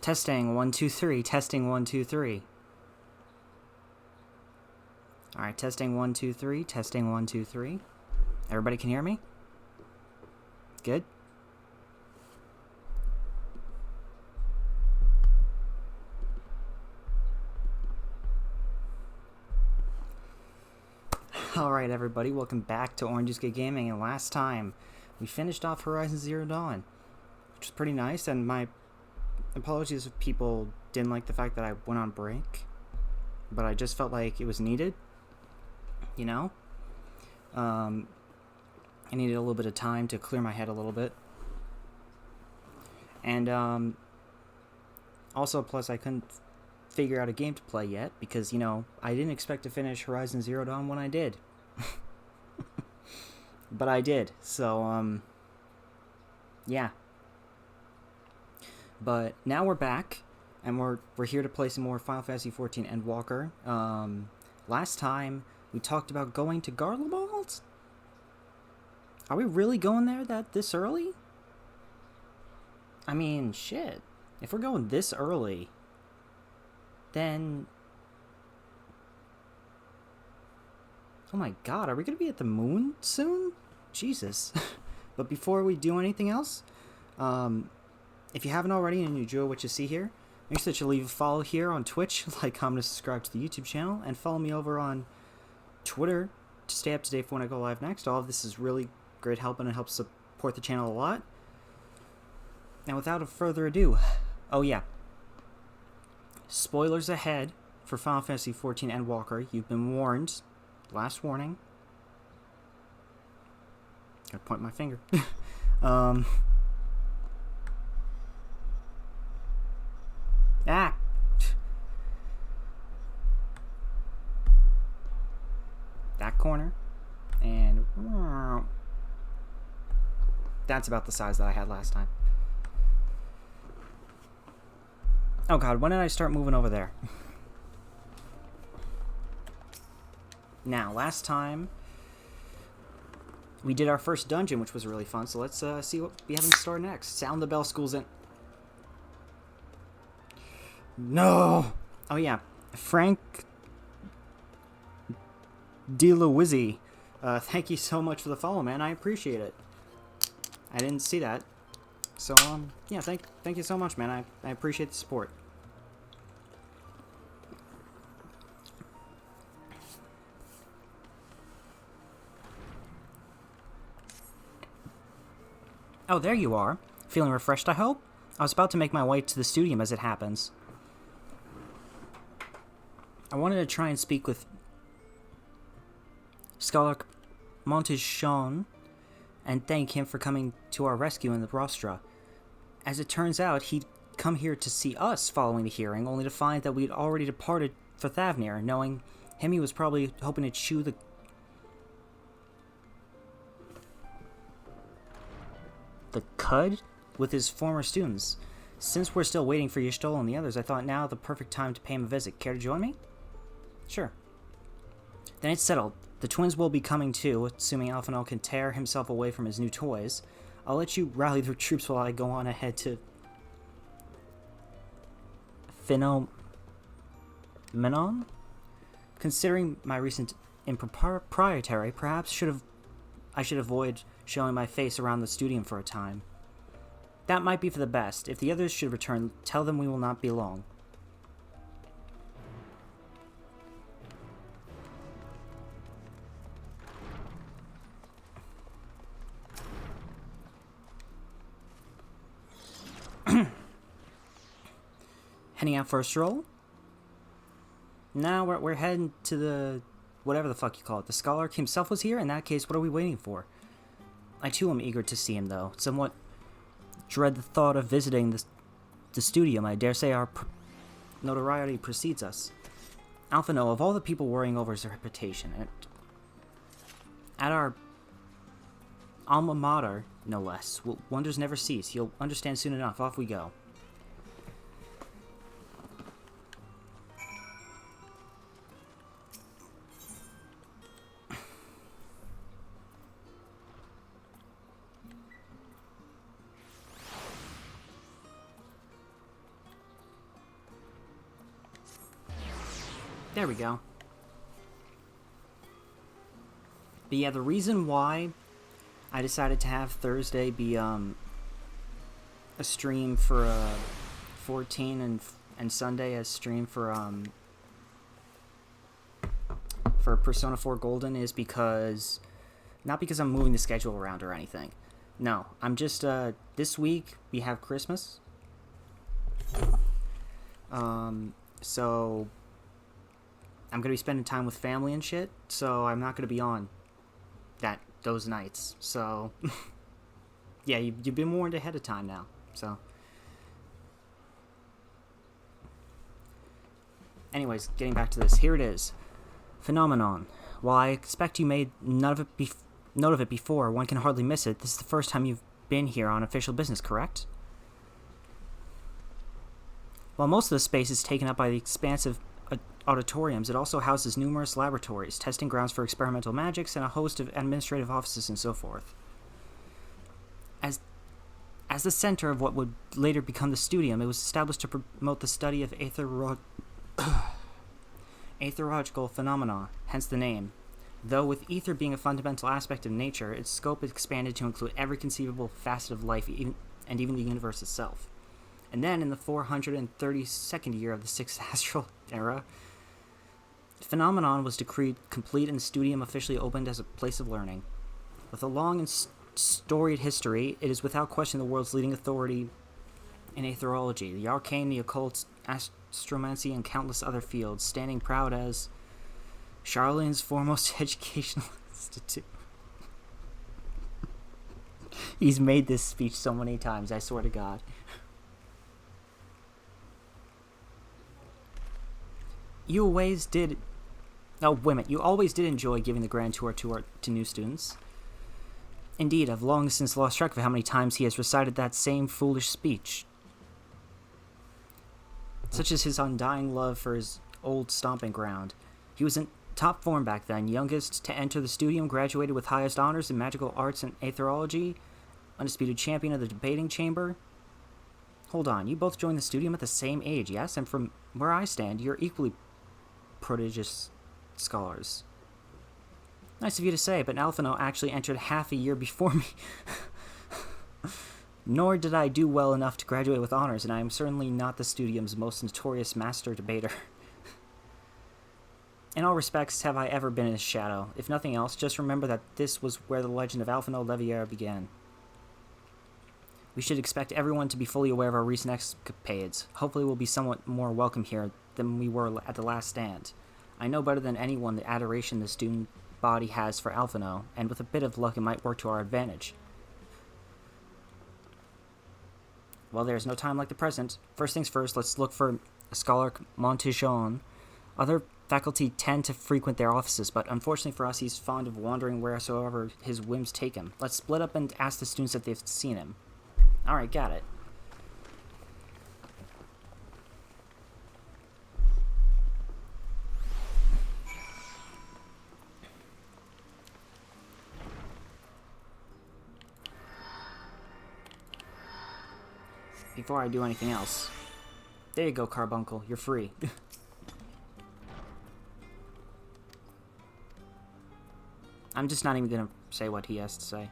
Testing 1 2 3. Testing 1 2 3. All right, testing 1 2 3. Testing 1 2 3. Everybody can hear me? Good. Alright everybody, welcome back to Orange Juice Gaming, and last time we finished off Horizon Zero Dawn, which was pretty nice, and my apologies if people didn't like the fact that I went on break, but I just felt like it was needed, you know? I needed a little bit of time to clear my head a little bit, and also plus I couldn't figure out a game to play yet, because, you know, I didn't expect to finish Horizon Zero Dawn when I did. But I did, so, yeah. But now we're back, and we're here to play some more Final Fantasy XIV Endwalker. Last time, we talked about going to Garlemald? Are we really going there this early? I mean, shit. If we're going this early, then... Oh my god, are we going to be at the moon soon? Jesus. But before we do anything else, if you haven't already and you enjoy what you see here, make sure that you leave a follow here on Twitch, like, comment, and subscribe to the YouTube channel, and follow me over on Twitter to stay up to date for when I go live next. All of this is really great help, and it helps support the channel a lot. Now, without further ado, oh yeah, spoilers ahead for Final Fantasy XIV Endwalker. You've been warned. Last warning. Gotta point my finger. Ah! That corner. And... that's about the size that I had last time. Oh god, when did I start moving over there? Now, last time, we did our first dungeon, which was really fun, so let's see what we have in store next. Sound the bell, school's in. No! Oh yeah, Frank DeLuizzi, thank you so much for the follow, man. I appreciate it. I didn't see that. So, yeah, thank you so much, man. I appreciate the support. Oh, there you are. Feeling refreshed, I hope? I was about to make my way to the studium as it happens. I wanted to try and speak with Scholar Montichon and thank him for coming to our rescue in the rostra. As it turns out, he'd come here to see us following the hearing, only to find that we'd already departed for Thavnir. Knowing him, he was probably hoping to chew the cud with his former students. Since we're still waiting for Y'shtola and the others, I thought now the perfect time to pay him a visit. Care to join me? Sure. Then it's settled. The twins will be coming too, assuming Alphinaud can tear himself away from his new toys. I'll let you rally the troops while I go on ahead to Phenomenon? Considering my recent impropriety, perhaps I should avoid showing my face around the studium for a time. That might be for the best. If the others should return, tell them we will not be long. Heading out for a stroll? Now we're heading to the... whatever the fuck you call it. The Scholar himself was here? In that case, what are we waiting for? I too am eager to see him, though. Somewhat dread the thought of visiting the studium. I dare say our notoriety precedes us. Alphinaud, of all the people worrying over his reputation, at our alma mater, no less, wonders never cease. You'll understand soon enough. Off we go. There we go. But yeah, the reason why I decided to have Thursday be a stream for 14 and Sunday as stream for Persona 4 Golden is because not because I'm moving the schedule around or anything. No, I'm just this week we have Christmas. So I'm gonna be spending time with family and shit, so I'm not gonna be on those nights. So yeah, you've been warned ahead of time now. So anyways, getting back to this, here it is. Phenomenon. While I expect you made note of it before, one can hardly miss it. This is the first time you've been here on official business, correct? While most of the space is taken up by the expansive auditoriums, it also houses numerous laboratories, testing grounds for experimental magics, and a host of administrative offices and so forth. As the center of what would later become the studium, it was established to promote the study of aetherical phenomena, hence the name. Though with ether being a fundamental aspect of nature, its scope expanded to include every conceivable facet of life, and even the universe itself. And then, in the 432nd year of the 6th Astral Era, Phenomenon was decreed complete and the studium officially opened as a place of learning. With a long and storied history, it is without question the world's leading authority in aetherology, the arcane, the occult, astromancy, and countless other fields, standing proud as Charlene's foremost educational institute. He's made this speech so many times, I swear to God. You always did enjoy giving the grand tour to new students. Indeed, I've long since lost track of how many times he has recited that same foolish speech. Such as his undying love for his old stomping ground. He was in top form back then, youngest to enter the studium, graduated with highest honors in magical arts and aetherology, undisputed champion of the debating chamber. Hold on, you both joined the studium at the same age, yes? And from where I stand, you're equally prodigious scholars. Nice of you to say, but Alphino actually entered half a year before me. Nor did I do well enough to graduate with honors, and I am certainly not the studium's most notorious master debater. In all respects have I ever been in his shadow. If nothing else, just remember that this was where the legend of Alphino Leviera began. We should expect everyone to be fully aware of our recent escapades. Hopefully we'll be somewhat more welcome here than we were at the last stand. I know better than anyone the adoration the student body has for Alphino, and with a bit of luck it might work to our advantage. Well, there's no time like the present. First things first, let's look for Scholar Montijon. Other faculty tend to frequent their offices, but unfortunately for us, he's fond of wandering wheresoever his whims take him. Let's split up and ask the students if they've seen him. Alright, got it. Before I do anything else. There you go, Carbuncle. You're free. I'm just not even gonna say what he has to say.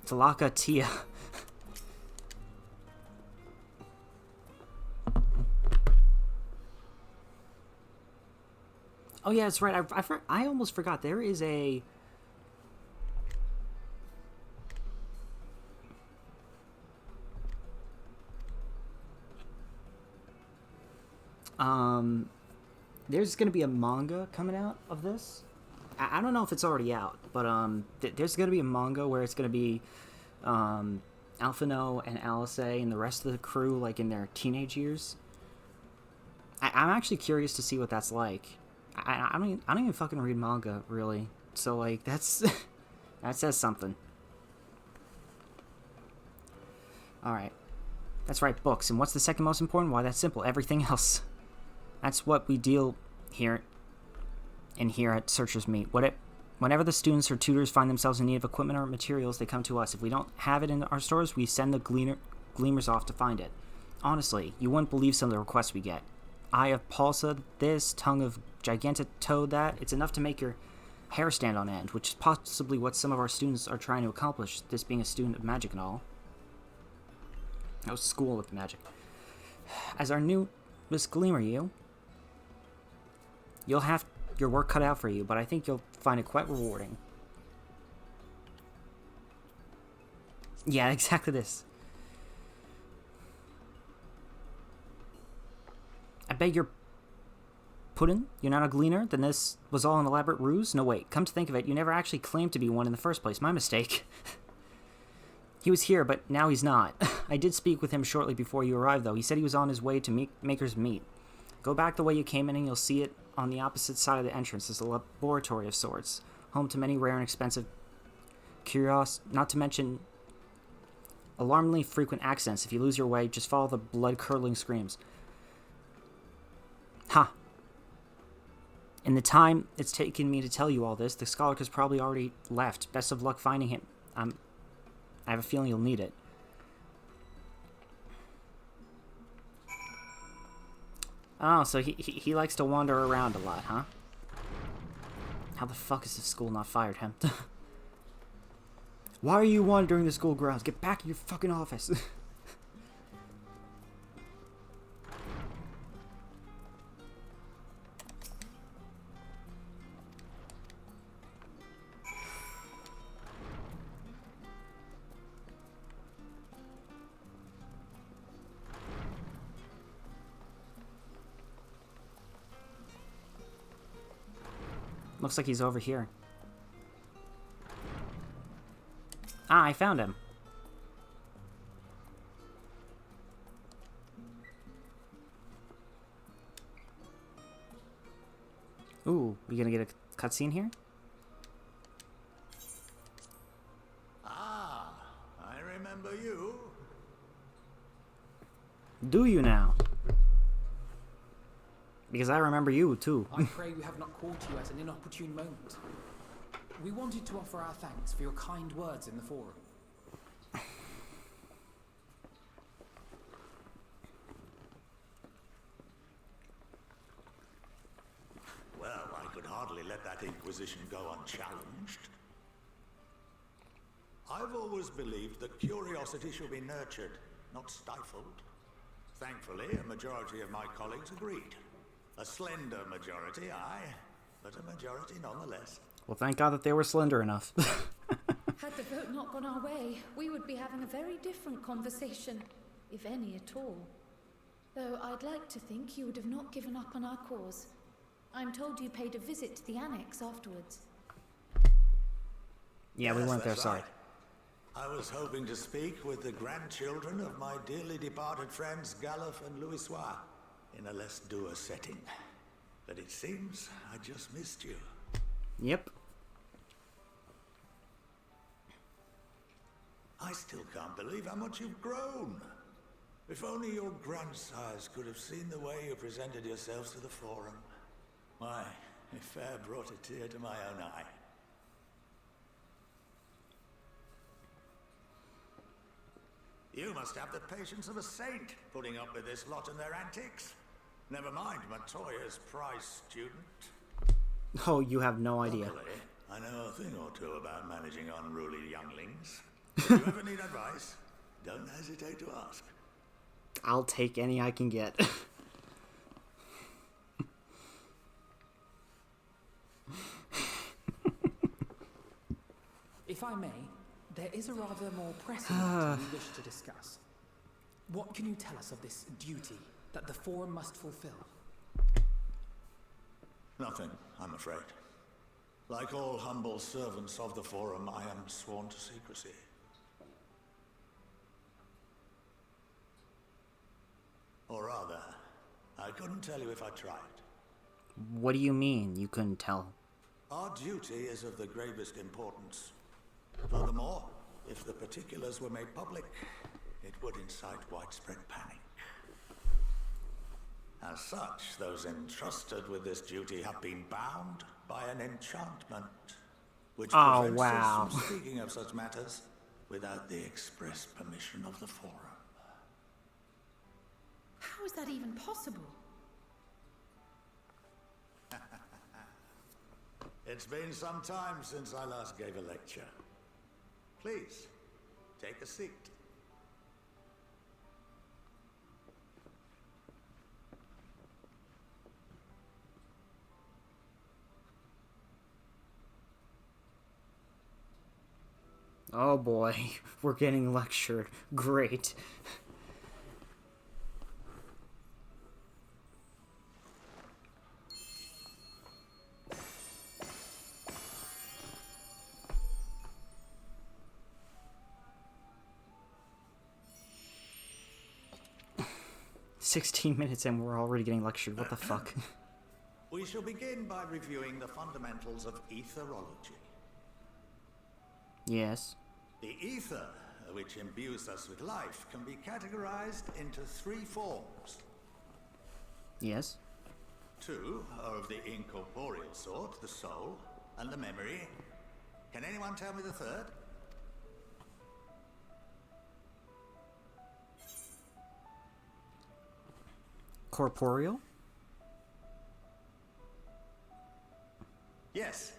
Talaka Tia. Oh yeah, that's right. I almost forgot. There is a... There's going to be a manga coming out of this. I don't know if it's already out, but there's going to be a manga where it's going to be Alphino and Alice and the rest of the crew, like, in their teenage years. I'm actually curious to see what that's like. I don't even fucking read manga, really. So, like, that's... that says something. Alright. That's right, books. And what's the second most important? Why, that's simple. Everything else. That's what we deal here. in here at Searcher's Meet. Whenever the students or tutors find themselves in need of equipment or materials, they come to us. If we don't have it in our stores, we send the gleamers off to find it. Honestly, you wouldn't believe some of the requests we get. Eye of Pulsa this, tongue of gigantic toad that. It's enough to make your hair stand on end, which is possibly what some of our students are trying to accomplish, this being a student of magic and all. That was school of magic. As our newest gleamer, you'll have your work cut out for you, but I think you'll find it quite rewarding. Yeah, exactly this. I beg your puddin'? You're not a gleaner? Then this was all an elaborate ruse? No, wait. Come to think of it, you never actually claimed to be one in the first place. My mistake. He was here, but now he's not. I did speak with him shortly before you arrived, though. He said he was on his way to Maker's Meet. Go back the way you came in and you'll see it on the opposite side of the entrance. It's a laboratory of sorts, home to many rare and expensive curios, not to mention alarmingly frequent accidents. If you lose your way, just follow the blood-curdling screams. Ha! In the time it's taken me to tell you all this, the scholar has probably already left. Best of luck finding him. I have a feeling you'll need it. Oh, so he likes to wander around a lot, huh? How the fuck has the school not fired him? Why are you wandering the school grounds? Get back in your fucking office. Looks like he's over here. Ah, I found him. Ooh, we gonna get a cutscene here? Ah, I remember you. Do you now? Because I remember you, too. I pray we have not called you at an inopportune moment. We wanted to offer our thanks for your kind words in the forum. Well, I could hardly let that inquisition go unchallenged. I've always believed that curiosity should be nurtured, not stifled. Thankfully, a majority of my colleagues agreed. A slender majority, aye, but a majority nonetheless. Well, thank God that they were slender enough. Had the vote not gone our way, we would be having a very different conversation, if any at all. Though I'd like to think you would have not given up on our cause. I'm told you paid a visit to the annex afterwards. Yeah, we went there, sorry. Right. I was hoping to speak with the grandchildren of my dearly departed friends Galef and Louisois in a less dour setting. But it seems I just missed you. Yep. I still can't believe how much you've grown. If only your grandsires could have seen the way you presented yourselves to the forum. Why, it fair brought a tear to my own eye. You must have the patience of a saint, putting up with this lot and their antics. Never mind Montoya's prize student. Oh, you have no idea. Luckily, I know a thing or two about managing unruly younglings. If you ever need advice, don't hesitate to ask. I'll take any I can get. If I may, there is a rather more pressing matter we wish to discuss. What can you tell us of this duty that the forum must fulfill? Nothing, I'm afraid. Like all humble servants of the forum, I am sworn to secrecy. Or rather, I couldn't tell you if I tried. What do you mean, you couldn't tell? Our duty is of the gravest importance. Furthermore, if the particulars were made public, it would incite widespread panic. As such, those entrusted with this duty have been bound by an enchantment, which prevents us from speaking of such matters without the express permission of the Forum. How is that even possible? It's been some time since I last gave a lecture. Please, take a seat. Oh boy, we're getting lectured. Great. "16 minutes and we're already getting lectured. What the fuck?" We shall begin by reviewing the fundamentals of etherology. Yes. The ether, which imbues us with life, can be categorized into 3 forms. Yes. 2 are of the incorporeal sort, the soul, and the memory. Can anyone tell me the third? Corporeal? Yes.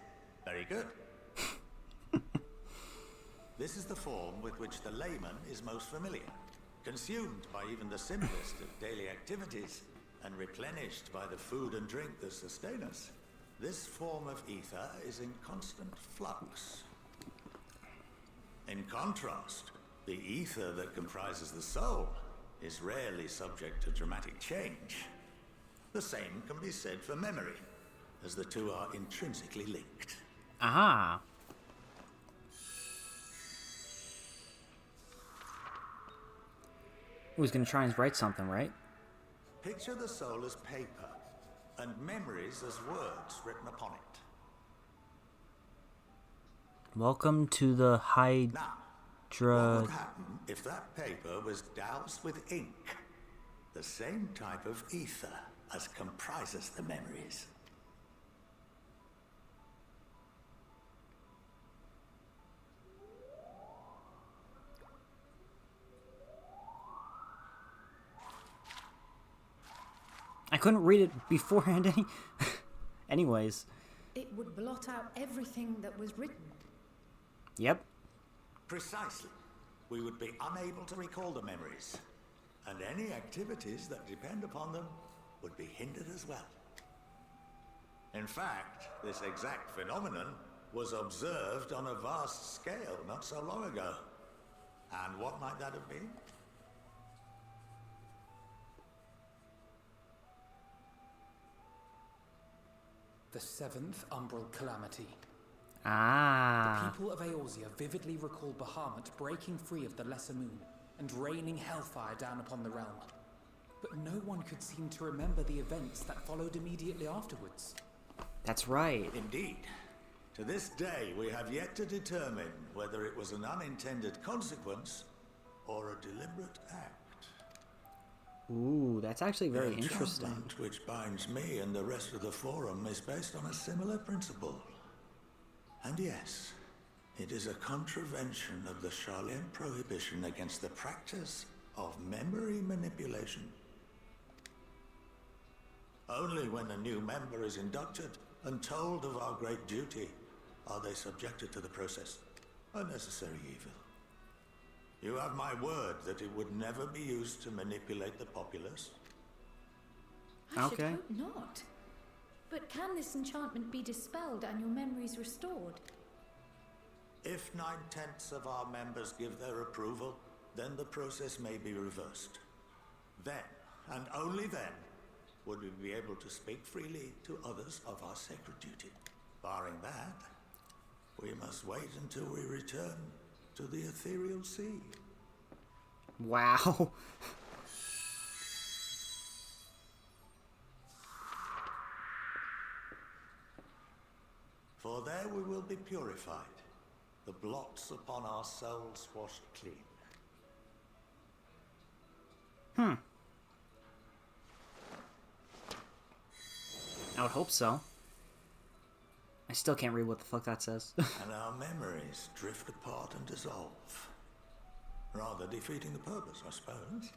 Very good. This is the form with which the layman is most familiar, consumed by even the simplest of daily activities, and replenished by the food and drink that sustain us. This form of ether is in constant flux. In contrast, the ether that comprises the soul is rarely subject to dramatic change. The same can be said for memory, as the two are intrinsically linked. Aha! He's gonna try and write something, right? Picture the soul as paper, and memories as words written upon it. Welcome to the Now, what would happen if that paper was doused with ink? The same type of ether as comprises the memories. I couldn't read it beforehand anyways. It would blot out everything that was written. Yep. Precisely. We would be unable to recall the memories, and any activities that depend upon them would be hindered as well. In fact, this exact phenomenon was observed on a vast scale not so long ago. And what might that have been? The 7th Umbral Calamity. Ah. The people of Eorzea vividly recall Bahamut breaking free of the Lesser Moon and raining hellfire down upon the realm. But no one could seem to remember the events that followed immediately afterwards. That's right. Indeed. To this day, we have yet to determine whether it was an unintended consequence or a deliberate act. Ooh, that's actually very The interesting. enchantment which binds me and the rest of the Forum is based on a similar principle. And yes, it is a contravention of the Sharlayan prohibition against the practice of memory manipulation. Only when a new member is inducted and told of our great duty are they subjected to the process. A necessary evil. You have my word that it would never be used to manipulate the populace. I should hope not. But can this enchantment be dispelled and your memories restored? If 9/10 of our members give their approval, then the process may be reversed. Then, and only then, would we be able to speak freely to others of our sacred duty. Barring that, we must wait until we return to the ethereal sea. Wow. For there we will be purified, the blots upon our souls washed clean. I would hope so. I still can't read what the fuck that says. And our memories drift apart and dissolve. Rather defeating the purpose, I suppose.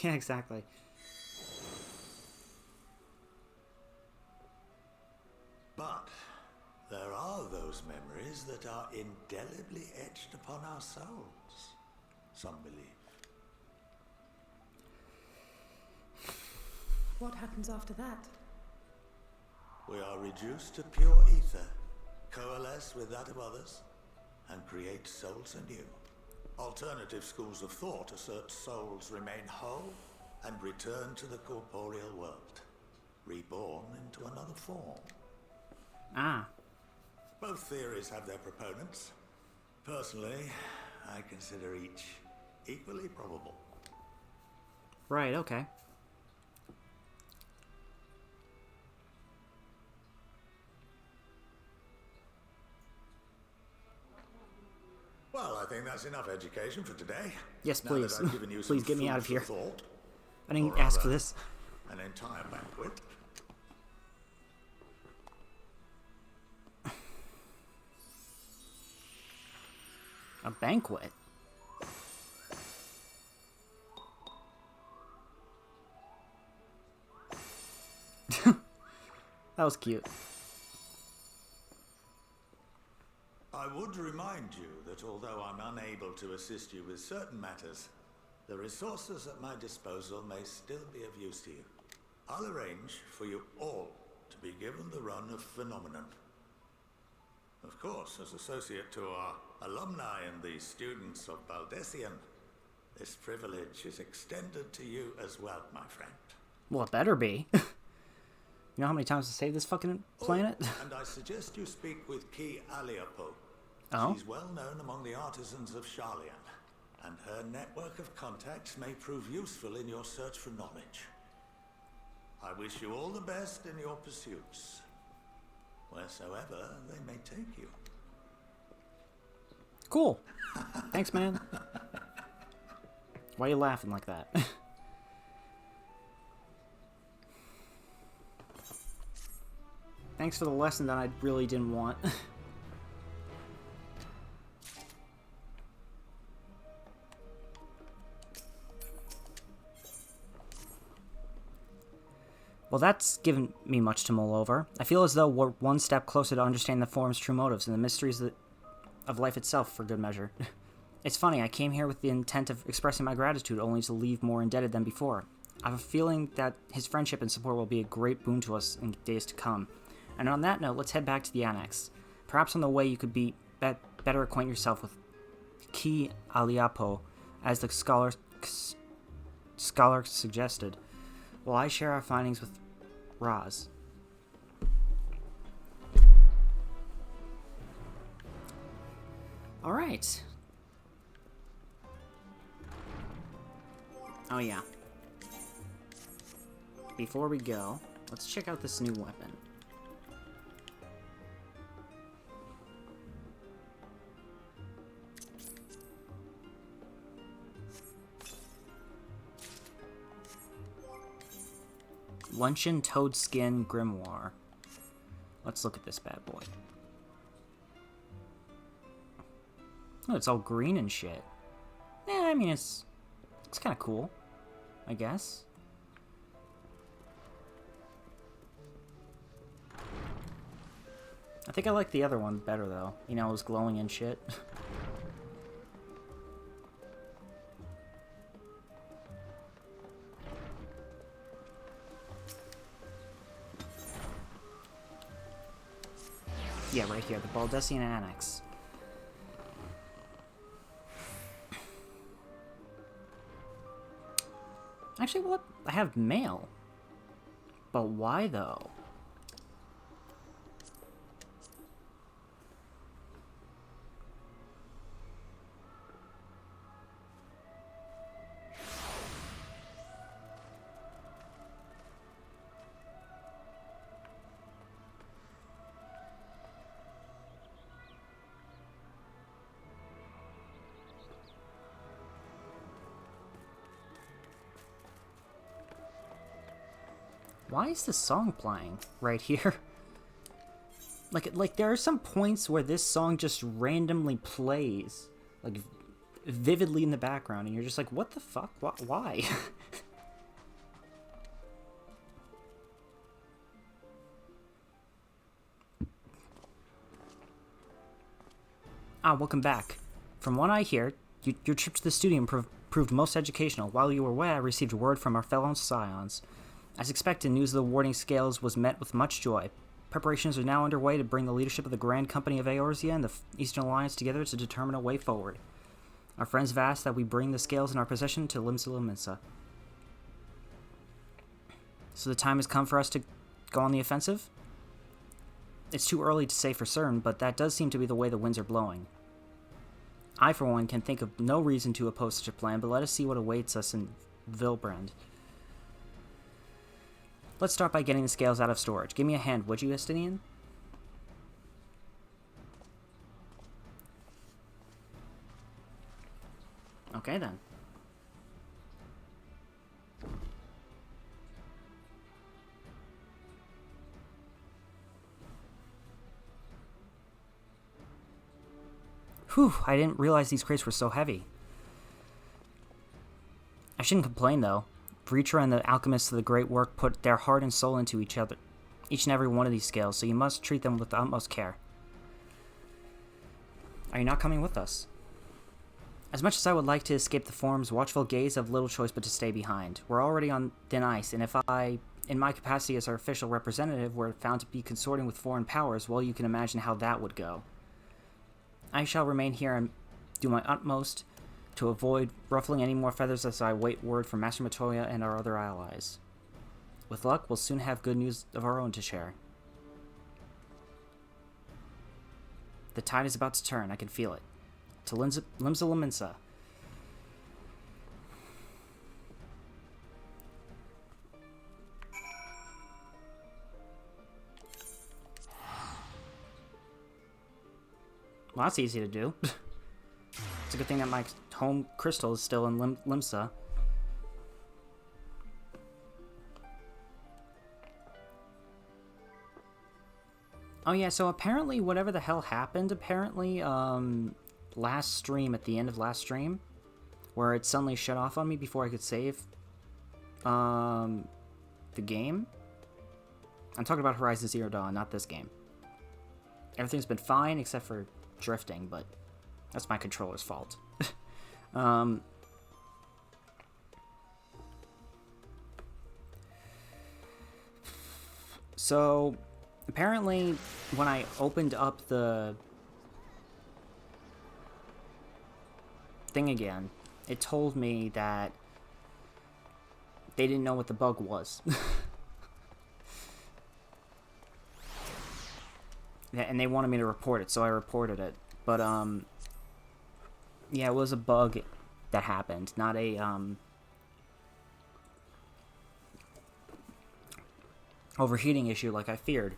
Yeah, exactly. But there are those memories that are indelibly etched upon our souls, some believe. What happens after that? We are reduced to pure ether, coalesce with that of others, and create souls anew. Alternative schools of thought assert souls remain whole and return to the corporeal world, reborn into another form. Ah. Both theories have their proponents. Personally, I consider each equally probable. Right, okay. Well, I think that's enough education for today. Yes, Now please. that I've given you Please some get me out of food here. for thought, I didn't or ask for rather, this. an entire banquet. A banquet? That was cute. I would remind you that although I'm unable to assist you with certain matters, the resources at my disposal may still be of use to you. I'll arrange for you all to be given the run of Phenomenon. Of course, as associate to our alumni and the students of Baldessian, this privilege is extended to you as well, my friend. Well, it better be. You know how many times to save this fucking planet? Oh, and I suggest you speak with Ki Aliapo. Oh? She's well known among the artisans of Sharlian, and her network of contacts may prove useful in your search for knowledge. I wish you all the best in your pursuits, wheresoever they may take you. Cool. Thanks, man. Why are you laughing like that? Thanks for the lesson that I really didn't want. Well, that's given me much to mull over. I feel as though we're one step closer to understanding the form's true motives and the mysteries of life itself, for good measure. It's funny, I came here with the intent of expressing my gratitude, only to leave more indebted than before. I have a feeling that his friendship and support will be a great boon to us in days to come. And on that note, let's head back to the annex. Perhaps on the way you could better acquaint yourself with Ki Aliapo, as the scholar suggested, while I share our findings with Raz. Alright. Oh yeah. Before we go, let's check out this new weapon. Luncheon Toadskin Grimoire. Let's look at this bad boy. Oh, it's all green and shit. Yeah, I mean, it's kind of cool, I guess. I think I like the other one better, though. You know, it was glowing and shit. Yeah, right here, the Baldessian Annex. Actually, what? I have mail. But why, though? Why is this song playing right here? Like there are some points where this song just randomly plays, like vividly in the background, and you're just like, what the fuck? Why? Welcome back. From what I hear, your trip to the studio proved most educational. While you were away, I received word from our fellow scions. As expected, news of the warding scales was met with much joy. Preparations are now underway to bring the leadership of the Grand Company of Eorzea and the Eastern Alliance together to determine a way forward. Our friends have asked that we bring the scales in our possession to Limsa. So the time has come for us to go on the offensive? It's too early to say for certain, but that does seem to be the way the winds are blowing. I, for one, can think of no reason to oppose such a plan, but let us see what awaits us in Vilbrand. Let's start by getting the scales out of storage. Give me a hand, would you, Estinian? Okay, then. Whew, I didn't realize these crates were so heavy. I shouldn't complain, though. Vritra and the alchemists of the great work put their heart and soul into each and every one of these scales, so you must treat them with the utmost care. Are you not coming with us? As much as I would like to escape the Forum's watchful gaze, I have little choice but to stay behind. We're already on thin ice, and if I, in my capacity as our official representative, were found to be consorting with foreign powers, well, you can imagine how that would go. I shall remain here and do my utmost to avoid ruffling any more feathers as I await word from Master Matoya and our other allies. With luck, we'll soon have good news of our own to share. The tide is about to turn, I can feel it. To Limsa Laminsa. Well, that's easy to do. It's a good thing that my home crystal is still in Limsa. Oh yeah, so apparently whatever the hell happened, apparently, last stream, at the end of last stream, where it suddenly shut off on me before I could save, the game. I'm talking about Horizon Zero Dawn, not this game. Everything's been fine except for drifting, but that's my controller's fault. So, apparently, when I opened up the thing again, it told me that they didn't know what the bug was. And they wanted me to report it, so I reported it. But, yeah, it was a bug that happened, not a, overheating issue like I feared.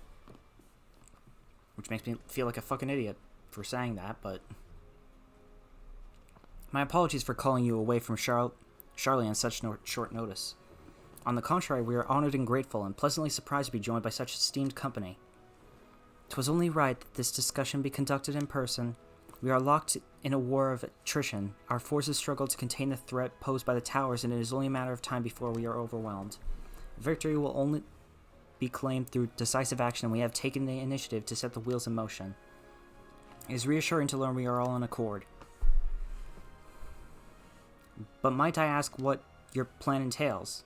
Which makes me feel like a fucking idiot for saying that, but... My apologies for calling you away from Charlie on such short notice. On the contrary, we are honored and grateful, and pleasantly surprised to be joined by such esteemed company. 'Twas only right that this discussion be conducted in person. We are locked in a war of attrition. Our forces struggle to contain the threat posed by the towers, and it is only a matter of time before we are overwhelmed. Victory will only be claimed through decisive action, and we have taken the initiative to set the wheels in motion. It is reassuring to learn we are all in accord. But might I ask what your plan entails?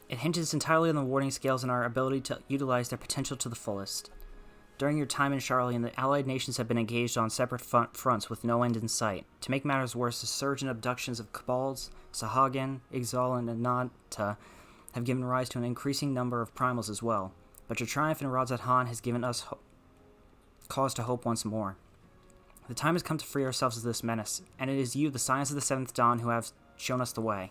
It hinges entirely on the warding scales and our ability to utilize their potential to the fullest. During your time in Charlian, the allied nations have been engaged on separate fronts with no end in sight. To make matters worse, the surge in abductions of Cabals, Sahagin, Ixal, and Ananta have given rise to an increasing number of primals as well. But your triumph in Radzat Han has given us cause to hope once more. The time has come to free ourselves of this menace, and it is you, the Scions of the Seventh Dawn, who have shown us the way.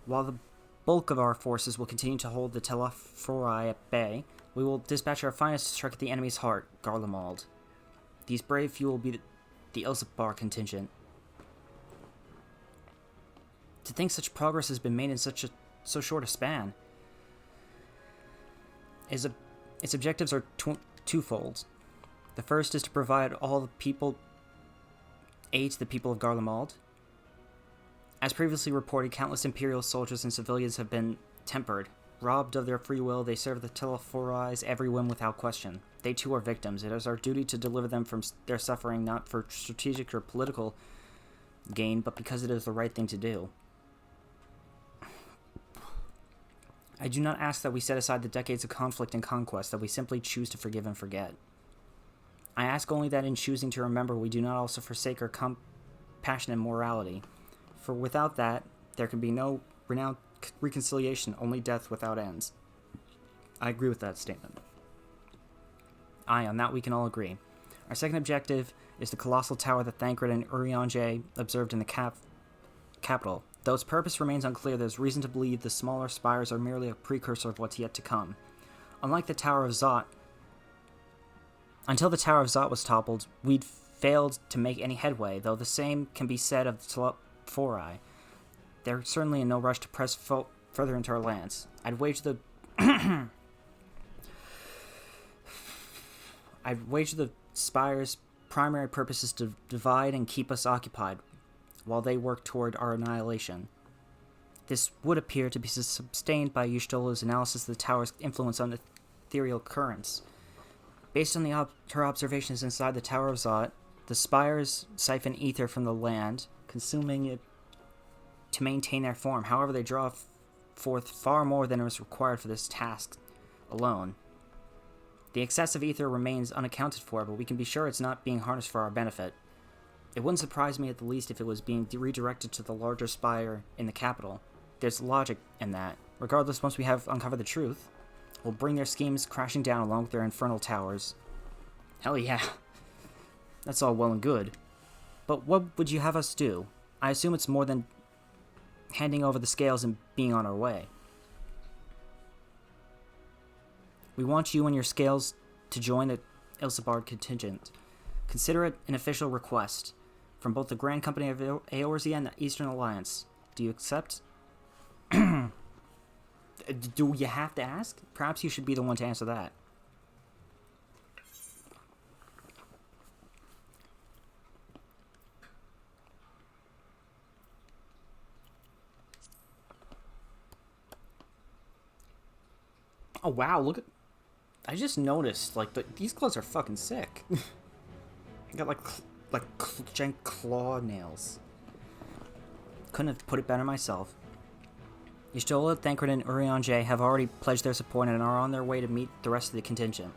While the bulk of our forces will continue to hold the Telafroi at bay, we will dispatch our finest to strike at the enemy's heart, Garlemald. These brave few will be the Ilsapar contingent. To think such progress has been made in so short a span. Its objectives are twofold. The first is to provide aid to the people of Garlemald. As previously reported, countless Imperial soldiers and civilians have been tempered. Robbed of their free will, they serve the Telefori's every whim without question. They too are victims. It is our duty to deliver them from their suffering, not for strategic or political gain, but because it is the right thing to do. I do not ask that we set aside the decades of conflict and conquest, that we simply choose to forgive and forget. I ask only that in choosing to remember, we do not also forsake our compassion and morality. For without that, there can be no renowned reconciliation, only death without ends. I agree with that statement. Aye, on that we can all agree. Our second objective is the colossal tower that Thancred and Urianger observed in the capital. Though its purpose remains unclear, there's reason to believe the smaller spires are merely a precursor of what's yet to come. Until the Tower of Zot was toppled, we'd failed to make any headway, though the same can be said of the Telefori. They're certainly in no rush to press further into our lands. I'd wager the Spire's primary purpose is to divide and keep us occupied, while they work toward our annihilation. This would appear to be sustained by Ystola's analysis of the tower's influence on ethereal currents. Based on her observations inside the Tower of Zot, the Spires siphon ether from the land, consuming it to maintain their form. However, they draw forth far more than is required for this task alone. The excessive ether remains unaccounted for, but we can be sure it's not being harnessed for our benefit. It wouldn't surprise me at the least if it was being redirected to the larger spire in the capital. There's logic in that. Regardless, once we have uncovered the truth, we'll bring their schemes crashing down along with their infernal towers. Hell yeah. That's all well and good. But what would you have us do? I assume it's more than handing over the scales and being on our way. We want you and your scales to join the Ilsabard contingent. Consider it an official request from both the Grand Company of Eorzea and the Eastern Alliance. Do you accept? Do you have to ask? Perhaps you should be the one to answer that. Oh wow, look at... I just noticed, like, these clothes are fucking sick. Got giant claw nails. Couldn't have put it better myself. Y'shtola, Thancred, and Urianger have already pledged their support and are on their way to meet the rest of the contingent.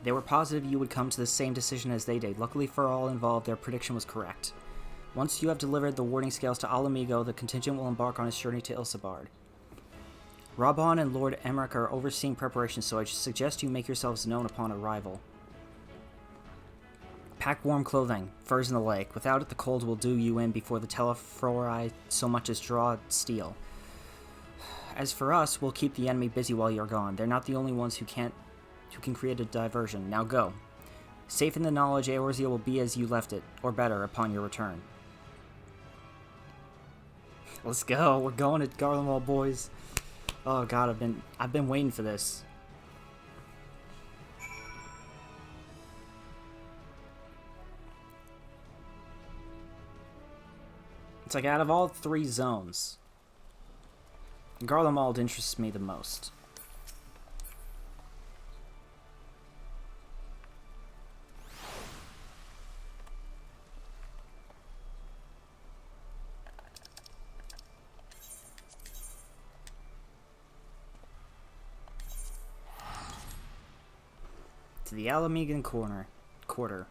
They were positive you would come to the same decision as they did. Luckily for all involved, their prediction was correct. Once you have delivered the warding scales to Alamigo, the contingent will embark on its journey to Ilsabard. Rabon and Lord Emmerich are overseeing preparations, so I suggest you make yourselves known upon arrival. Pack warm clothing, furs in the lake. Without it, the cold will do you in before the Telefori so much as draw steel. As for us, we'll keep the enemy busy while you're gone. They're not the only ones who can create a diversion. Now go. Safe in the knowledge Eorzea will be as you left it, or better, upon your return. Let's go. We're going to Garlemald, boys. Oh god, I've been waiting for this. It's like out of all 3 zones, Garlemald interests me the most. To the Alamigan quarter.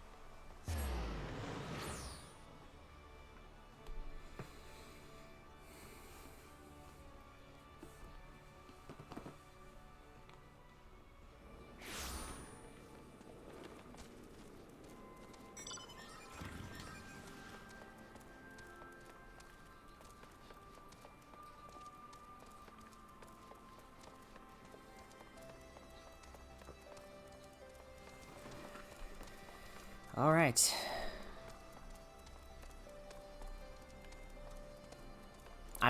Alright.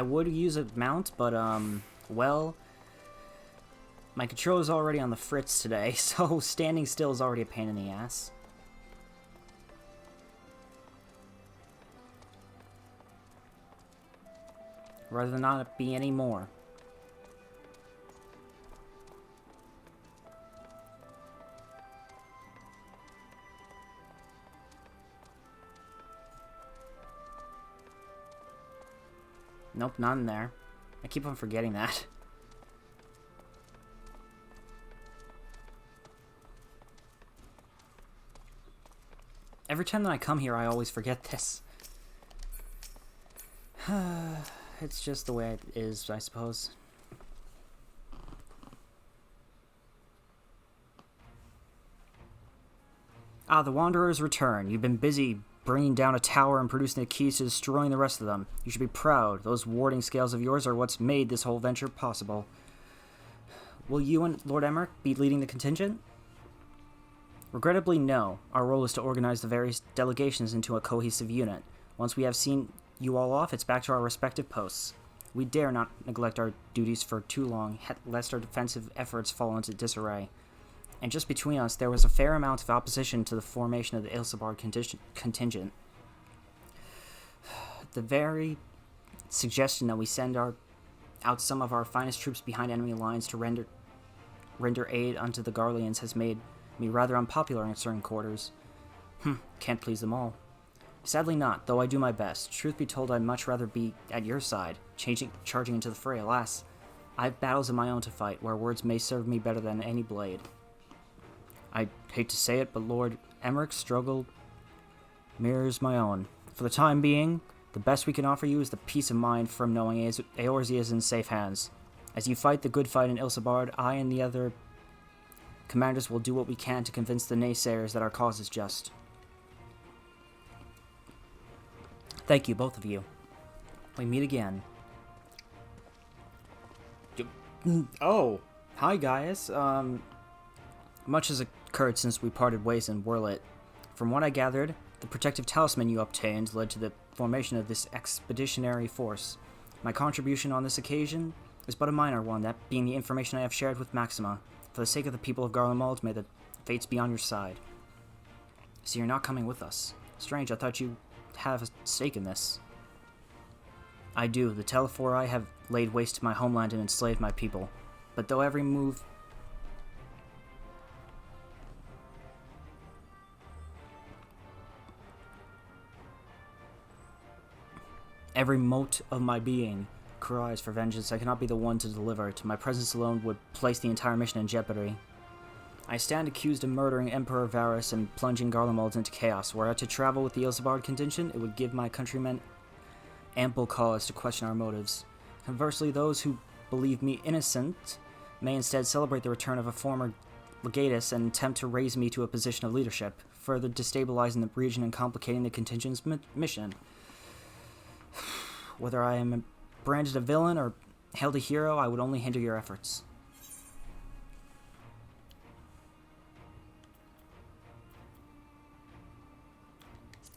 I would use a mount, but, well, my controller's already on the fritz today, so standing still is already a pain in the ass. Rather than not be any more. Nope, not in there. I keep on forgetting that. Every time that I come here, I always forget this. It's just the way it is, I suppose. Ah, the Wanderers return. You've been busy bringing down a tower and producing the keys to destroying the rest of them. You should be proud. Those warding scales of yours are what's made this whole venture possible. Will you and Lord Emmerich be leading the contingent? Regrettably, no. Our role is to organize the various delegations into a cohesive unit. Once we have seen you all off, it's back to our respective posts. We dare not neglect our duties for too long, lest our defensive efforts fall into disarray. And just between us, there was a fair amount of opposition to the formation of the Ilsabard contingent. The very suggestion that we send out some of our finest troops behind enemy lines to render aid unto the Garleans has made me rather unpopular in certain quarters. Can't please them all. Sadly not, though I do my best. Truth be told, I'd much rather be at your side, charging into the fray. Alas, I have battles of my own to fight, where words may serve me better than any blade. I hate to say it, but Lord Emmerich's struggle mirrors my own. For the time being, the best we can offer you is the peace of mind from knowing Eorzea is in safe hands. As you fight the good fight in Ilsabard, I and the other commanders will do what we can to convince the naysayers that our cause is just. Thank you, both of you. We meet again. Oh, hi guys. Much has occurred since we parted ways in Wurlit. From what I gathered, the protective talisman you obtained led to the formation of this expeditionary force. My contribution on this occasion is but a minor one, that being the information I have shared with Maxima. For the sake of the people of Garlemald, may the fates be on your side. So you're not coming with us. Strange, I thought you have a stake in this. I do. The Telefori have laid waste to my homeland and enslaved my people. But though every mote of my being cries for vengeance, I cannot be the one to deliver it. My presence alone would place the entire mission in jeopardy. I stand accused of murdering Emperor Varus and plunging Garlemald into chaos. Were I to travel with the Ilsabard contingent, it would give my countrymen ample cause to question our motives. Conversely, those who believe me innocent may instead celebrate the return of a former legatus and attempt to raise me to a position of leadership, further destabilizing the region and complicating the contingent's mission. Whether I am branded a villain or hailed a hero, I would only hinder your efforts.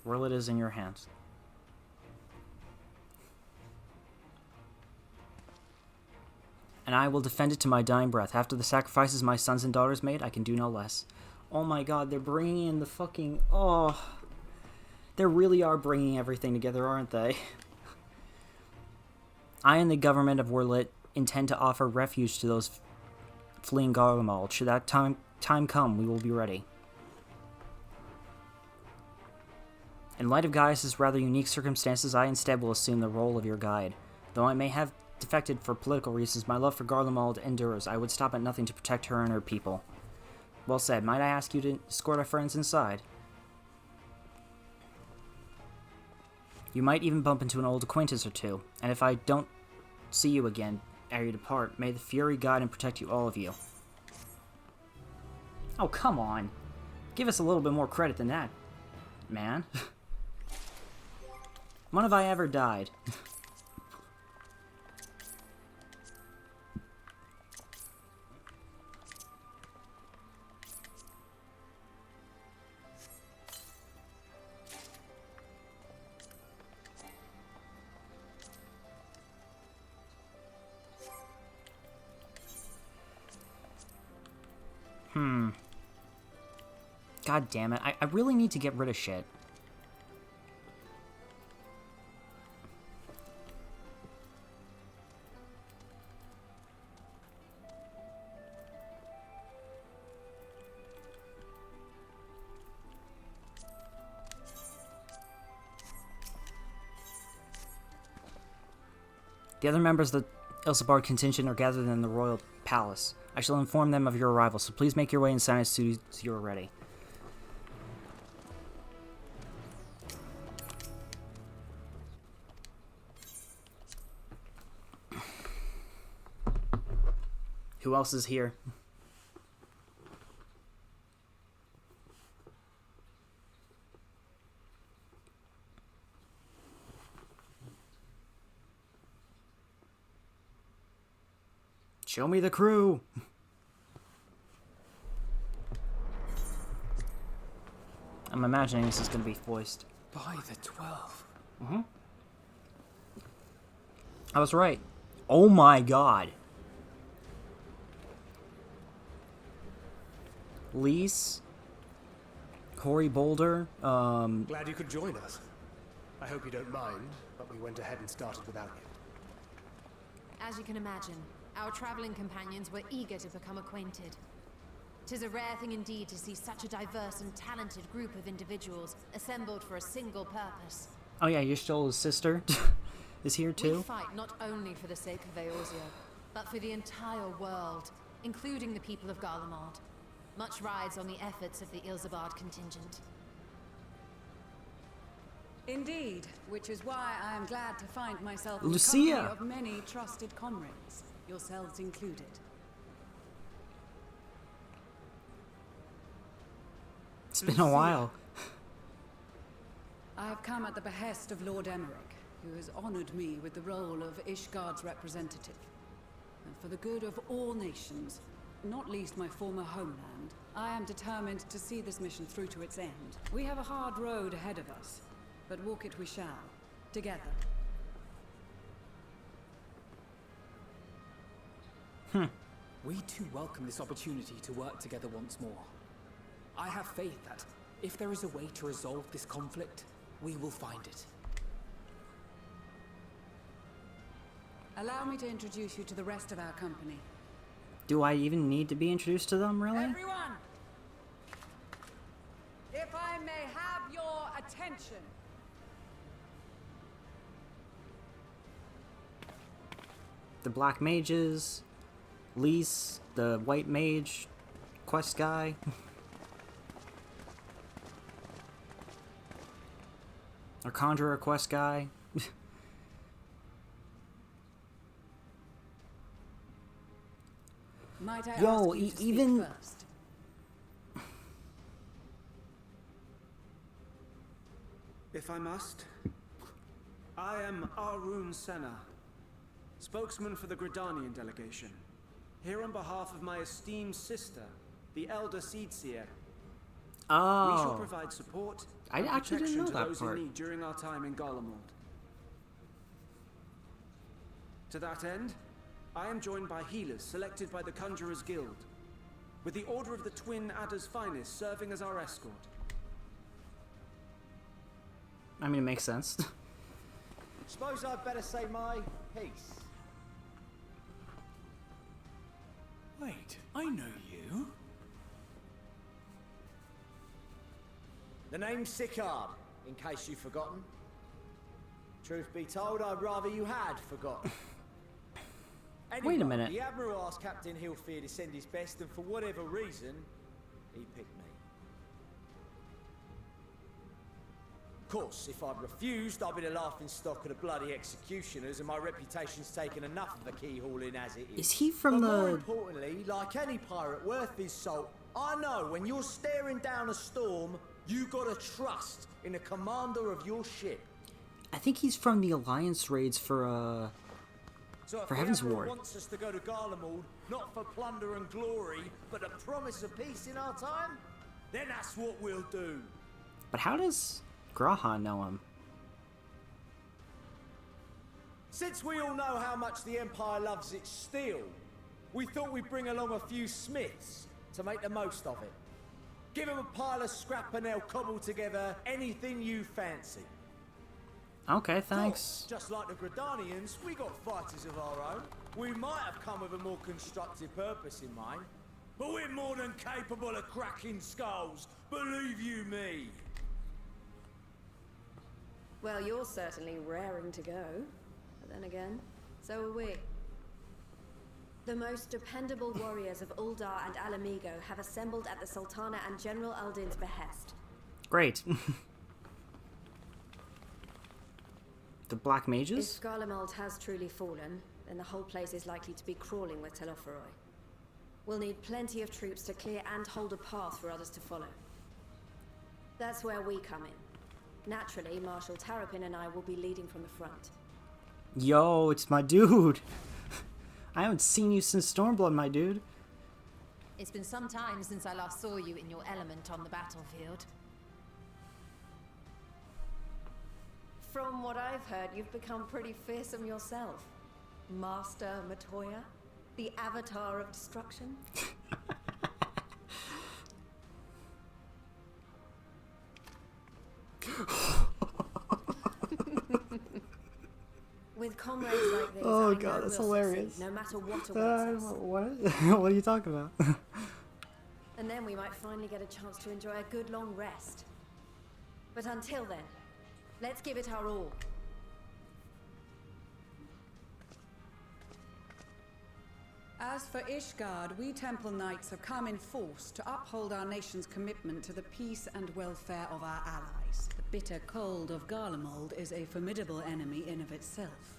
Wurlit is in your hands. And I will defend it to my dying breath. After the sacrifices my sons and daughters made, I can do no less. Oh my god, they're bringing in the fucking... Oh... They really are bringing everything together, aren't they? I and the government of Wurlit intend to offer refuge to those fleeing Garlemald. Should that time come, we will be ready. In light of Gaius' rather unique circumstances, I instead will assume the role of your guide. Though I may have defected for political reasons, my love for Garlemald endures. I would stop at nothing to protect her and her people. Well said. Might I ask you to escort our friends inside? You might even bump into an old acquaintance or two, and if I don't see you again ere you depart, may the Fury guide and protect you, all of you. Oh, come on. Give us a little bit more credit than that, man. When have I ever died? God damn it. I really need to get rid of shit. The other members of the Ilsabard contingent are gathered in the royal palace. I shall inform them of your arrival, so please make your way inside as soon as you are ready. Who else is here? Show me the crew! I'm imagining this is going to be voiced. By the 12. Mm-hmm. I was right. Oh my god. Lise, Corey Boulder, Glad you could join us. I hope you don't mind, but we went ahead and started without you. As you can imagine, our traveling companions were eager to become acquainted. 'Tis a rare thing indeed to see such a diverse and talented group of individuals assembled for a single purpose. oh yeah, Yashtol's sister is here We too. fight not only for the sake of Eorzea, but for the entire world, including the people of Garlemald. Much rides on the efforts of the Ilsabard contingent. Indeed, which is why I am glad to find myself in Lucia. the company of many trusted comrades, yourselves included. It's been a while. I have come at the behest of Lord Emmerich, who has honored me with the role of Ishgard's representative. And for the good of all nations, not least my former homeland, I am determined to see this mission through to its end. We have a hard road ahead of us, but walk it we shall, together. We too welcome this opportunity to work together once more. I have faith that, if there is a way to resolve this conflict, we will find it. Allow me to introduce you to the rest of our company. Do I even need to be introduced to them, really? Everyone! If I may have your attention. The black mages, Lise, the white mage, quest guy. Our conjurer quest guy. Might I Yo, ask you to speak even- first? If I must, I am Arun Senna, spokesman for the Gridanian delegation, here on behalf of my esteemed sister, the Elder Seedseer. We shall Oh, provide support I and actually didn't protection know to that those part. in need during our time in Garlemald. To that end, I am joined by healers selected by the Conjurers Guild, with the Order of the Twin Adder's Finest serving as our escort. I mean, it makes sense. Suppose I'd better say my piece. Wait, I know you. The name's Sicard, in case you've forgotten. Truth be told, I'd rather you had forgotten. Wait a minute. The Admiral asked Captain Hilfear to send his best, and for whatever reason, he picked me. Of course, if I'd refused, I'd be the laughing stock of the bloody executioners, and my reputation's taken enough of a keyhauling as it is. Is he from but more the... importantly, like any pirate worth his salt, I know when you're staring down a storm, you gotta trust in the commander of your ship. I think he's from the Alliance raids for, So if For the Heaven's Admiral Ward. wants us to go to Garlemald, not for plunder and glory, but a promise of peace in our time, then that's what we'll do. But how does Graha know him? Since we all know how much the Empire loves its steel, we thought we'd bring along a few smiths to make the most of it. Give them a pile of scrap and they'll cobble together anything you fancy. Okay, thanks. Just like the Gridanians, we got fighters of our own. We might have come with a more constructive purpose in mind, but we're more than capable of cracking skulls, believe you me. Well, you're certainly raring to go. But then again, so are we. The most dependable warriors of Uldar and Alamigo have assembled at the Sultana and General Aldin's behest. Great. The Black Mages? If Garlemald has truly fallen, then the whole place is likely to be crawling with Telophoroi. We'll need plenty of troops to clear and hold a path for others to follow. That's where we come in. Naturally, Marshal Terrapin and I will be leading from the front. Yo, it's my dude. I haven't seen you since Stormblood, my dude. It's been some time since I last saw you in your element on the battlefield. From what I've heard, you've become pretty fearsome yourself. Master Matoya, the avatar of destruction. With comrades like this, Oh I god, know that's we'll hilarious. succeed, no matter what awaits us. What? What are you talking about? And then we might finally get a chance to enjoy a good long rest. But until then, let's give it our all. As for Ishgard, we Temple Knights have come in force to uphold our nation's commitment to the peace and welfare of our allies. The bitter cold of Garlemald is a formidable enemy in of itself.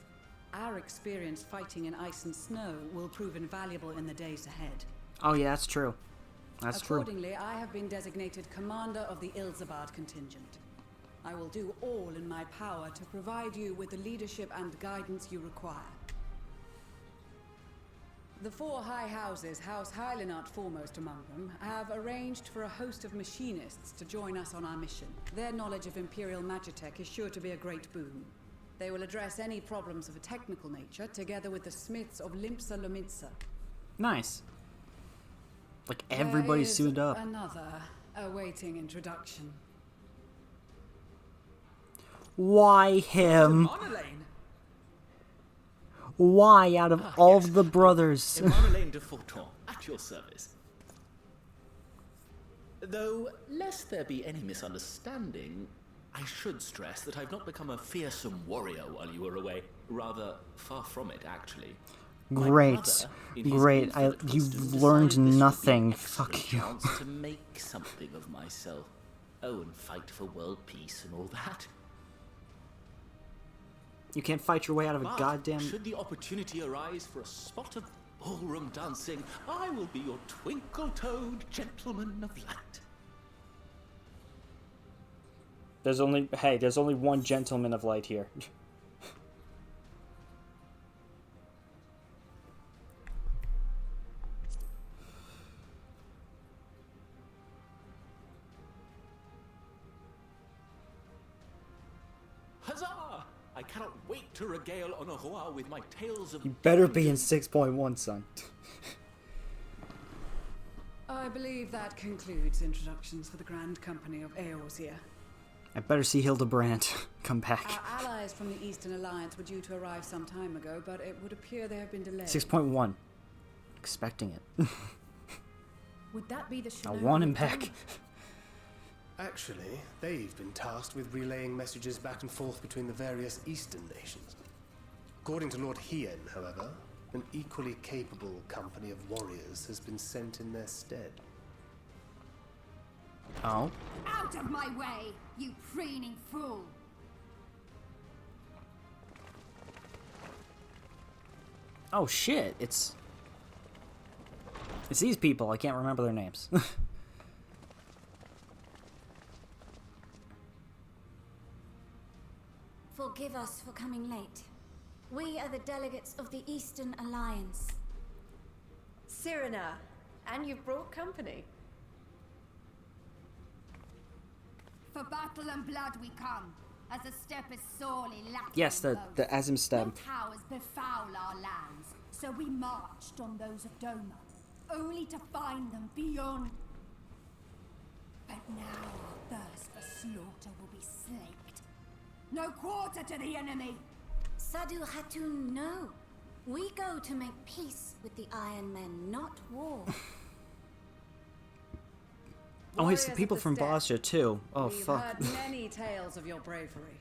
Our experience fighting in ice and snow will prove invaluable in the days ahead. Oh yeah, that's true. That's true. Accordingly, I have been designated commander of the Ilzabad contingent. I will do all in my power to provide you with the leadership and guidance you require. The four high houses, House Hylinart foremost among them, have arranged for a host of machinists to join us on our mission. Their knowledge of Imperial Magitech is sure to be a great boon. They will address any problems of a technical nature, together with the smiths of Limpsa Lomitsa. Nice. Like everybody's suited up. Another awaiting introduction. Why him? Why out of all the brothers? Marlene de Forton, at your service. Though, lest there be any misunderstanding, I should stress that I've not become a fearsome warrior while you were away. Rather, far from it, actually. Great. Great. You've learned nothing. Fuck you. Chance to make something of myself. Oh, and fight for world peace and all that. You can't fight your way out of a But goddamn... should the opportunity arise for a spot of ballroom dancing, I will be your twinkle-toed gentleman of light. There's only one gentleman of light here. Huzzah! I cannot wait to regale Honohua with my tales of... You better be in 6.1, son. I believe that concludes introductions for the Grand Company of Eorzea. I better see Hildebrand come back. Our allies from the Eastern Alliance were due to arrive some time ago, but it would appear they have been delayed. 6.1. Expecting it. Would that be the I want him Shinobi back. Actually, they've been tasked with relaying messages back and forth between the various Eastern nations. According to Lord Hien, however, an equally capable company of warriors has been sent in their stead. Oh? Out of my way, you preening fool! Oh shit, it's these people. I can't remember their names. Forgive us for coming late. We are the delegates of the Eastern Alliance. Cyrena, and you've brought company. For battle and blood we come, as the steppe is sorely lacking. Yes, the Azim Steb. No powers befoul our lands, so we marched on those of Doma, only to find them beyond. slaughter will be slaked. No quarter to the enemy! Sadu Hatun, no. We go to make peace with the Iron Men, not war. Oh, it's the people from Bosnia too. Oh, We've fuck. heard many tales of your bravery.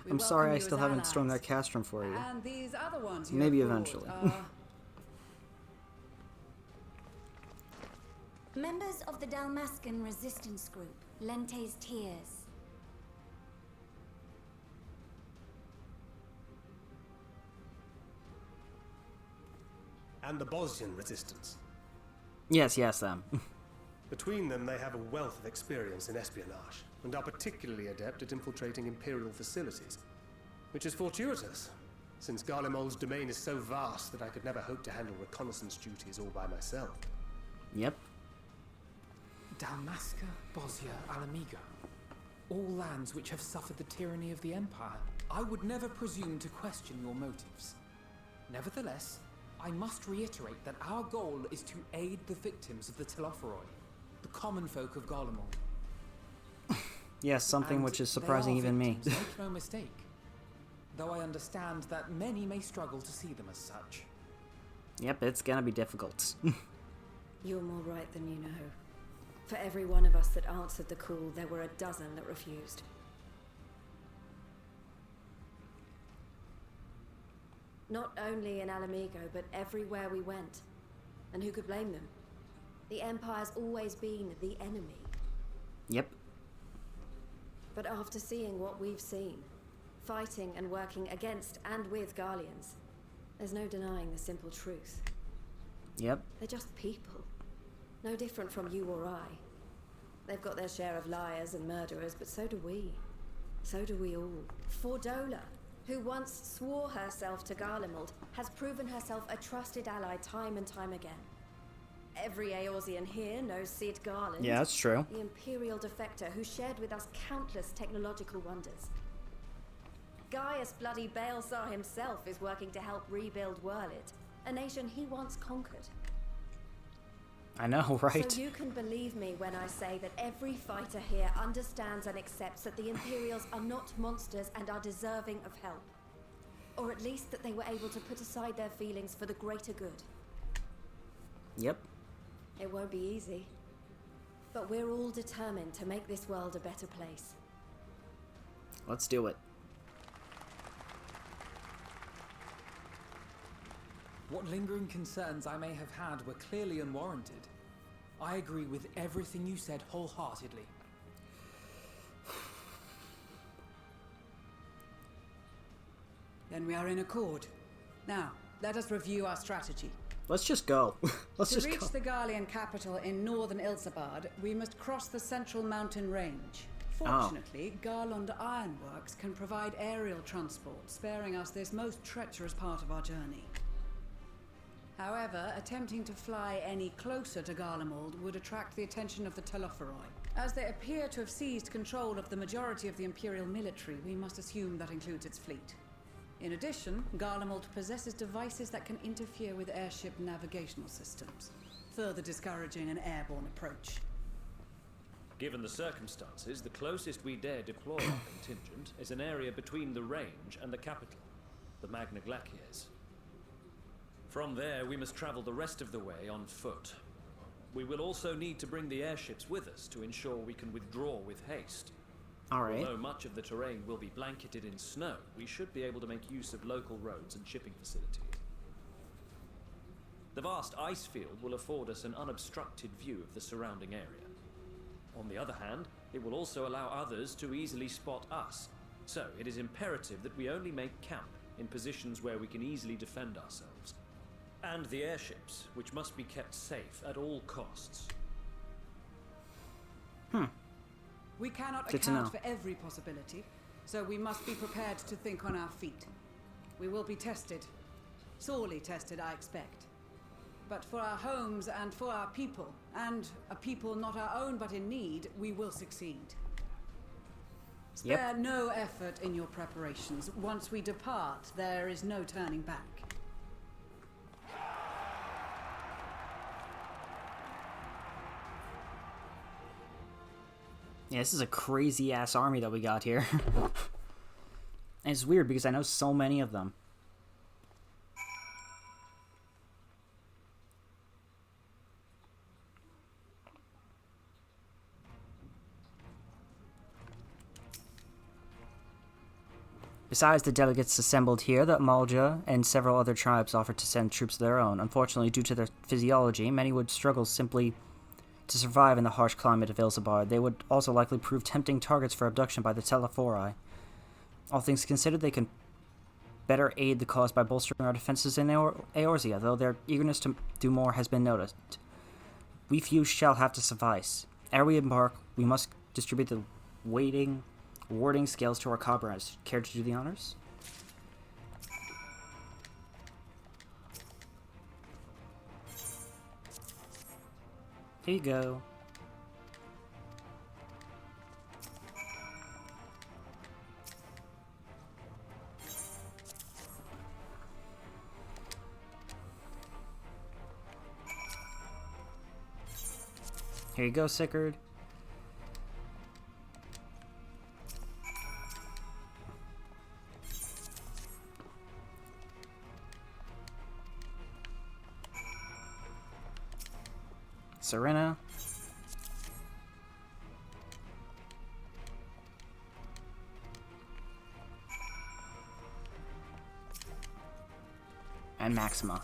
We I'm sorry welcome I you still as haven't stormed allies. that castrum for you. And these other ones you Maybe have brought eventually. are Members of the Dalmascan resistance group, Lente's Tears. And the Bosnian resistance. Yes, them. Between them, they have a wealth of experience in espionage, and are particularly adept at infiltrating Imperial facilities. Which is fortuitous, since Garlemald's domain is so vast that I could never hope to handle reconnaissance duties all by myself. Yep. Dalmasca, Bosnia, Alamigo. All lands which have suffered the tyranny of the Empire. I would never presume to question your motives. Nevertheless, I must reiterate that our goal is to aid the victims of the Telophoroi, the common folk of Garlemald. Yes, something And which is they surprising are even me. victims, make no mistake. Though I understand that many may struggle to see them as such. Yep, it's gonna be difficult. You're more right than you know. For every one of us that answered the call, there were a dozen that refused. Not only in Alamigo, but everywhere we went. And who could blame them? The Empire's always been the enemy. Yep. But after seeing what we've seen, fighting and working against and with Garleans, there's no denying the simple truth. Yep. They're just people. No different from you or I. They've got their share of liars and murderers, but so do we. So do we all. Fordola, who once swore herself to Garlemald, has proven herself a trusted ally time and time again. Every Eorzean here knows Cid Garland. Yeah, that's true. The Imperial defector who shared with us countless technological wonders. Gaius bloody Baelsar himself is working to help rebuild Wurlit, a nation he once conquered. I know, right? So you can believe me when I say that every fighter here understands and accepts that the Imperials are not monsters and are deserving of help. Or at least that they were able to put aside their feelings for the greater good. Yep. It won't be easy. But we're all determined to make this world a better place. Let's do it. What lingering concerns I may have had were clearly unwarranted. I agree with everything you said wholeheartedly. Then we are in accord. Now, let us review our strategy. Let's just go. Let's To just reach go. the Garlean capital in northern Ilsabard, we must cross the central mountain range. Fortunately, Garlund Ironworks can provide aerial transport, sparing us this most treacherous part of our journey. However, attempting to fly any closer to Garlemald would attract the attention of the Telophoroi. As they appear to have seized control of the majority of the Imperial military, we must assume that includes its fleet. In addition, Garlemald possesses devices that can interfere with airship navigational systems, further discouraging an airborne approach. Given the circumstances, the closest we dare deploy our contingent is an area between the range and the capital, the Magna Glaciers. From there, we must travel the rest of the way on foot. We will also need to bring the airships with us to ensure we can withdraw with haste. Alright. Although much of the terrain will be blanketed in snow, we should be able to make use of local roads and shipping facilities. The vast ice field will afford us an unobstructed view of the surrounding area. On the other hand, it will also allow others to easily spot us, so it is imperative that we only make camp in positions where we can easily defend ourselves. And the airships, which must be kept safe at all costs. We cannot Good to know. account for every possibility, so we must be prepared to think on our feet. We will be tested. Sorely tested, I expect. But for our homes and for our people, and a people not our own but in need, we will succeed. Spare no effort in your preparations. Once we depart, there is no turning back. Yeah, this is a crazy-ass army that we got here. And it's weird because I know so many of them. Besides the delegates assembled here, the Malja and several other tribes offered to send troops of their own. Unfortunately, due to their physiology, many would struggle simply to survive in the harsh climate of Ilsabard. They would also likely prove tempting targets for abduction by the Telephori. All things considered, they can better aid the cause by bolstering our defenses in Eorzea, though their eagerness to do more has been noticed. We few shall have to suffice. Ere we embark, we must distribute the warding scales to our comrades. Care to do the honors? Here you go. Here you go, Sickard. Serena. And Maxima.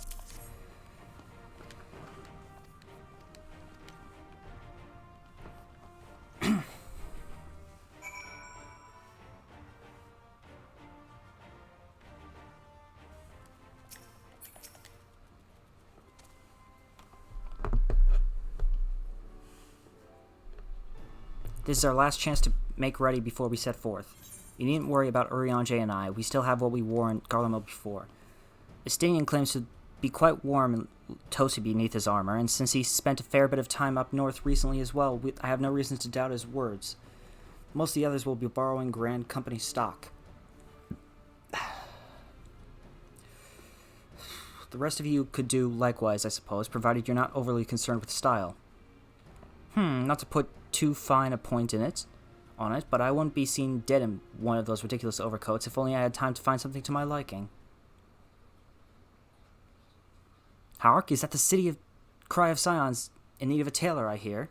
This is our last chance to make ready before we set forth. You needn't worry about Urianger and I. We still have what we wore in Garlemald before. Estinian claims to be quite warm and toasty beneath his armor, and since he spent a fair bit of time up north recently as well, I have no reason to doubt his words. Most of the others will be borrowing Grand Company stock. The rest of you could do likewise, I suppose, provided you're not overly concerned with style. Not to put too fine a point on it, but I wouldn't be seen dead in one of those ridiculous overcoats if only I had time to find something to my liking. Hark, is that the city of Cry of Scions in need of a tailor, I hear?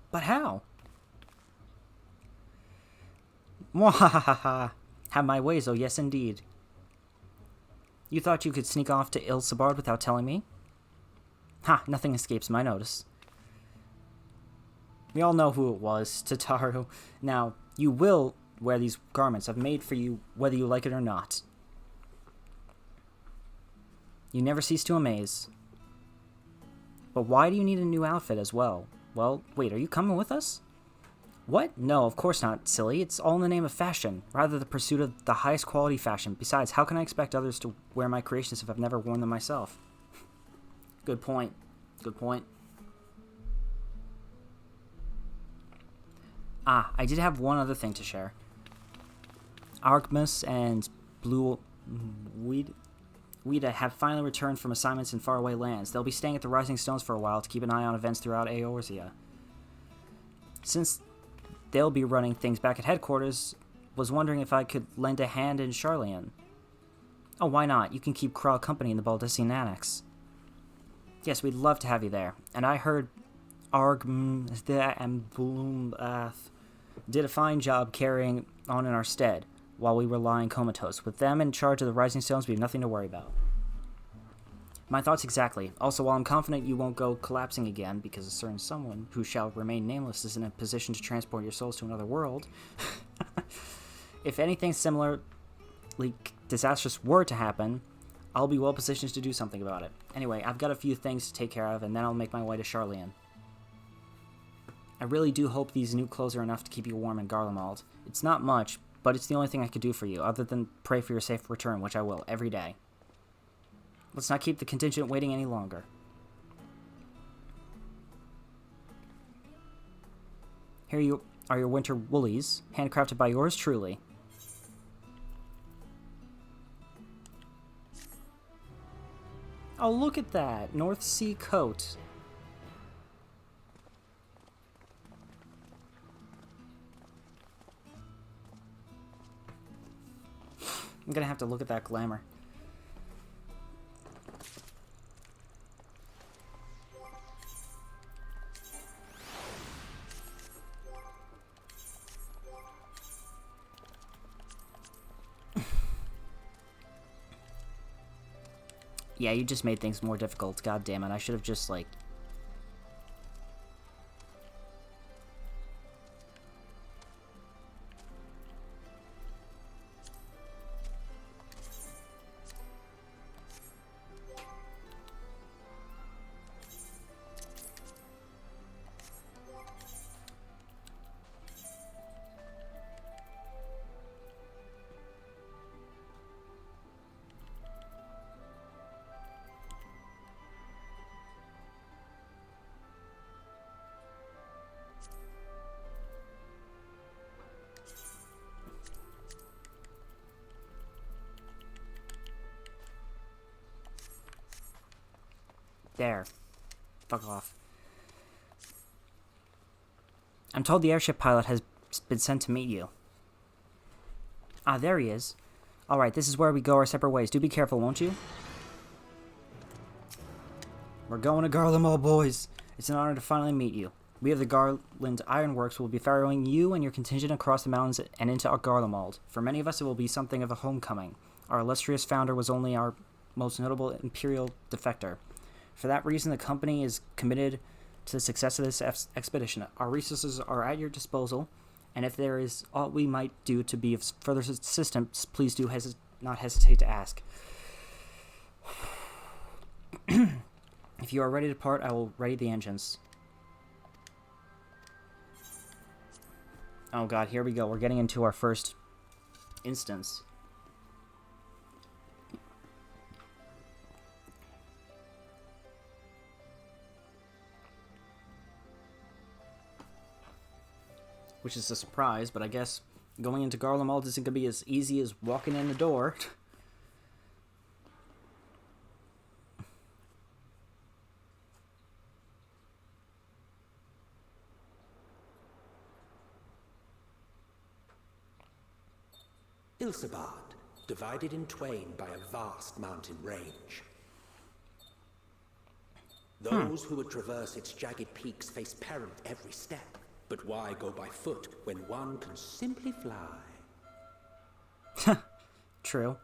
But how? Mwahaha! Have my ways, oh yes indeed. You thought you could sneak off to Ilsabard without telling me? Ha, nothing escapes my notice. We all know who it was, Tataru. Now, you will wear these garments I've made for you, whether you like it or not. You never cease to amaze. But why do you need a new outfit as well? Well, wait, are you coming with us? What? No, of course not, silly. It's all in the name of fashion, rather the pursuit of the highest quality fashion. Besides, how can I expect others to wear my creations if I've never worn them myself? Good point. Good point. Ah, I did have one other thing to share. Argmus and Blue Weeda have finally returned from assignments in faraway lands. They'll be staying at the Rising Stones for a while to keep an eye on events throughout Eorzea. Since they'll be running things back at headquarters, was wondering if I could lend a hand in Charlian. Oh, why not? You can keep Kral company in the Baldessian Annex. Yes, we'd love to have you there. And I heard did a fine job carrying on in our stead while we were lying comatose. With them in charge of the Rising Stones, we have nothing to worry about. My thoughts exactly. Also, while I'm confident you won't go collapsing again, because a certain someone who shall remain nameless is in a position to transport your souls to another world, if anything similarly disastrous were to happen, I'll be well positioned to do something about it. Anyway, I've got a few things to take care of, and then I'll make my way to Charlian. I really do hope these new clothes are enough to keep you warm in Garlemald. It's not much, but it's the only thing I could do for you, other than pray for your safe return, which I will, every day. Let's not keep the contingent waiting any longer. Here are your winter woolies, handcrafted by yours truly. Oh, look at that. North Sea coat. I'm gonna have to look at that glamour. Yeah, you just made things more difficult. God damn it. I should have just, like... There. Fuck off. I'm told the airship pilot has been sent to meet you. Ah, there he is. Alright, this is where we go our separate ways. Do be careful, won't you? We're going to Garlemald, boys. It's an honor to finally meet you. We of the Garland Ironworks will be ferrying you and your contingent across the mountains and into Garlemald. For many of us, it will be something of a homecoming. Our illustrious founder was only our most notable imperial defector. For that reason, the company is committed to the success of this expedition. Our resources are at your disposal, and if there is aught we might do to be of further assistance, please do not hesitate to ask. If you are ready to depart, I will ready the engines. Oh god, here we go. We're getting into our first instance. Which is a surprise, but I guess going into Garlemald isn't going to be as easy as walking in the door. Ilsabard, divided in twain by a vast mountain range. Those who would traverse its jagged peaks face peril at every step. But why go by foot when one can simply fly? True.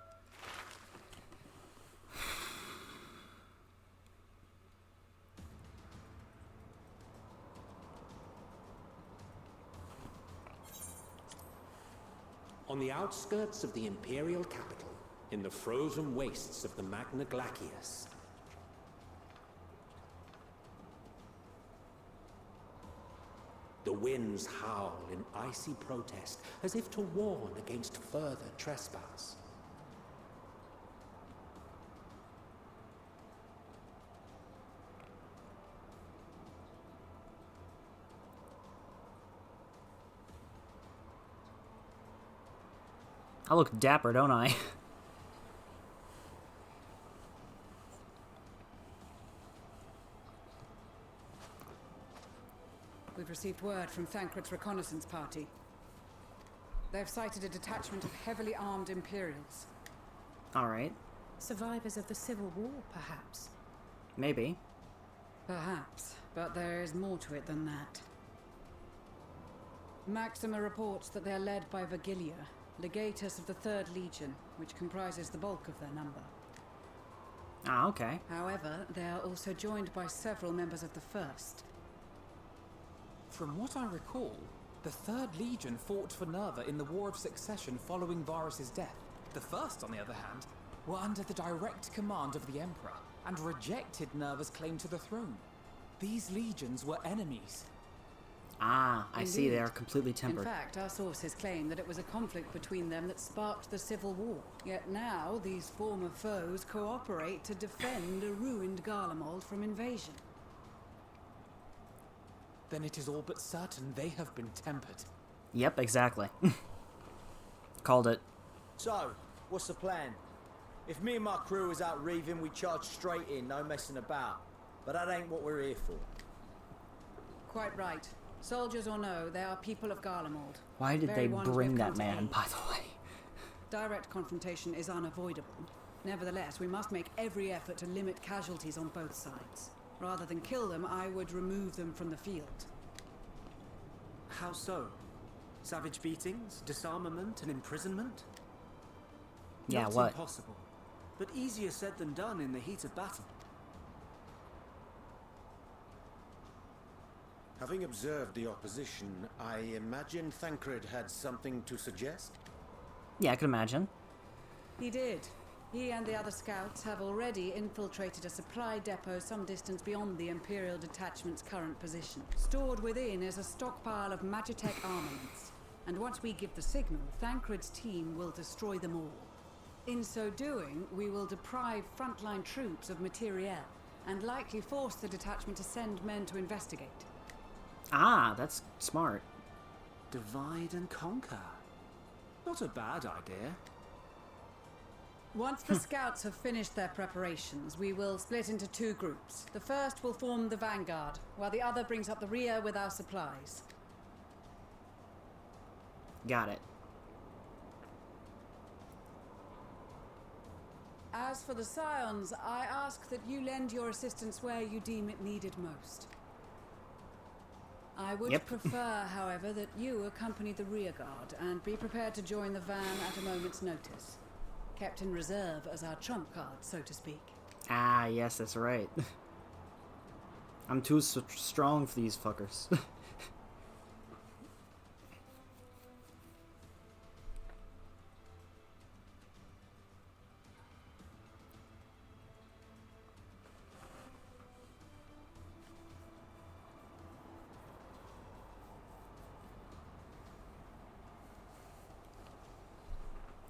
On the outskirts of the imperial capital, in the frozen wastes of the Magna Glacius, the winds howl in icy protest, as if to warn against further trespass. I look dapper, don't I? We've received word from Thancred's reconnaissance party. They've sighted a detachment of heavily armed Imperials. Alright. Survivors of the Civil War, perhaps? Maybe. Perhaps, but there is more to it than that. Maxima reports that they are led by Vergilia, legatus of the 3rd Legion, which comprises the bulk of their number. Ah, okay. However, they are also joined by several members of the 1st. From what I recall, the 3rd Legion fought for Nerva in the War of Succession following Varus's death. The 1st, on the other hand, were under the direct command of the Emperor and rejected Nerva's claim to the throne. These legions were enemies. Ah, I see. They Indeed. are completely tempered. In fact, our sources claim that it was a conflict between them that sparked the Civil War. Yet now, these former foes cooperate to defend a ruined Garlemald from invasion. Then it is all but certain they have been tempered. Yep, exactly. Called it. So, what's the plan? If me and my crew was out reaving, we charge straight in, no messing about. But that ain't what we're here for. Quite right. Soldiers or no, they are people of Garlemald. Why did they bring that man, by the way? Direct confrontation is unavoidable. Nevertheless, we must make every effort to limit casualties on both sides. Rather than kill them, I would remove them from the field. How so? Savage beatings, disarmament, and imprisonment? Yeah, Not what? impossible, but easier said than done in the heat of battle. Having observed the opposition, I imagine Thancred had something to suggest? Yeah, I could imagine. He did. He and the other scouts have already infiltrated a supply depot some distance beyond the Imperial Detachment's current position. Stored within is a stockpile of Magitech armaments. And once we give the signal, Thancred's team will destroy them all. In so doing, we will deprive frontline troops of materiel, and likely force the detachment to send men to investigate. Ah, that's smart. Divide and conquer. Not a bad idea. Once the scouts have finished their preparations, we will split into two groups. The first will form the vanguard, while the other brings up the rear with our supplies. Got it. As for the Scions, I ask that you lend your assistance where you deem it needed most. I would prefer, however, that you accompany the rear guard and be prepared to join the van at a moment's notice. Kept in reserve as our trump card, so to speak. Ah, yes, that's right. I'm too strong for these fuckers.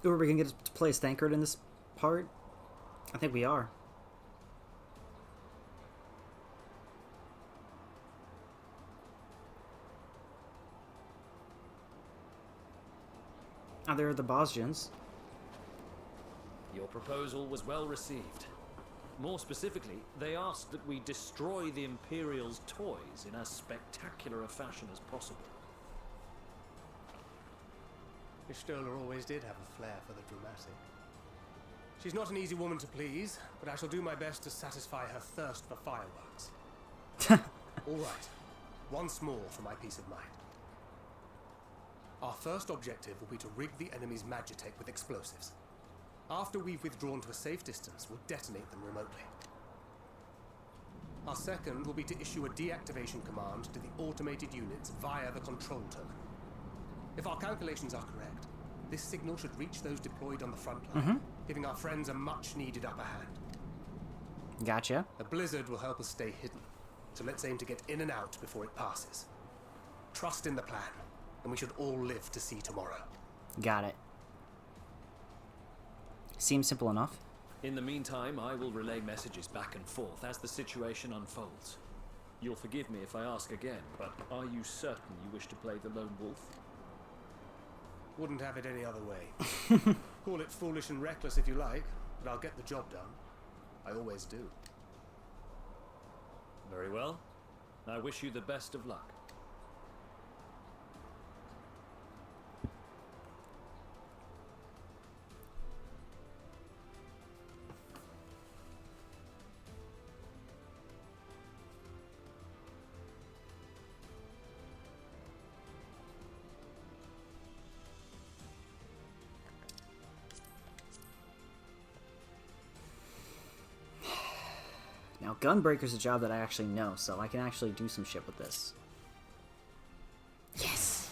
Are we gonna get to play as Thancred in this part? I think we are. Ah, there are the Bosnians. Your proposal was well received. More specifically, they asked that we destroy the Imperial's toys in as spectacular a fashion as possible. Ishtola always did have a flair for the dramatic. She's not an easy woman to please, but I shall do my best to satisfy her thirst for fireworks. All right, once more for my peace of mind. Our first objective will be to rig the enemy's Magitech with explosives. After we've withdrawn to a safe distance, we'll detonate them remotely. Our second will be to issue a deactivation command to the automated units via the control token. If our calculations are correct, this signal should reach those deployed on the front line, giving our friends a much-needed upper hand. Gotcha. A blizzard will help us stay hidden, so let's aim to get in and out before it passes. Trust in the plan, and we should all live to see tomorrow. Got it. Seems simple enough. In the meantime, I will relay messages back and forth as the situation unfolds. You'll forgive me if I ask again, but are you certain you wish to play the lone wolf? Wouldn't have it any other way. Call it foolish and reckless if you like, but I'll get the job done. I always do. Very well. I wish you the best of luck. Now, Gunbreaker's a job that I actually know, so I can actually do some shit with this. Yes!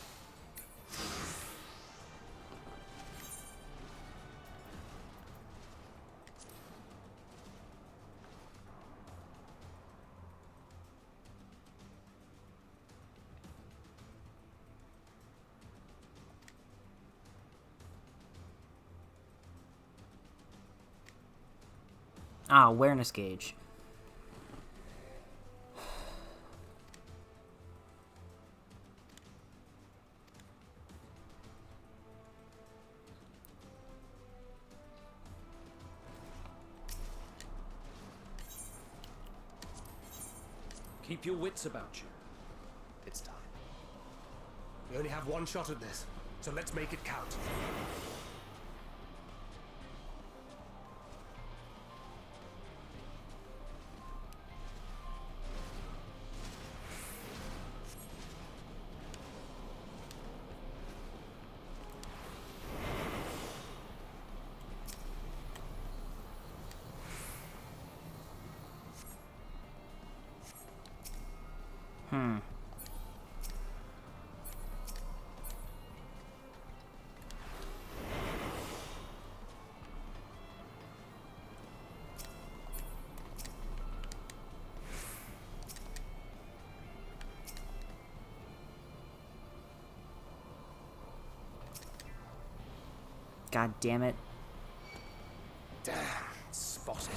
Ah, awareness gauge. Keep your wits about you. It's time. We only have one shot at this, so let's make it count. God damn it. Damn, spotted.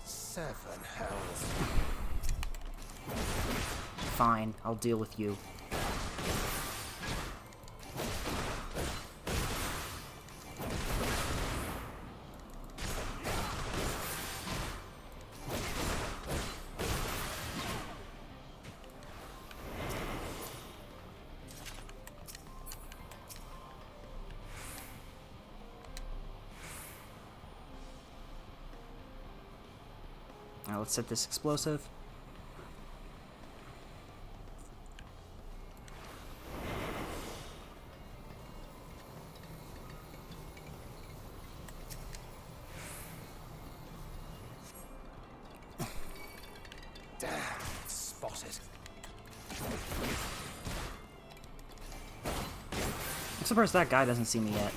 Seven hells. Fine, I'll deal with you. Now let's set this explosive. Damn, spotted. I'm surprised that guy doesn't see me yet.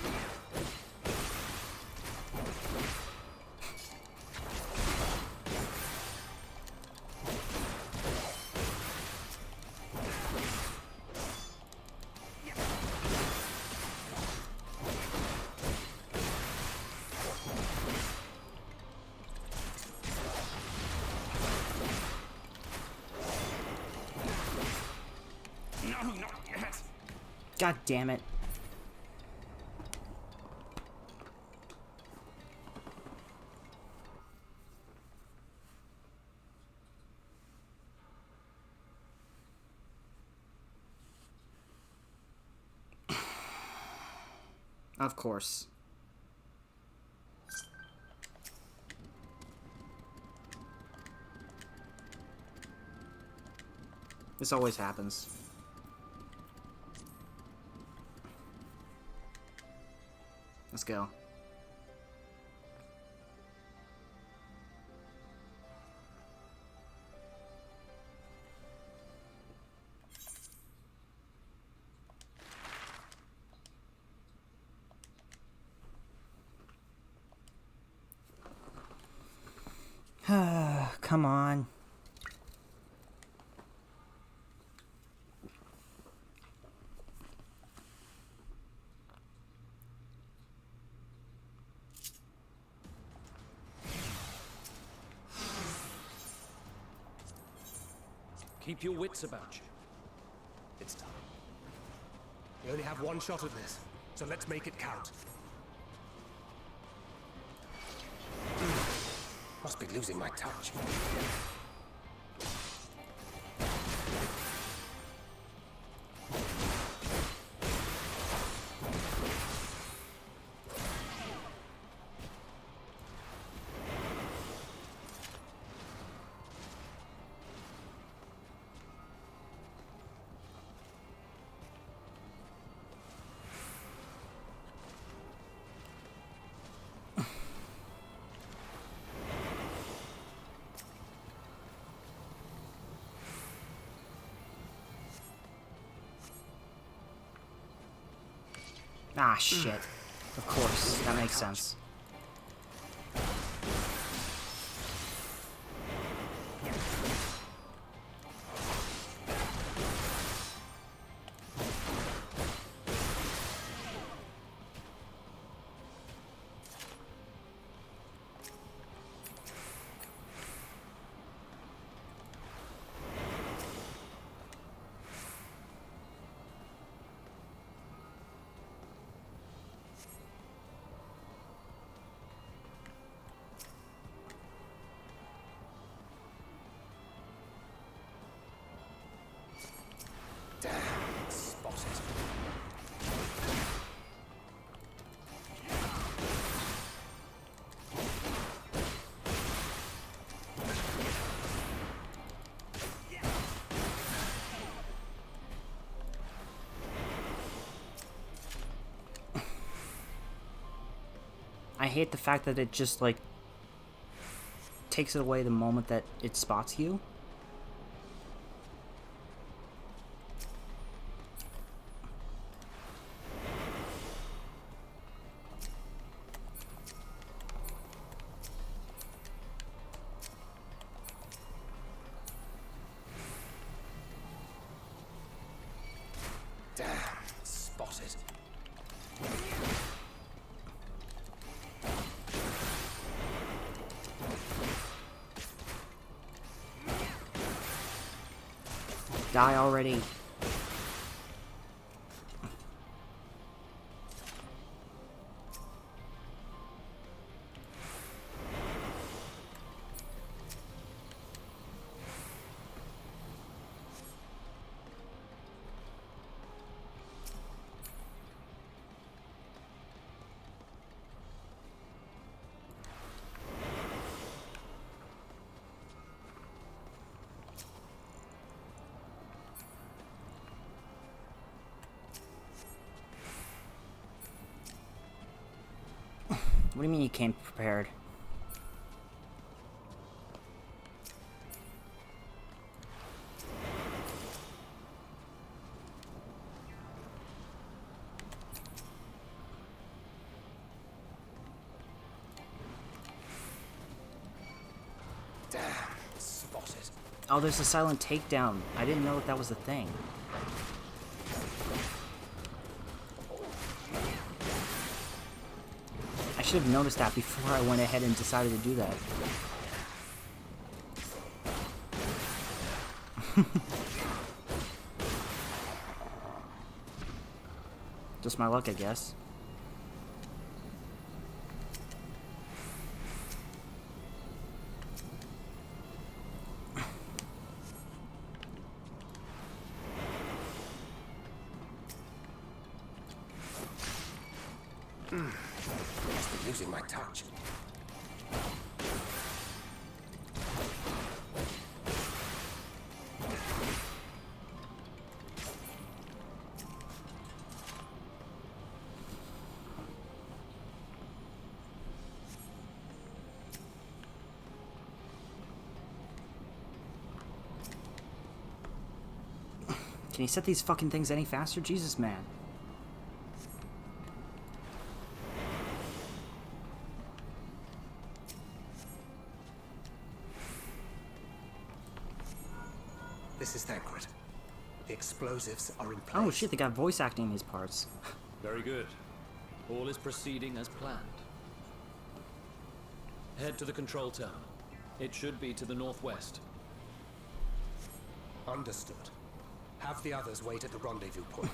No, not yet. God damn it. Of course. This always happens. Let's go. Come on. Keep your wits about you. It's time. We only have one shot at this, so let's make it count. Must be losing my touch. Ah, shit. Of course, that makes sense. hate the fact that it just, like, takes it away the moment that it spots you. Damn, spotted. Die already. What do you mean you came prepared? Damn, spotted. Oh, there's a silent takedown. I didn't know that was a thing. I should have noticed that before I went ahead and decided to do that. Just my luck, I guess. Must be losing my touch. Can you set these fucking things any faster? Jesus, man. This is Thancred. The explosives are in place. Oh shit, they got voice acting in these parts. Very good. All is proceeding as planned. Head to the control tower. It should be to the northwest. Understood. Have the others wait at the rendezvous point.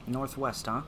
Northwest, huh?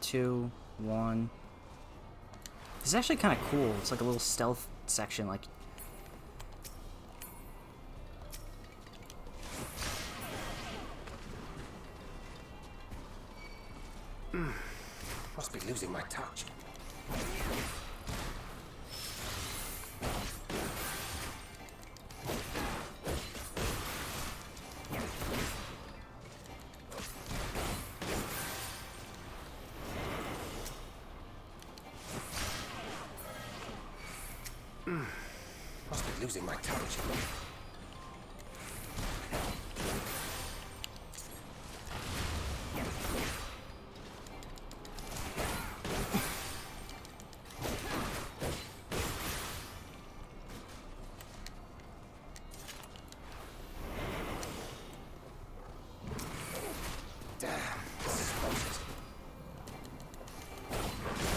Two, one. This is actually kind of cool. It's like a little stealth section, like. Must be losing my touch. Must be losing my touch.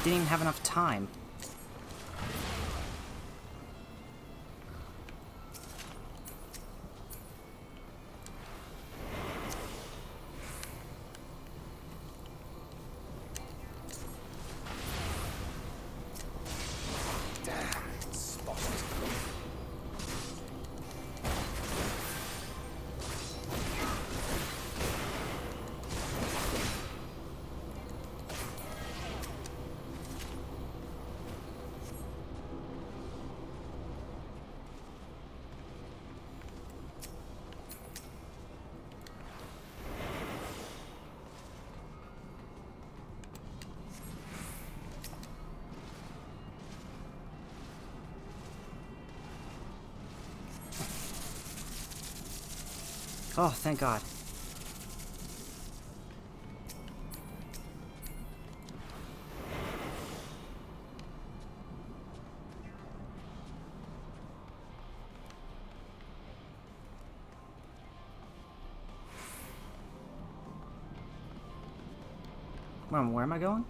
Didn't even have enough time. Oh, thank God. Where am I going?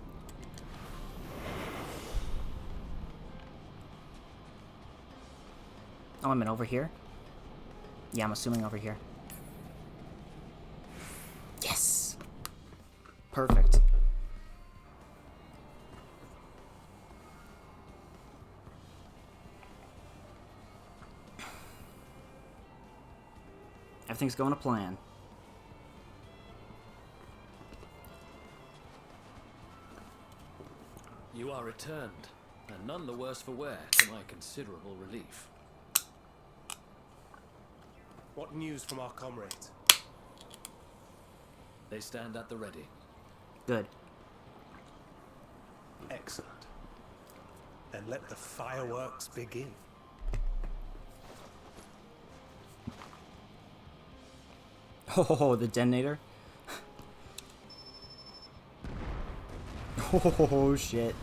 Oh, I mean over here? Yeah, I'm assuming over here. Yes! Perfect. Everything's going to plan. You are returned, and none the worse for wear, to my considerable relief. What news from our comrades? They stand at the ready. Good. Excellent. Then let the fireworks begin. Oh, the detonator. Oh, shit.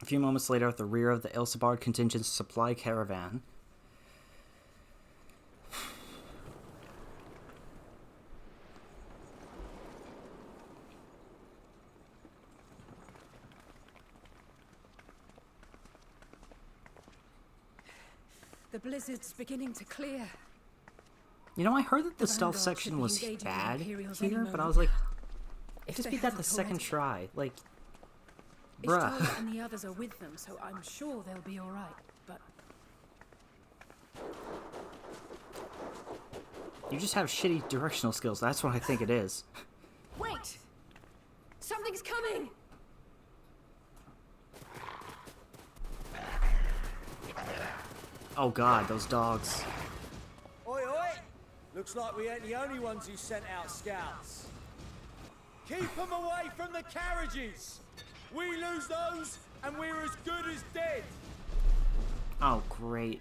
A few moments later, at the rear of the Elsabard contingent's supply caravan. The blizzard's beginning to clear. You know, I heard that the stealth Vanguard section should be was engaging the bad Imperials any here, but I moment. was like, If just they beat that the haven't second already. try. Like, Ishtar bruh. and the others are with them, so I'm sure they'll be all right. But You just have shitty directional skills. That's what I think it is. Wait! Something's coming! Oh God, those dogs. Oi, oi! Looks like we ain't the only ones who sent out scouts. Keep them away from the carriages! We lose those, and we're as good as dead! Oh, great.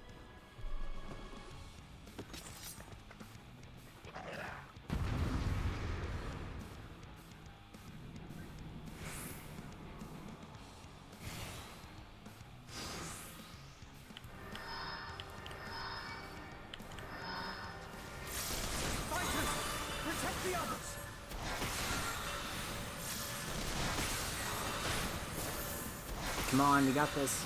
Fighters! Protect the others! Come on, you got this.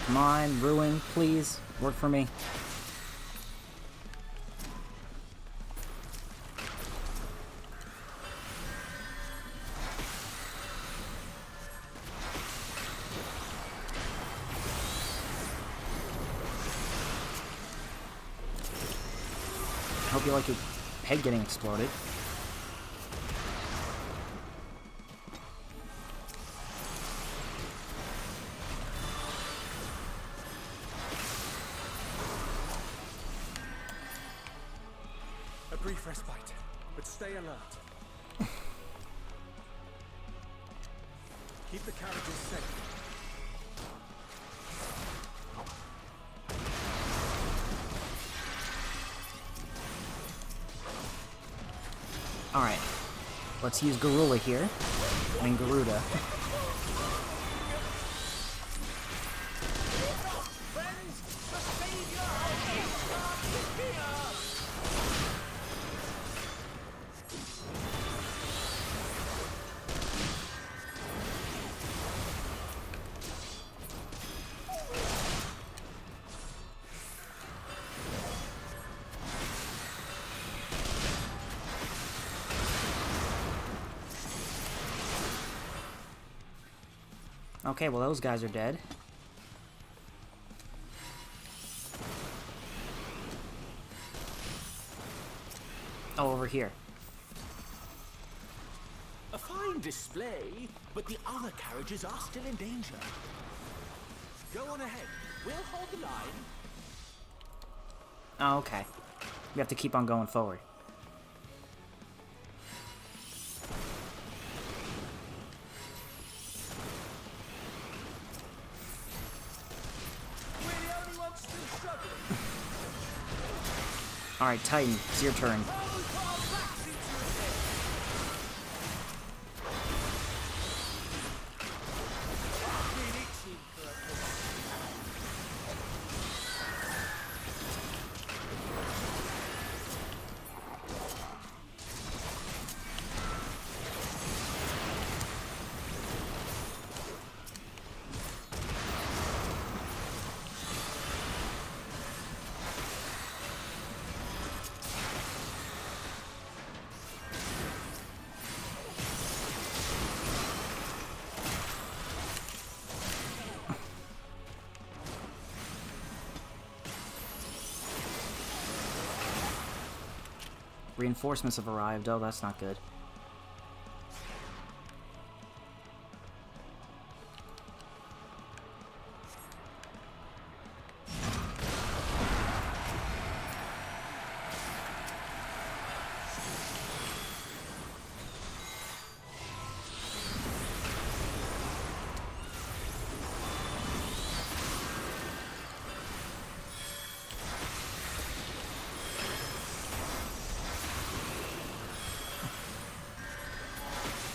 Come on, Ruin, please. Work for me. I hope you like your head getting exploded. A brief respite, but stay alert. Keep the carriages safe. Alright. Let's use Garula here. I mean Garuda. Okay, well those guys are dead. Oh, over here. A fine display, but the other carriages are still in danger. Go on ahead. We'll hold the line. Oh, okay. We have to keep on going forward. Alright, Titan, it's your turn. Reinforcements have arrived. Oh, that's not good.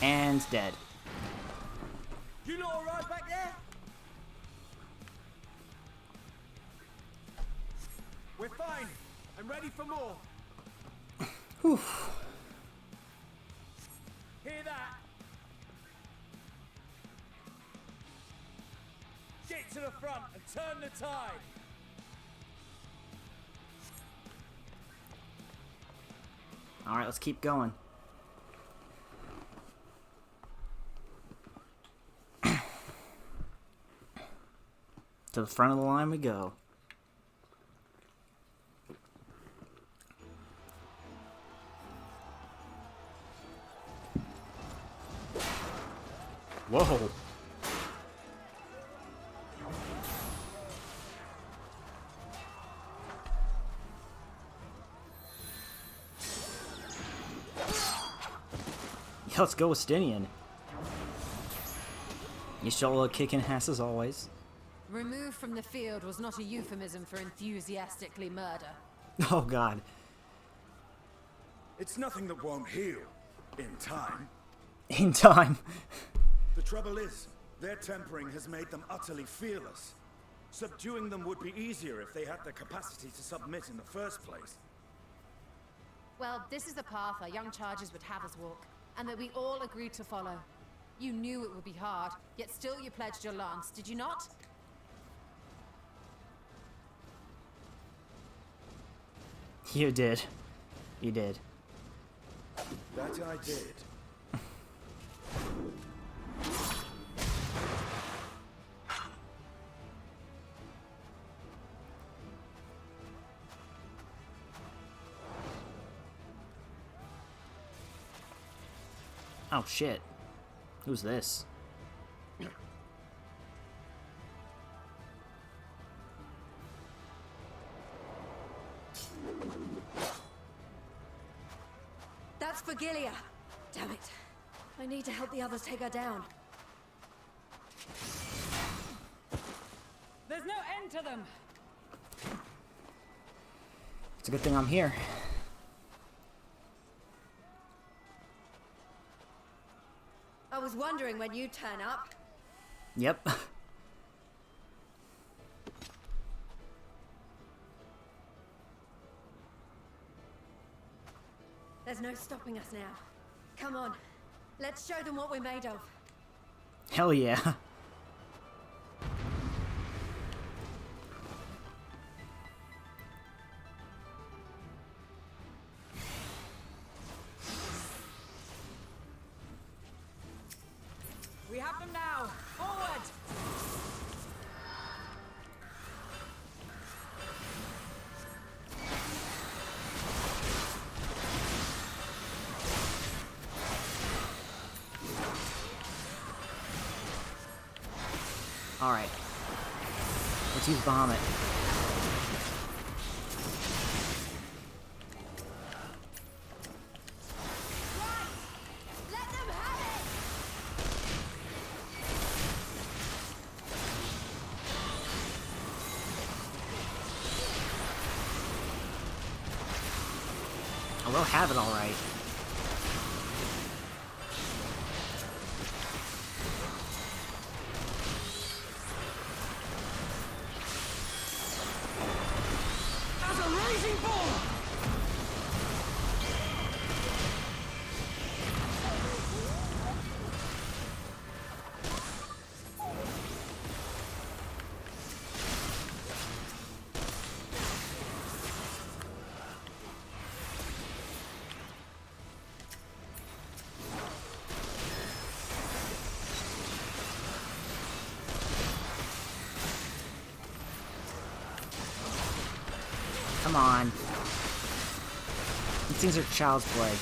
And dead. You lot all right back there? We're fine. I'm ready for more. Whew. Hear that? Get to the front and turn the tide. Alright, let's keep going. To the front of the line we go. Whoa. Yeah, let's go Estinian. Y'shtola kicking ass as always. Removed from the field was not a euphemism for enthusiastically murder. Oh god. It's nothing that won't heal. In time. In time. The trouble is, their tempering has made them utterly fearless. Subduing them would be easier if they had the capacity to submit in the first place. Well, this is the path our young charges would have us walk, and that we all agreed to follow. You knew it would be hard, yet still you pledged your lance, did you not? You did. You did. That I did. Oh shit. Who's this? That's Vigilia. Damn it. I need to help the others take her down. There's no end to them. It's a good thing I'm here. was wondering when you'd turn up. Yep. There's no stopping us now. Come on, let's show them what we're made of. Hell yeah. We have them now! Forward! Alright. Let's use Bahamut. Let them have it! I will have it alright. As a rising ball! Come on. These things are child's play.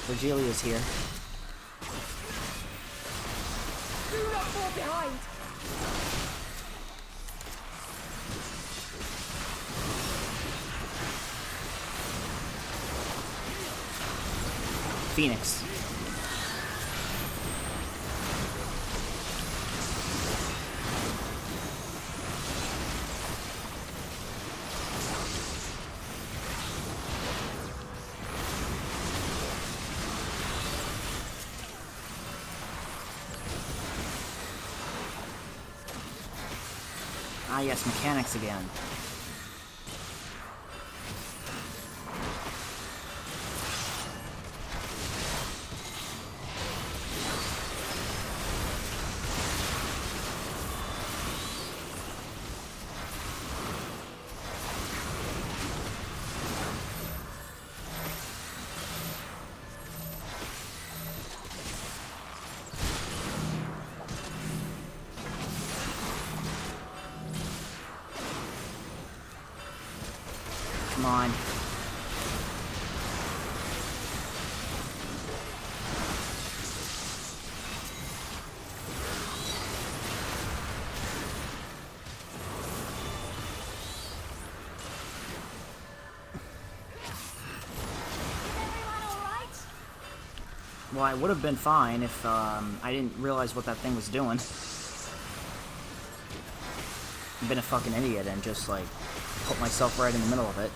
Virgilia's here. Do not fall behind! Phoenix. Ah yes, mechanics again. Come on. Well, I would have been fine if I didn't realize what that thing was doing. I've been a fucking idiot and just like put myself right in the middle of it.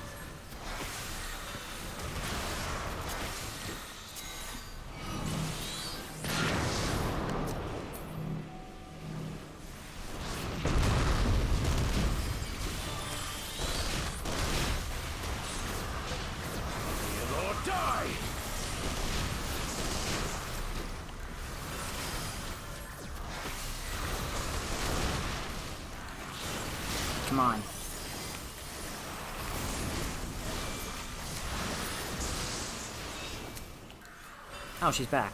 Come on. Oh, she's back.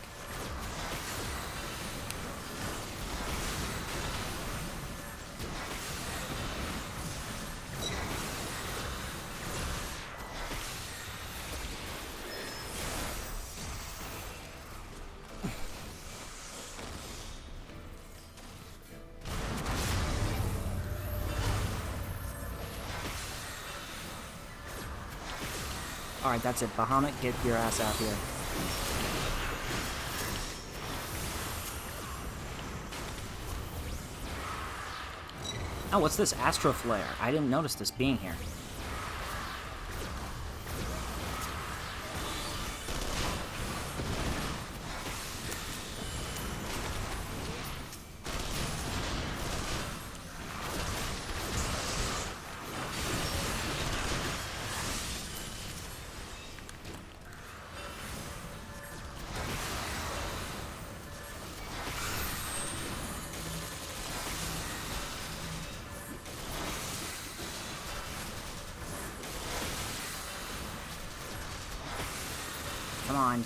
Alright, that's it. Bahamut, get your ass out here. Oh, what's this? Astro Flare. I didn't notice this being here. Come on.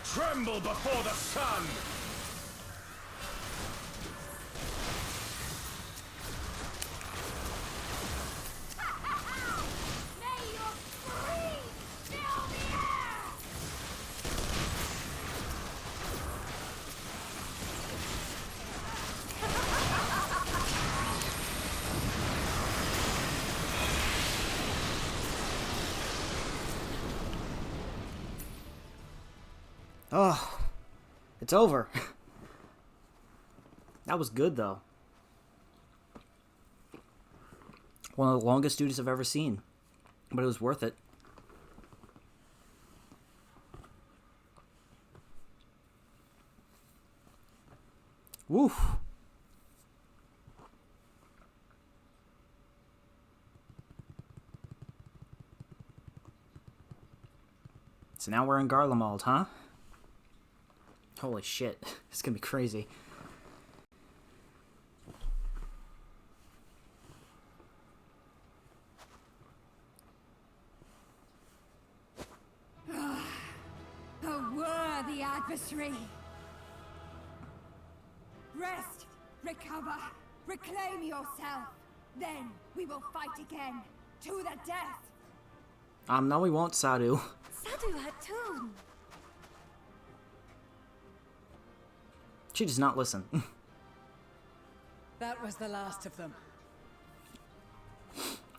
Tremble before the sun! May your screams fill the air! Oh, it's over. That was good, though. One of the longest duties I've ever seen. But it was worth it. Woof. So now we're in Garlemald, huh? Holy shit. It's gonna be crazy. A worthy adversary. Rest, recover, reclaim yourself. Then we will fight again, to the death. No we won't, Sadu. Sadu Hatun. She does not listen. That was the last of them.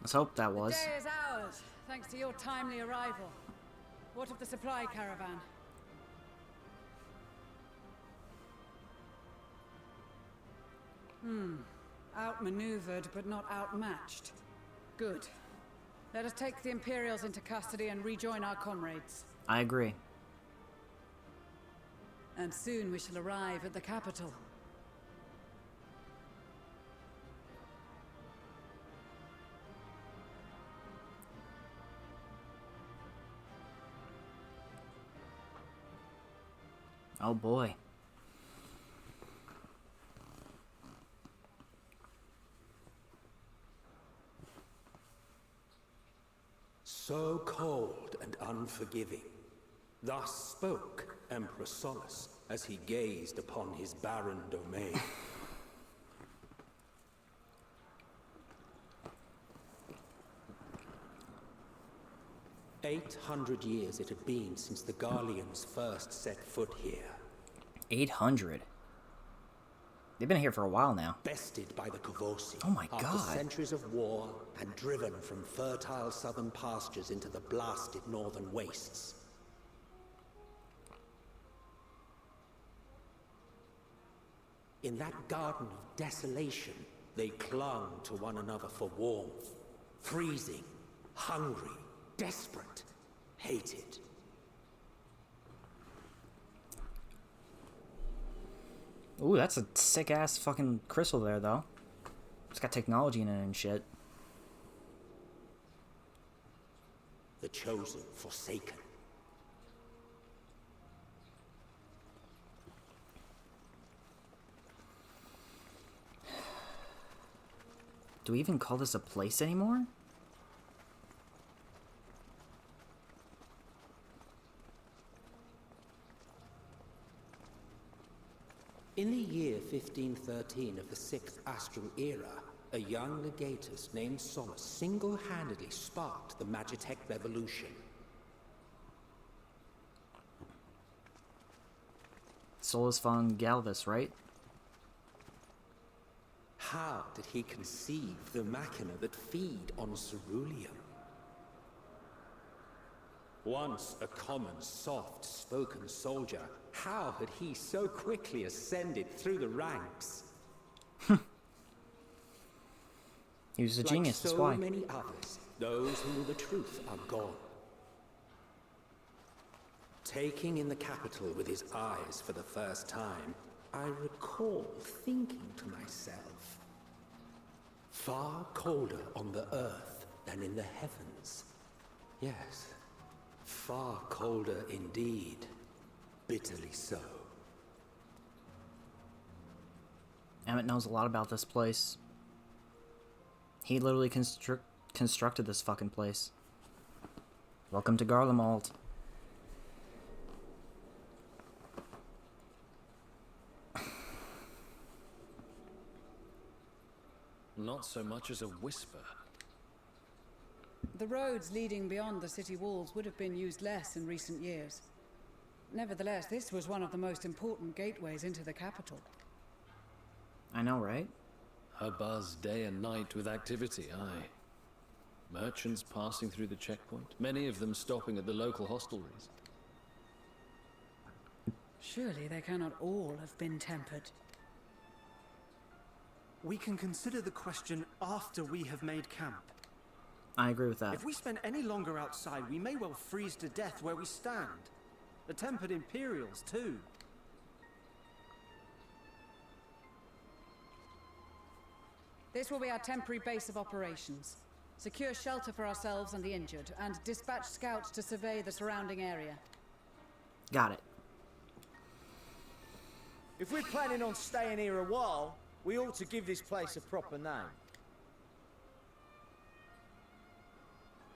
Let's hope that was. The day is ours, thanks to your timely arrival. What of the supply caravan? Outmaneuvered, but not outmatched. Good. Let us take the Imperials into custody and rejoin our comrades. I agree. And soon we shall arrive at the capital. Oh boy. So cold and unforgiving. Thus spoke Emperor Solus as he gazed upon his barren domain. 800 years it had been since the Garleans first set foot here. 800? They've been here for a while now. Bested by the Kavosi. Oh my after god. centuries of war and driven from fertile southern pastures into the blasted northern wastes. In that garden of desolation, they clung to one another for warmth. Freezing, hungry, desperate, hated. Ooh, that's a sick-ass fucking crystal there, though. It's got technology in it and shit. The chosen, forsaken. Do we even call this a place anymore? In the year 1513 of the 6th Astral Era, a young legatus named Solus single-handedly sparked the Magitech Revolution. Solus von Galvus, right? How did he conceive the machina that feed on ceruleum? Once a common, soft-spoken soldier, how had he so quickly ascended through the ranks? He was a genius, that's like why. so many others, those who knew the truth are gone. Taking in the capital with his eyes for the first time, I recall thinking to myself, far colder on the earth than in the heavens. Yes, far colder indeed. Bitterly so. Emmett knows a lot about this place. He literally constructed this fucking place. Welcome to Garlemald. Not so much as a whisper. The roads leading beyond the city walls would have been used less in recent years. Nevertheless, this was one of the most important gateways into the capital. I know, right? A buzz day and night with activity, aye. Merchants passing through the checkpoint, many of them stopping at the local hostelries. Surely they cannot all have been tempered. We can consider the question after we have made camp. I agree with that. If we spend any longer outside, we may well freeze to death where we stand. The tempered Imperials, too. This will be our temporary base of operations. Secure shelter for ourselves and the injured, and dispatch scouts to survey the surrounding area. Got it. If we're planning on staying here a while, we ought to give this place a proper name.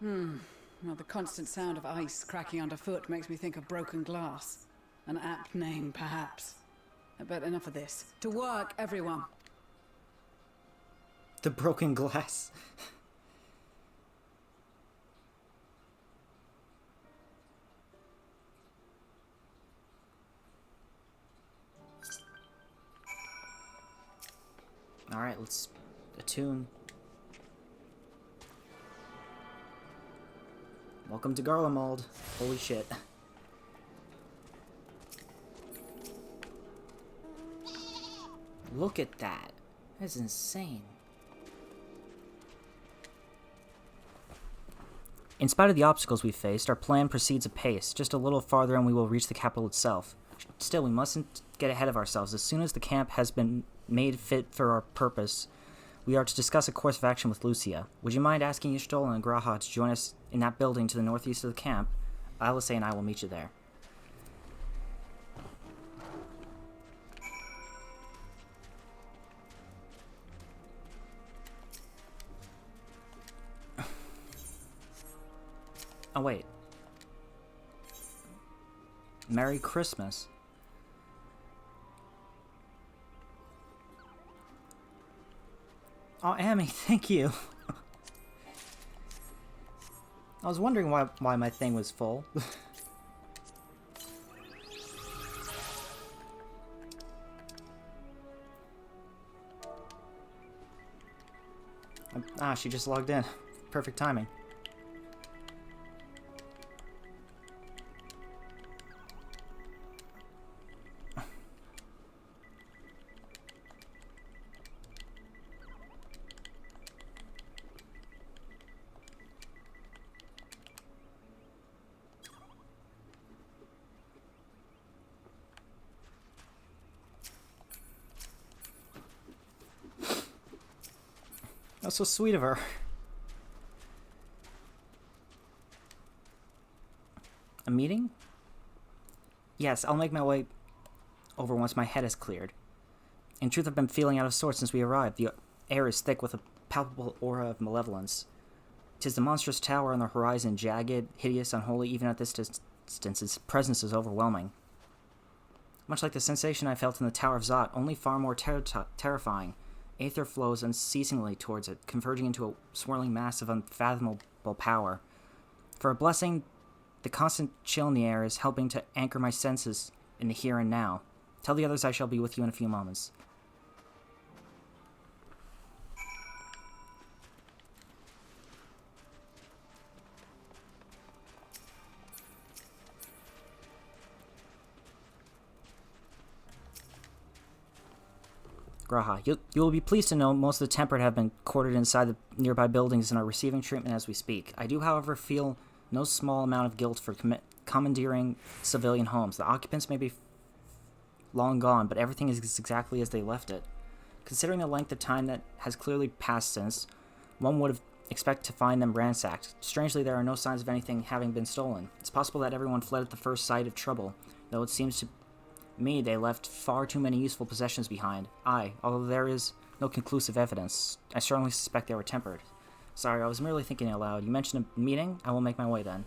Well, the constant sound of ice cracking underfoot makes me think of broken glass. An apt name, perhaps. But enough of this. To work, everyone. The broken glass. Alright, let's attune. Welcome to Garlemald. Holy shit. Look at that. That's insane. In spite of the obstacles we faced, our plan proceeds apace. Just a little farther and we will reach the capital itself. Still, we mustn't get ahead of ourselves. As soon as the camp has been made fit for our purpose, we are to discuss a course of action with Lucia. Would you mind asking Yshtol and Graha to join us in that building to the northeast of the camp? Alice and I will meet you there. Oh, wait. Merry Christmas. Oh, Amy, thank you. I was wondering why my thing was full. She just logged in. Perfect timing. That's so sweet of her. A meeting? Yes, I'll make my way over once my head is cleared. In truth, I've been feeling out of sorts since we arrived. The air is thick with a palpable aura of malevolence. 'Tis the monstrous tower on the horizon, jagged, hideous, unholy. Even at this distance, its presence is overwhelming. Much like the sensation I felt in the Tower of Zot, only far more terrifying. Aether flows unceasingly towards it, converging into a swirling mass of unfathomable power. For a blessing, the constant chill in the air is helping to anchor my senses in the here and now. Tell the others I shall be with you in a few moments. Graha, you will be pleased to know most of the Tempered have been quartered inside the nearby buildings and are receiving treatment as we speak. I do, however, feel no small amount of guilt for commandeering civilian homes. The occupants may be long gone, but everything is exactly as they left it. Considering the length of time that has clearly passed since, one would have expected to find them ransacked. Strangely, there are no signs of anything having been stolen. It's possible that everyone fled at the first sight of trouble, though it seems to me they left far too many useful possessions behind. Although there is no conclusive evidence, I strongly suspect they were Tempered. Sorry, I was merely thinking out loud. You mentioned a meeting? I will make my way then.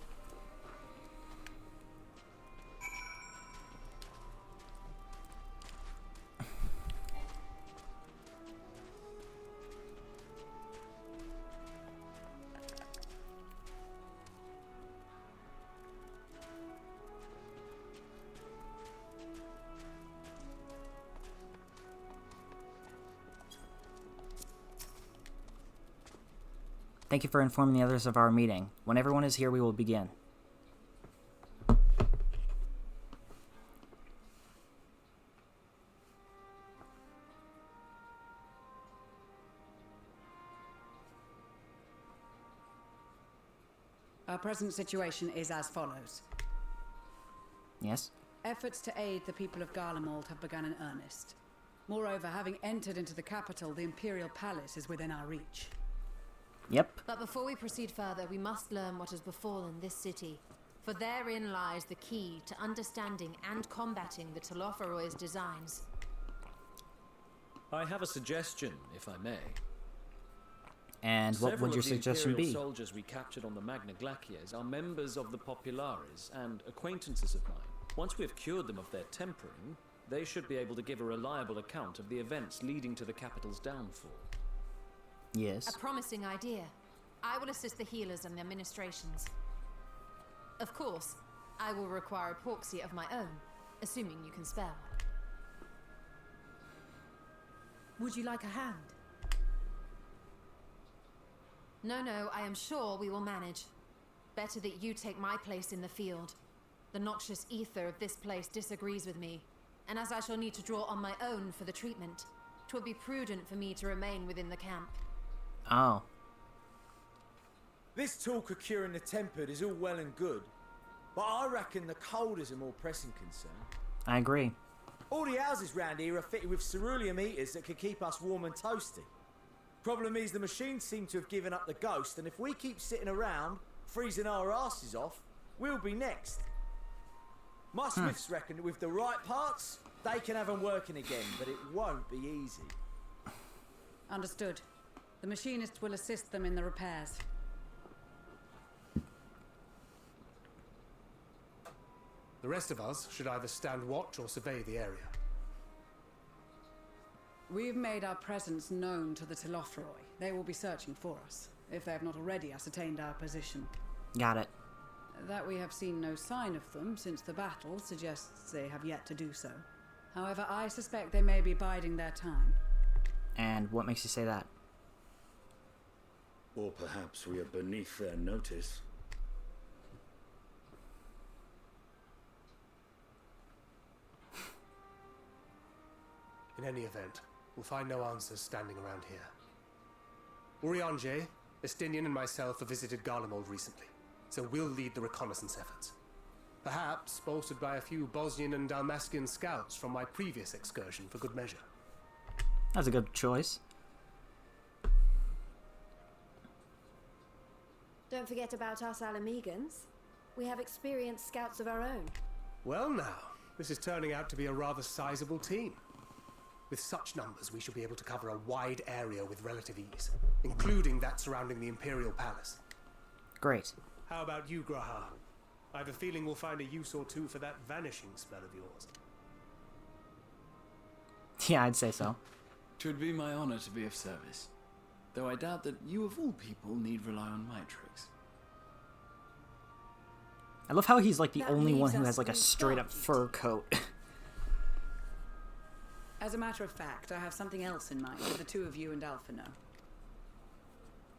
Thank you for informing the others of our meeting. When everyone is here, we will begin. Our present situation is as follows. Yes? Efforts to aid the people of Garlemald have begun in earnest. Moreover, having entered into the capital, the Imperial Palace is within our reach. Yep. But before we proceed further, we must learn what has befallen this city. For therein lies the key to understanding and combating the Telophoroid's designs. I have a suggestion, if I may. And what would your suggestion be? Several of the Imperial soldiers we captured on the Magna Glacies are members of the Populares and acquaintances of mine. Once we have cured them of their tempering, they should be able to give a reliable account of the events leading to the capital's downfall. Yes. A promising idea. I will assist the healers and the administrations. Of course, I will require a proxy of my own, assuming you can spare one. Would you like a hand? No, I am sure we will manage. Better that you take my place in the field. The noxious ether of this place disagrees with me, and as I shall need to draw on my own for the treatment, 'twould be prudent for me to remain within the camp. Oh. This talk of curing the Tempered is all well and good, but I reckon the cold is a more pressing concern. I agree. All the houses round here are fitted with ceruleum heaters that could keep us warm and toasty. Problem is the machines seem to have given up the ghost, and if we keep sitting around, freezing our asses off, we'll be next. My smiths reckon that with the right parts, they can have them working again, but it won't be easy. Understood. The machinists will assist them in the repairs. The rest of us should either stand watch or survey the area. We've made our presence known to the Telophoroi. They will be searching for us, if they have not already ascertained our position. Got it. That we have seen no sign of them since the battle suggests they have yet to do so. However, I suspect they may be biding their time. And what makes you say that? Or perhaps we are beneath their notice. In any event, we'll find no answers standing around here. Urianger, Estinian and myself have visited Garlemald recently, so we'll lead the reconnaissance efforts. Perhaps bolstered by a few Bosnian and Dalmatian scouts from my previous excursion for good measure. That's a good choice. Don't forget about us Alamegans. We have experienced scouts of our own. Well now, this is turning out to be a rather sizable team. With such numbers, we should be able to cover a wide area with relative ease, including that surrounding the Imperial Palace. Great. How about you, Graha? I have a feeling we'll find a use or two for that vanishing spell of yours. Yeah, I'd say so. 'Twould be my honor to be of service, though I doubt that you of all people need rely on my tricks. I love how he's like the That only one leaves who us has like a with straight up Starfleet. fur coat. As a matter of fact, I have something else in mind for the two of you and Alphino.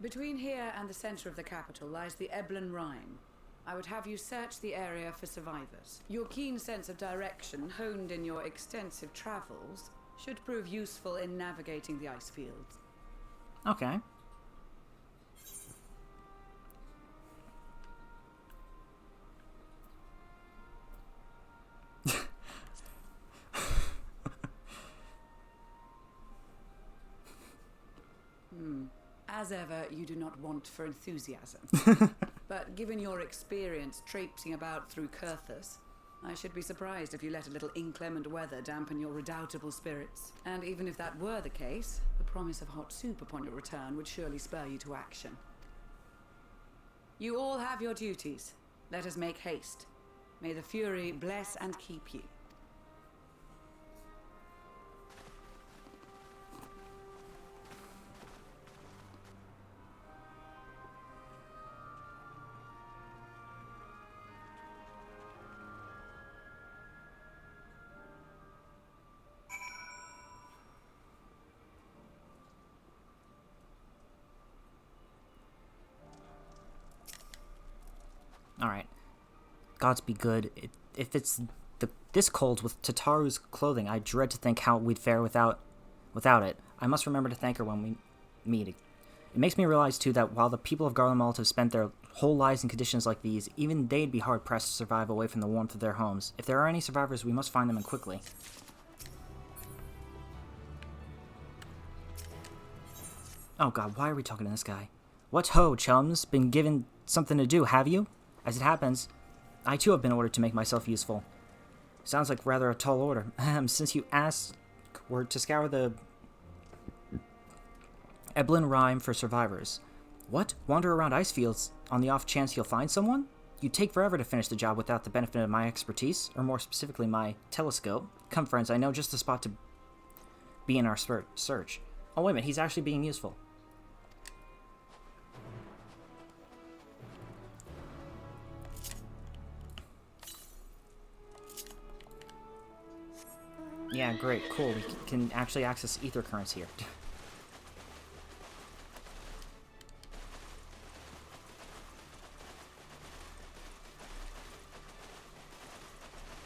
Between here and the center of the capital lies the Eblan Rhine. I would have you search the area for survivors. Your keen sense of direction, honed in your extensive travels, Should prove useful in navigating the ice fields. Okay. As ever, you do not want for enthusiasm. But given your experience traipsing about through Kurthus, I should be surprised if you let a little inclement weather dampen your redoubtable spirits. And even if that were the case, the promise of hot soup upon your return would surely spur you to action. You all have your duties. Let us make haste. May the Fury bless and keep you. Alright. Gods be good. If it's this cold with Tataru's clothing, I dread to think how we'd fare without it. I must remember to thank her when we meet. It makes me realize, too, that while the people of Garlemald have spent their whole lives in conditions like these, even they'd be hard-pressed to survive away from the warmth of their homes. If there are any survivors, we must find them and quickly. Oh god, why are we talking to this guy? What ho, chums? Been given something to do, have you? As it happens, I too have been ordered to make myself useful. Sounds like rather a tall order. Since you asked, we're to scour the Eblin Rime for survivors. What? Wander around ice fields on the off chance you'll find someone? You'd take forever to finish the job without the benefit of my expertise, or more specifically my telescope. Come friends, I know just the spot to be in our search. Oh wait a minute, he's actually being useful. Yeah, great, cool. We can actually access ether currents here.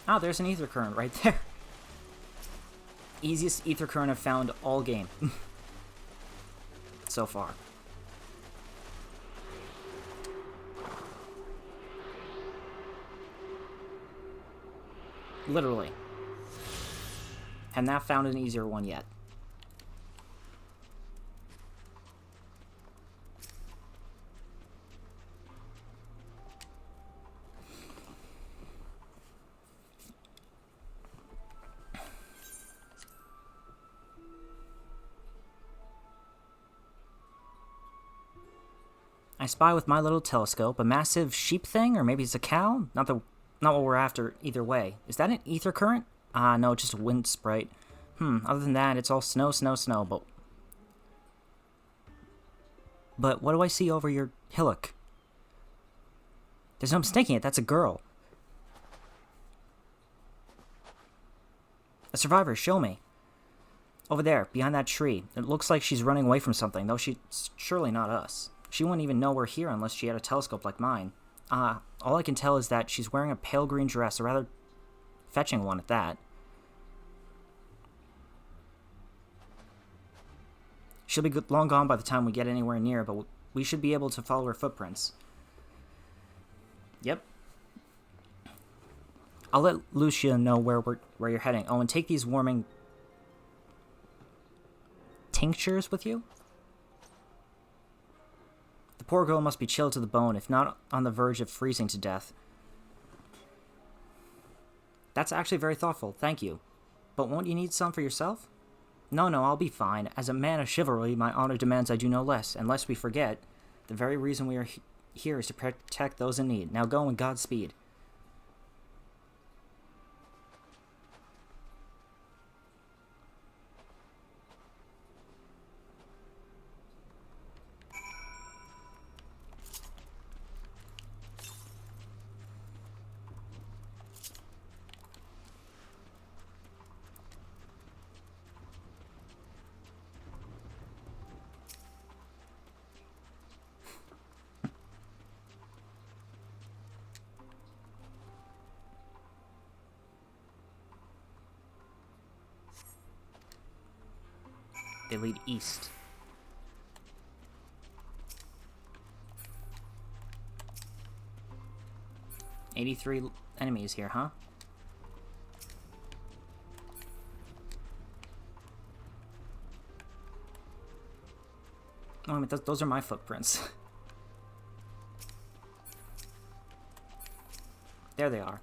Oh, there's an ether current right there. Easiest ether current I've found all game. So far. Literally. Have not found an easier one yet. I spy with my little telescope a massive sheep thing, or maybe it's a cow? Not what we're after either way. Is that an ether current? Ah, no, just a wind sprite. Other than that, it's all snow, snow, snow, But what do I see over your hillock? There's no mistaking it, that's a girl. A survivor, show me. Over there, behind that tree. It looks like she's running away from something, though she's surely not us. She wouldn't even know we're here unless she had a telescope like mine. All I can tell is that she's wearing a pale green dress, a rather fetching one at that. She'll be long gone by the time we get anywhere near, but we should be able to follow her footprints. Yep. I'll let Lucia know where you're heading. Oh, and take these warming tinctures with you? The poor girl must be chilled to the bone, if not on the verge of freezing to death. That's actually very thoughtful, thank you. But won't you need some for yourself? No, I'll be fine. As a man of chivalry, my honor demands I do no less. And lest we forget, the very reason we are here is to protect those in need. Now go and Godspeed. They lead east. $83 enemies here, huh? Oh, I mean, those are my footprints. There they are.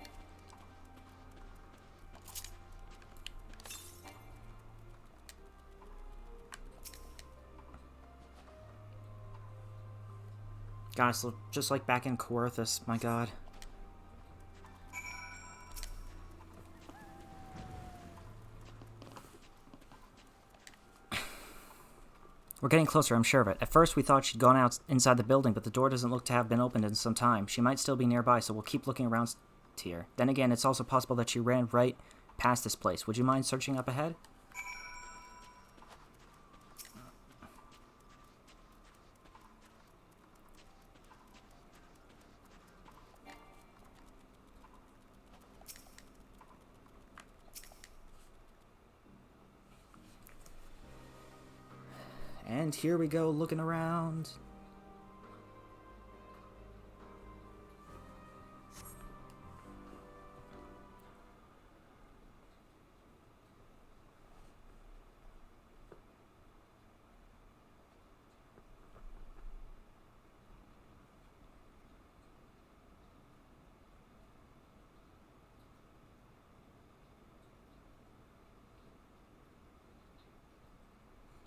Guys, just like back in Coerthus, my god. We're getting closer, I'm sure of it. At first, we thought she'd gone out inside the building, but the door doesn't look to have been opened in some time. She might still be nearby, so we'll keep looking around here. Then again, it's also possible that she ran right past this place. Would you mind searching up ahead? And here we go, looking around.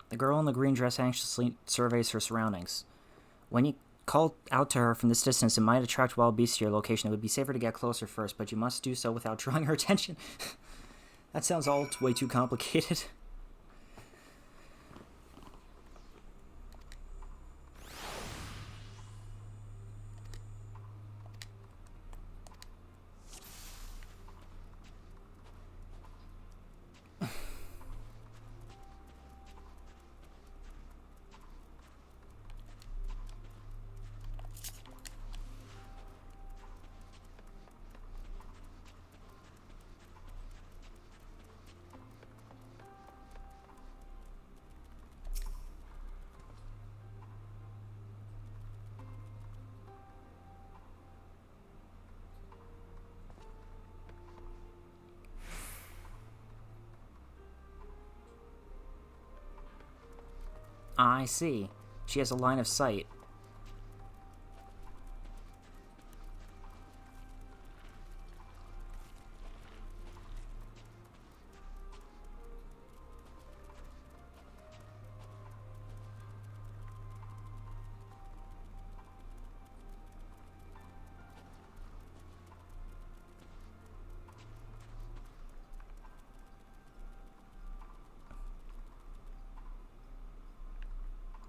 The girl in the green dress anxiously surveys her surroundings. When you call out to her from this distance, it might attract wild beasts to your location. It would be safer to get closer first, but you must do so without drawing her attention. That sounds all way too complicated. I see. She has a line of sight.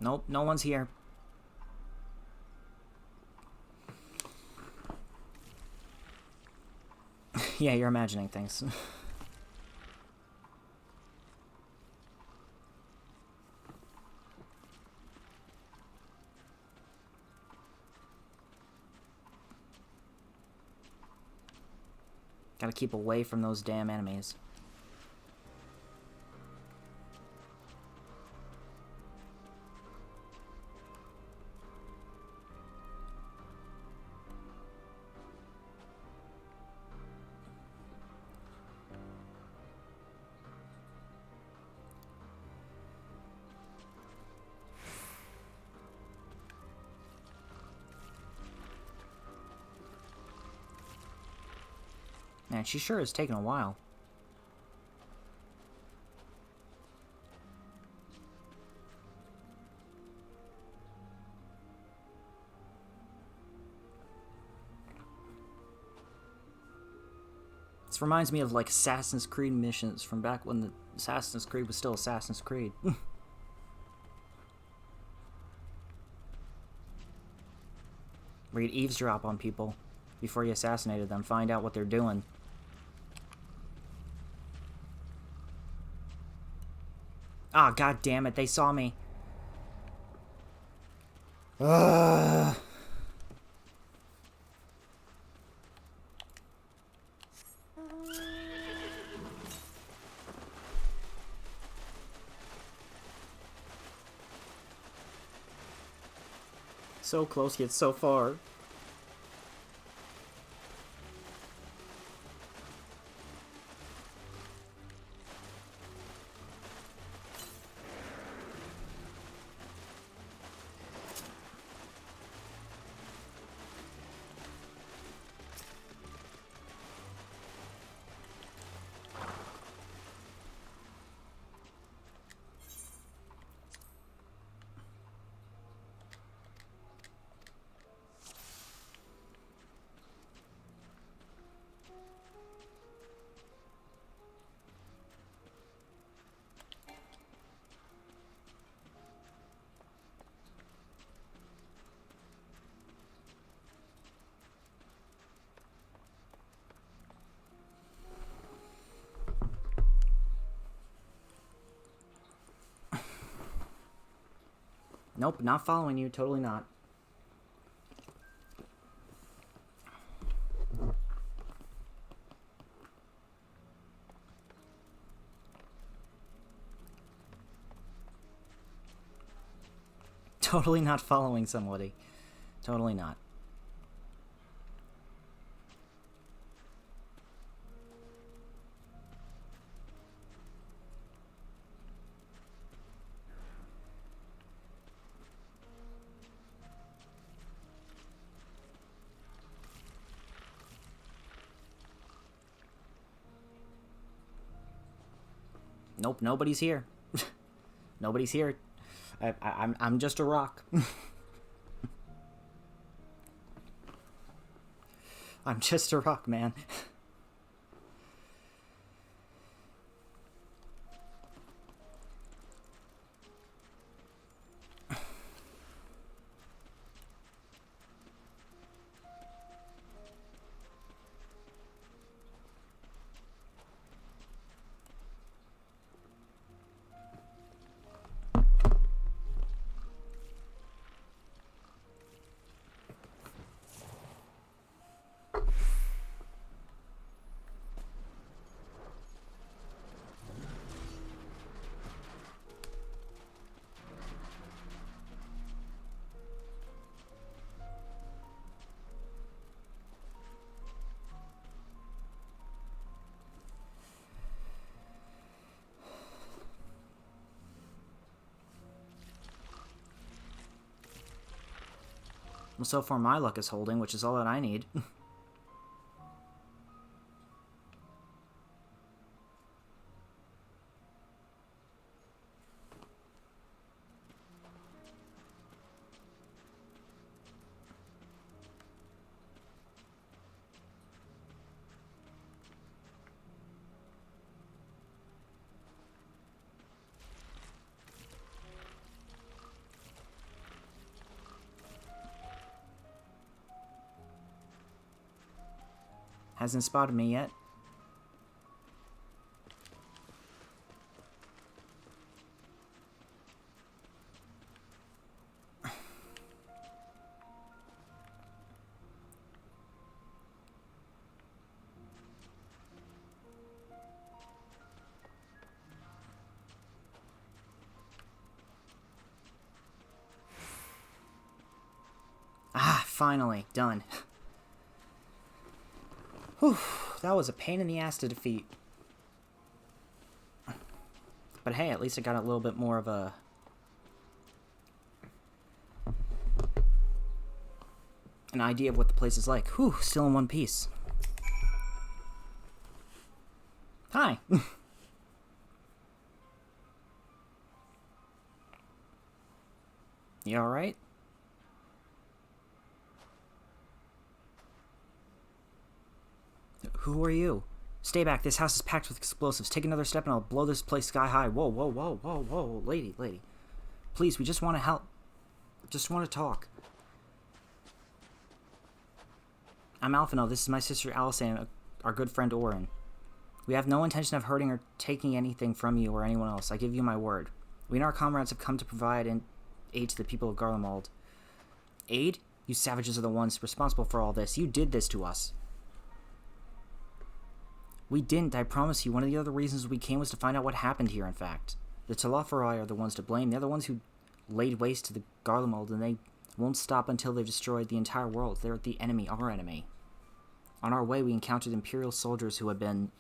Nope, no one's here. Yeah, you're imagining things. Gotta keep away from those damn enemies. Man, she sure is taking a while. This reminds me of like Assassin's Creed missions from back when the Assassin's Creed was still Assassin's Creed. Where you'd eavesdrop on people before you assassinated them, find out what they're doing. Ah, god damn it, they saw me. Ugh. So close yet so far. Nope, not following you. Totally not. Totally not following somebody. Totally not. Nope, nobody's here. Nobody's here. I'm just a rock. I'm just a rock, man. Well, so far my luck is holding, which is all that I need. Hasn't spotted me yet. Ah, finally, done. Whew, that was a pain in the ass to defeat. But hey, at least I got a little bit more of a... an idea of what the place is like. Whew, still in one piece. Hi. You alright? Who are you? Stay back. This house is packed with explosives. Take another step and I'll blow this place sky high. Whoa, whoa, whoa, whoa, whoa. Lady. Please, we just want to help. Just want to talk. I'm Alphino. This is my sister Alice and our good friend Orin. We have no intention of hurting or taking anything from you or anyone else. I give you my word. We and our comrades have come to provide aid to the people of Garlemald. Aid? You savages are the ones responsible for all this. You did this to us. We didn't, I promise you. One of the other reasons we came was to find out what happened here, in fact. The Telophori are the ones to blame. They're the ones who laid waste to the Garlemald, and they won't stop until they've destroyed the entire world. They're the enemy, our enemy. On our way, we encountered Imperial soldiers who had been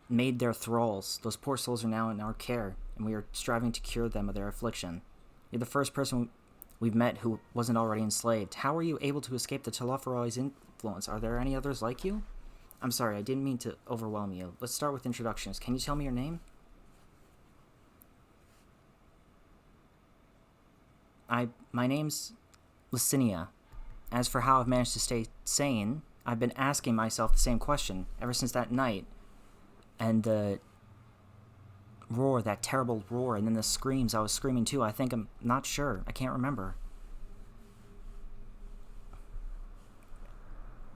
made their thralls. Those poor souls are now in our care, and we are striving to cure them of their affliction. You're the first person we've met who wasn't already enslaved. How were you able to escape the Telophoroi's influence? Are there any others like you? I'm sorry, I didn't mean to overwhelm you. Let's start with introductions. Can you tell me your name? My name's Licinia. As for how I've managed to stay sane, I've been asking myself the same question ever since that night. And the roar, that terrible roar, and then the screams. I was screaming too. I'm not sure. I can't remember.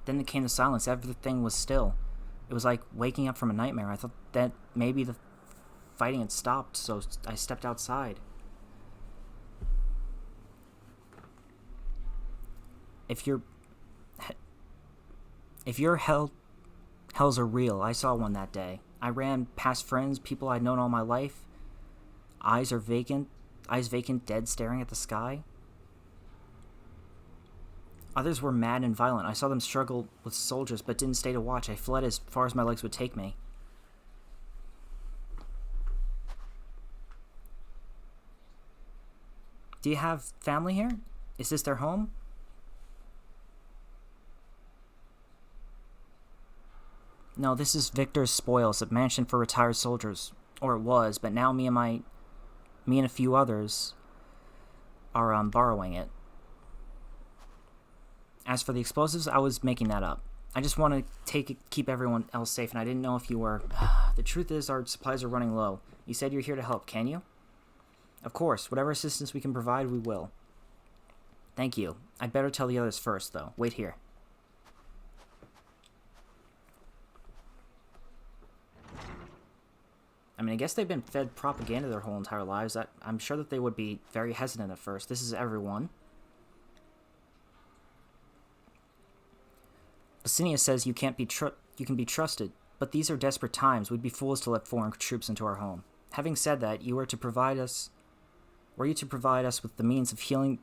Then came the silence. Everything was still. It was like waking up from a nightmare. I thought that maybe the fighting had stopped, so I stepped outside. If your hells are real, I saw one that day. I ran past friends, people I'd known all my life. Eyes vacant, dead, staring at the sky. Others were mad and violent. I saw them struggle with soldiers, but didn't stay to watch. I fled as far as my legs would take me. Do you have family here? Is this their home? No, this is Victor's Spoils, a mansion for retired soldiers. Or it was, but now me and a few others are borrowing it. As for the explosives, I was making that up. I just want to keep everyone else safe, and I didn't know if you were... The truth is, our supplies are running low. You said you're here to help, can you? Of course, whatever assistance we can provide, we will. Thank you. I'd better tell the others first, though. Wait here. I mean, I guess they've been fed propaganda their whole entire lives. I'm sure that they would be very hesitant at first. This is everyone. Licinia says you can be trusted, but these are desperate times. We'd be fools to let foreign troops into our home. Having said that, were you to provide us with the means of heating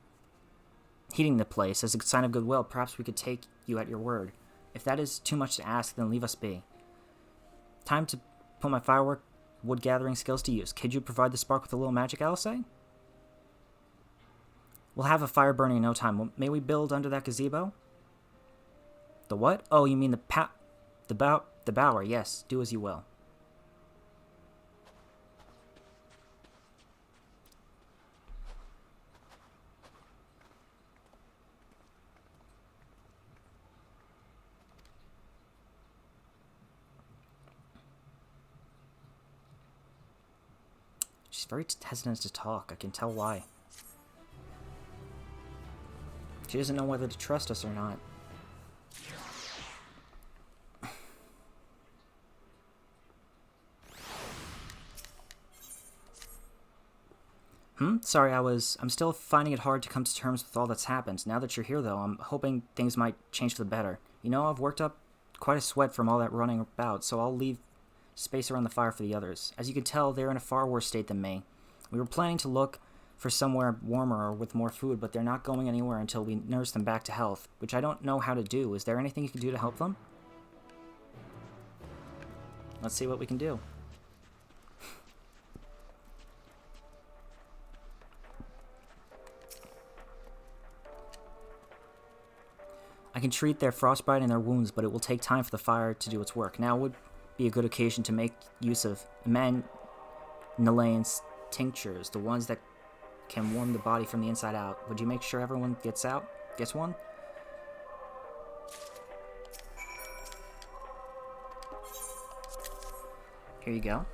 the place as a sign of goodwill, perhaps we could take you at your word. If that is too much to ask, then leave us be. Time to put my firework wood gathering skills to use. Could you provide the spark with a little magic, I'll say? We'll have a fire burning in no time. May we build under that gazebo? The what? Oh, you mean the bower. Yes, do as you will. She's very hesitant to talk. I can tell why. She doesn't know whether to trust us or not. Sorry, I'm still finding it hard to come to terms with all that's happened. Now that you're here, though, I'm hoping things might change for the better. You know, I've worked up quite a sweat from all that running about, so I'll leave space around the fire for the others. As you can tell, they're in a far worse state than me. We were planning to look for somewhere warmer or with more food, but they're not going anywhere until we nurse them back to health, which I don't know how to do. Is there anything you can do to help them? Let's see what we can do. I can treat their frostbite and their wounds, but it will take time for the fire to do its work. Now would be a good occasion to make use of Nalane's tinctures, the ones that can warm the body from the inside out. Would you make sure everyone gets one? Here you go.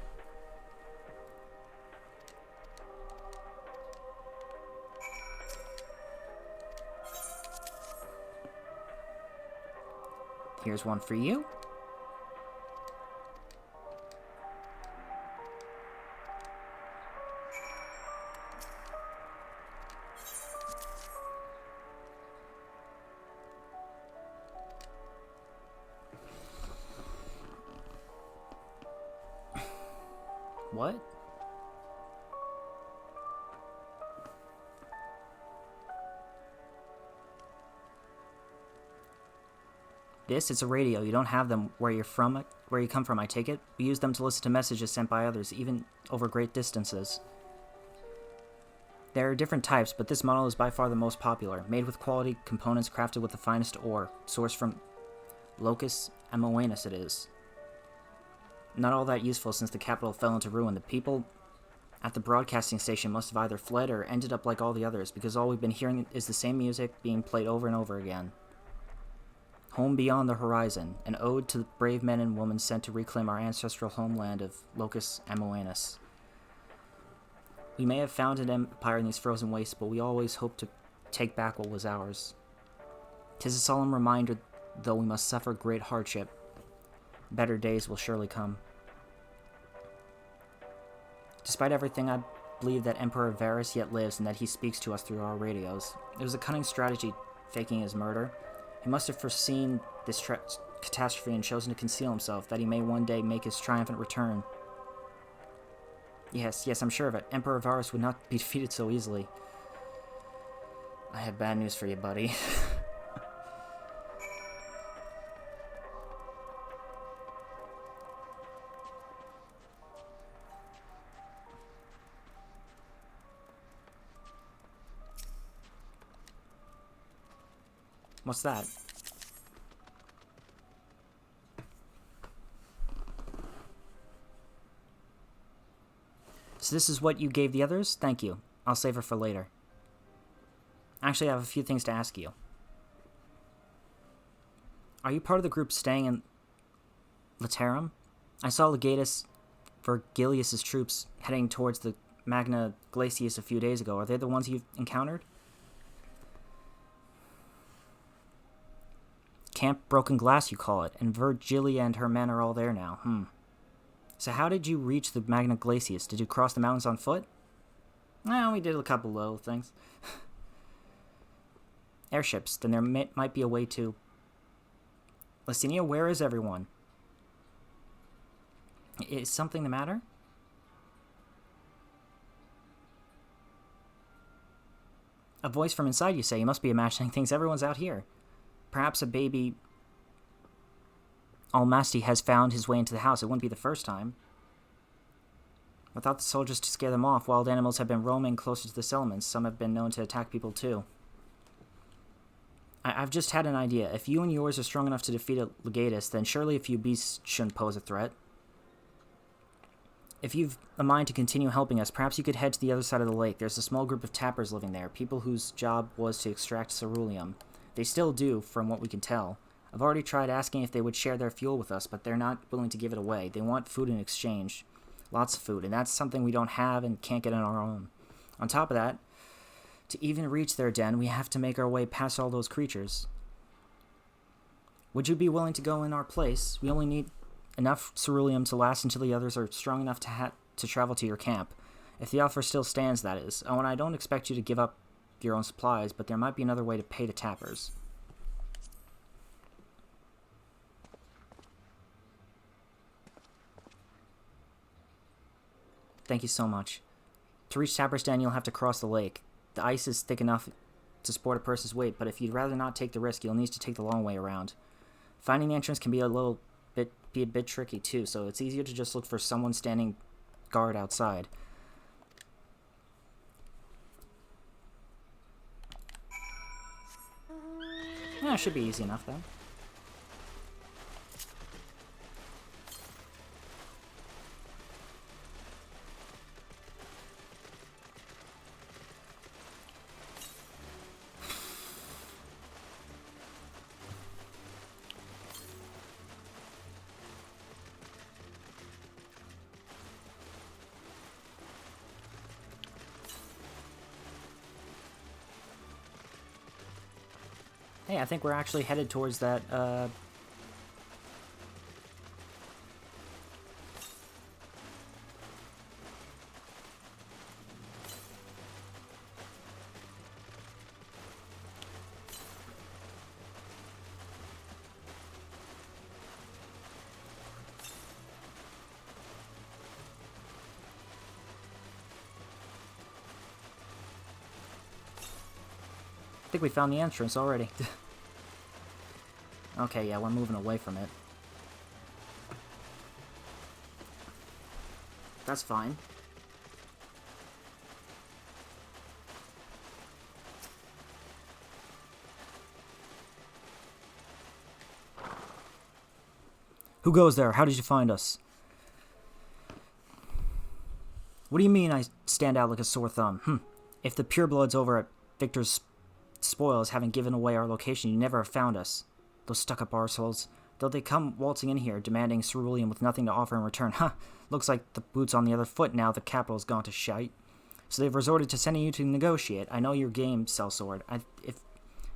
Here's one for you. What? This? It's a radio. You don't have them where you're from, where you come from, I take it? We use them to listen to messages sent by others, even over great distances. There are different types, but this model is by far the most popular, made with quality components crafted with the finest ore, sourced from Locus Amoenus it is. Not all that useful since the capital fell into ruin. The people at the broadcasting station must have either fled or ended up like all the others, because all we've been hearing is the same music being played over and over again. Home Beyond the Horizon, an ode to the brave men and women sent to reclaim our ancestral homeland of Locus Amoenus. We may have found an empire in these frozen wastes, but we always hope to take back what was ours. 'Tis a solemn reminder, though we must suffer great hardship. Better days will surely come. Despite everything, I believe that Emperor Varus yet lives and that he speaks to us through our radios. It was a cunning strategy, faking his murder. He must have foreseen this catastrophe and chosen to conceal himself, that he may one day make his triumphant return. Yes, I'm sure of it. Emperor Varus would not be defeated so easily. I have bad news for you, buddy. What's that? So this is what you gave the others? Thank you. I'll save her for later. Actually, I have a few things to ask you. Are you part of the group staying in Laterum? I saw Legatus Vergilius' troops heading towards the Magna Glacius a few days ago. Are they the ones you've encountered? Camp Broken Glass, you call it, and Virgilia and her men are all there now. So how did you reach the Magna Glacius? Did you cross the mountains on foot? No, we did a couple little things. Airships, then there might be a way to... Licinia, where is everyone? Is something the matter? A voice from inside, you say. You must be imagining things. Everyone's out here. Perhaps a baby Almasty has found his way into the house. It wouldn't be the first time. Without the soldiers to scare them off, wild animals have been roaming closer to the settlements. Some have been known to attack people too. I've just had an idea. If you and yours are strong enough to defeat a Legatus, then surely a few beasts shouldn't pose a threat. If you've a mind to continue helping us, perhaps you could head to the other side of the lake. There's a small group of tappers living there, people whose job was to extract ceruleum. They still do, from what we can tell. I've already tried asking if they would share their fuel with us, but they're not willing to give it away. They want food in exchange. Lots of food, and that's something we don't have and can't get on our own. On top of that, to even reach their den, we have to make our way past all those creatures. Would you be willing to go in our place? We only need enough ceruleum to last until the others are strong enough to travel to your camp. If the offer still stands, that is. Oh, and I don't expect you to give up your own supplies, but there might be another way to pay the tappers. Thank you so much. To reach Tapper's Den, you'll have to cross the lake. The ice is thick enough to support a person's weight, but if you'd rather not take the risk, you'll need to take the long way around. Finding the entrance can be a bit tricky too, so it's easier to just look for someone standing guard outside. Yeah, it should be easy enough, though. Hey, I think we're actually headed towards that, I think we found the entrance already. Okay, yeah, we're moving away from it. That's fine. Who goes there? How did you find us? What do you mean I stand out like a sore thumb? If the purebloods over at Victor's Spoils haven't given away our location, you never have found us. Those stuck-up arseholes. Though they come waltzing in here, demanding cerulean with nothing to offer in return. Looks like the boot's on the other foot now the capital's gone to shite. So they've resorted to sending you to negotiate. I know your game, Sellsword. If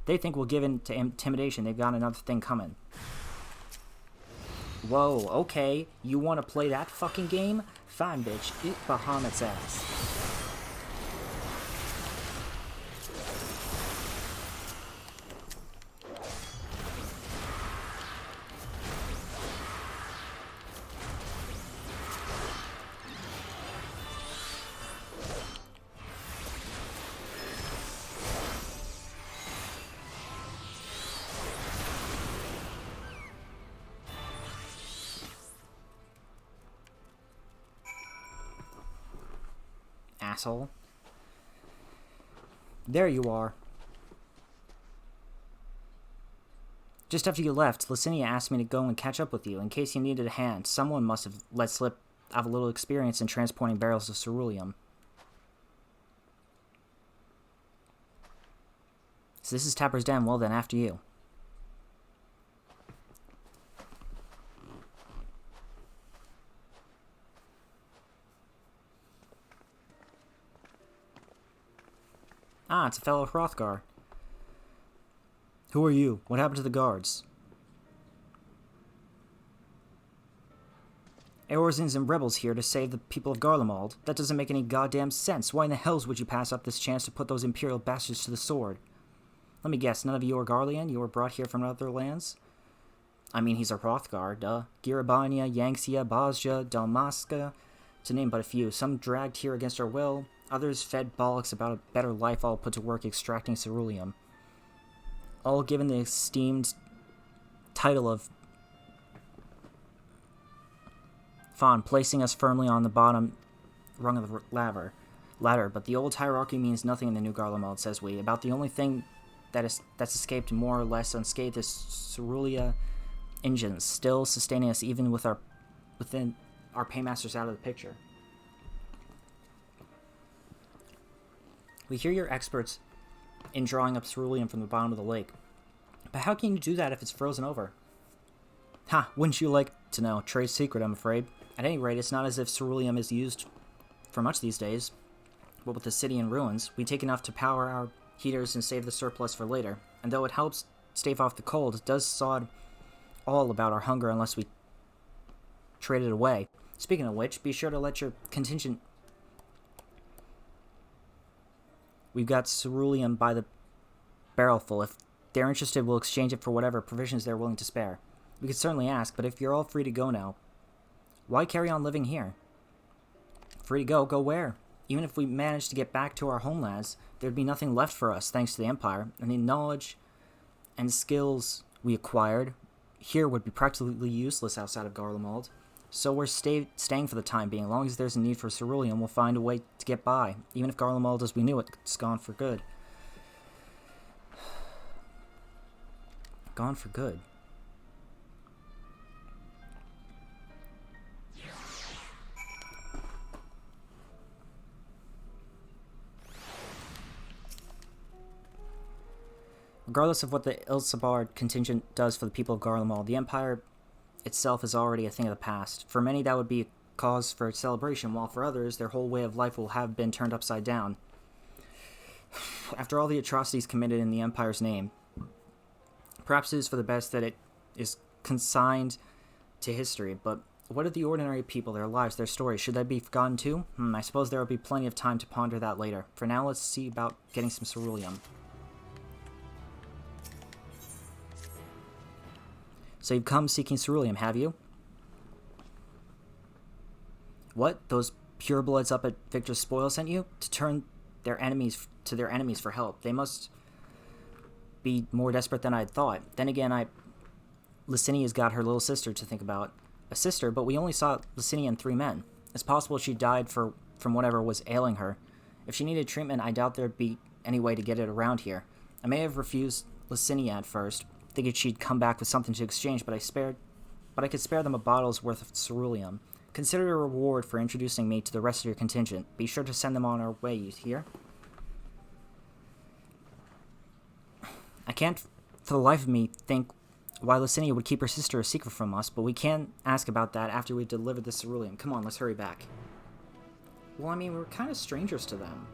they think we'll give in to intimidation, they've got another thing coming. Whoa, okay. You want to play that fucking game? Fine, bitch. Eat Bahamut's ass. Asshole. There you are. Just after you left, Licinia asked me to go and catch up with you in case you needed a hand. Someone must have let slip I have a little experience in transporting barrels of ceruleum. So this is Tapper's Den. Well then, after you. Ah, it's a fellow Hrothgar. Who are you? What happened to the guards? Eorzins and rebels here to save the people of Garlemald. That doesn't make any goddamn sense. Why in the hells would you pass up this chance to put those Imperial bastards to the sword? Let me guess, none of you are Garlean? You were brought here from other lands? I mean, he's a Hrothgar, duh. Girabania, Yangxia, Bosja, Dalmasca, to name but a few. Some dragged here against our will. Others fed bollocks about a better life, all put to work extracting ceruleum. All given the esteemed title of Fawn, placing us firmly on the bottom rung of the ladder. But the old hierarchy means nothing in the new Garlemald, says we. About the only thing that's escaped more or less unscathed is cerulean engines, still sustaining us even with within our paymasters out of the picture. We hear you're experts in drawing up ceruleum from the bottom of the lake. But how can you do that if it's frozen over? Ha, wouldn't you like to know? Trade secret, I'm afraid. At any rate, it's not as if ceruleum is used for much these days. But with the city in ruins, we take enough to power our heaters and save the surplus for later. And though it helps stave off the cold, it does sod all about our hunger unless we trade it away. Speaking of which, be sure to let your contingent... We've got ceruleum by the barrelful. If they're interested, we'll exchange it for whatever provisions they're willing to spare. We could certainly ask, but if you're all free to go now, why carry on living here? Free to go? Go where? Even if we managed to get back to our homelands, there'd be nothing left for us, thanks to the Empire, and the knowledge and skills we acquired here would be practically useless outside of Garlemald. So we're staying for the time being. As long as there's a need for ceruleum, we'll find a way to get by. Even if Garlemald as we knew it, it's gone for good. Gone for good. Regardless of what the Ilsabard contingent does for the people of Garlemald, the Empire itself is already a thing of the past. For many, that would be a cause for celebration, while for others, their whole way of life will have been turned upside down. After all the atrocities committed in the Empire's name, perhaps it is for the best that it is consigned to history, but what of the ordinary people, their lives, their stories? Should they be forgotten too? I suppose there will be plenty of time to ponder that later. For now, let's see about getting some ceruleum. So you've come seeking ceruleum, have you? What? Those purebloods up at Victor's Spoil sent you? To turn their enemies to their enemies for help. They must be more desperate than I'd thought. Then again, Licinia's got her little sister to think about. A sister, but we only saw Licinia and 3 men. It's possible she died from whatever was ailing her. If she needed treatment, I doubt there'd be any way to get it around here. I may have refused Licinia at first, thinking she'd come back with something to exchange, but I could spare them a bottle's worth of ceruleum. Consider it a reward for introducing me to the rest of your contingent. Be sure to send them on our way, you hear? I can't, for the life of me, think why Licinia would keep her sister a secret from us, but we can ask about that after we deliver the ceruleum. Come on, let's hurry back. Well, I mean, we're kind of strangers to them.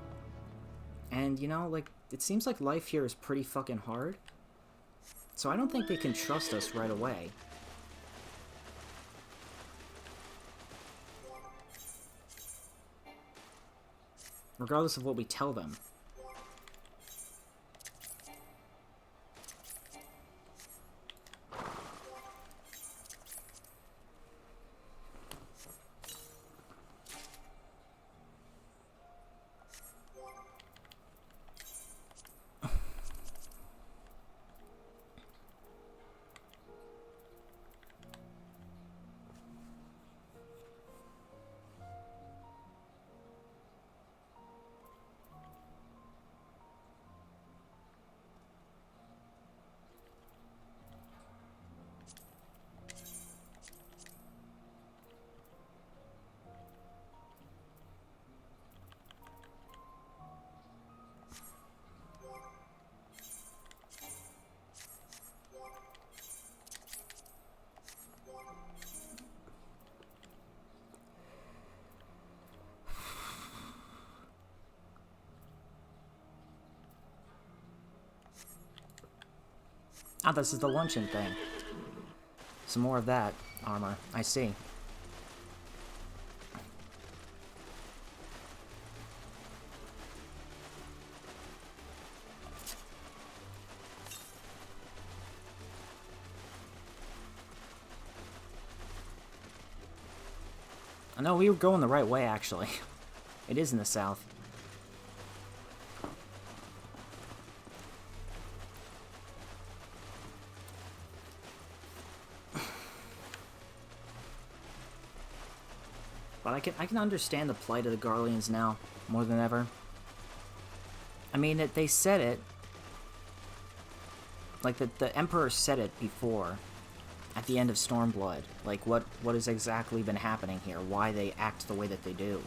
And, you know, like, it seems like life here is pretty fucking hard. So I don't think they can trust us right away. Regardless of what we tell them. Ah, this is the luncheon thing. Some more of that armor. I see. I know we were going the right way, actually. It is in the south. But I can understand the plight of the Garleans now, more than ever. I mean, they said it. Like, the Emperor said it before, at the end of Stormblood. Like, what has exactly been happening here, why they act the way that they do.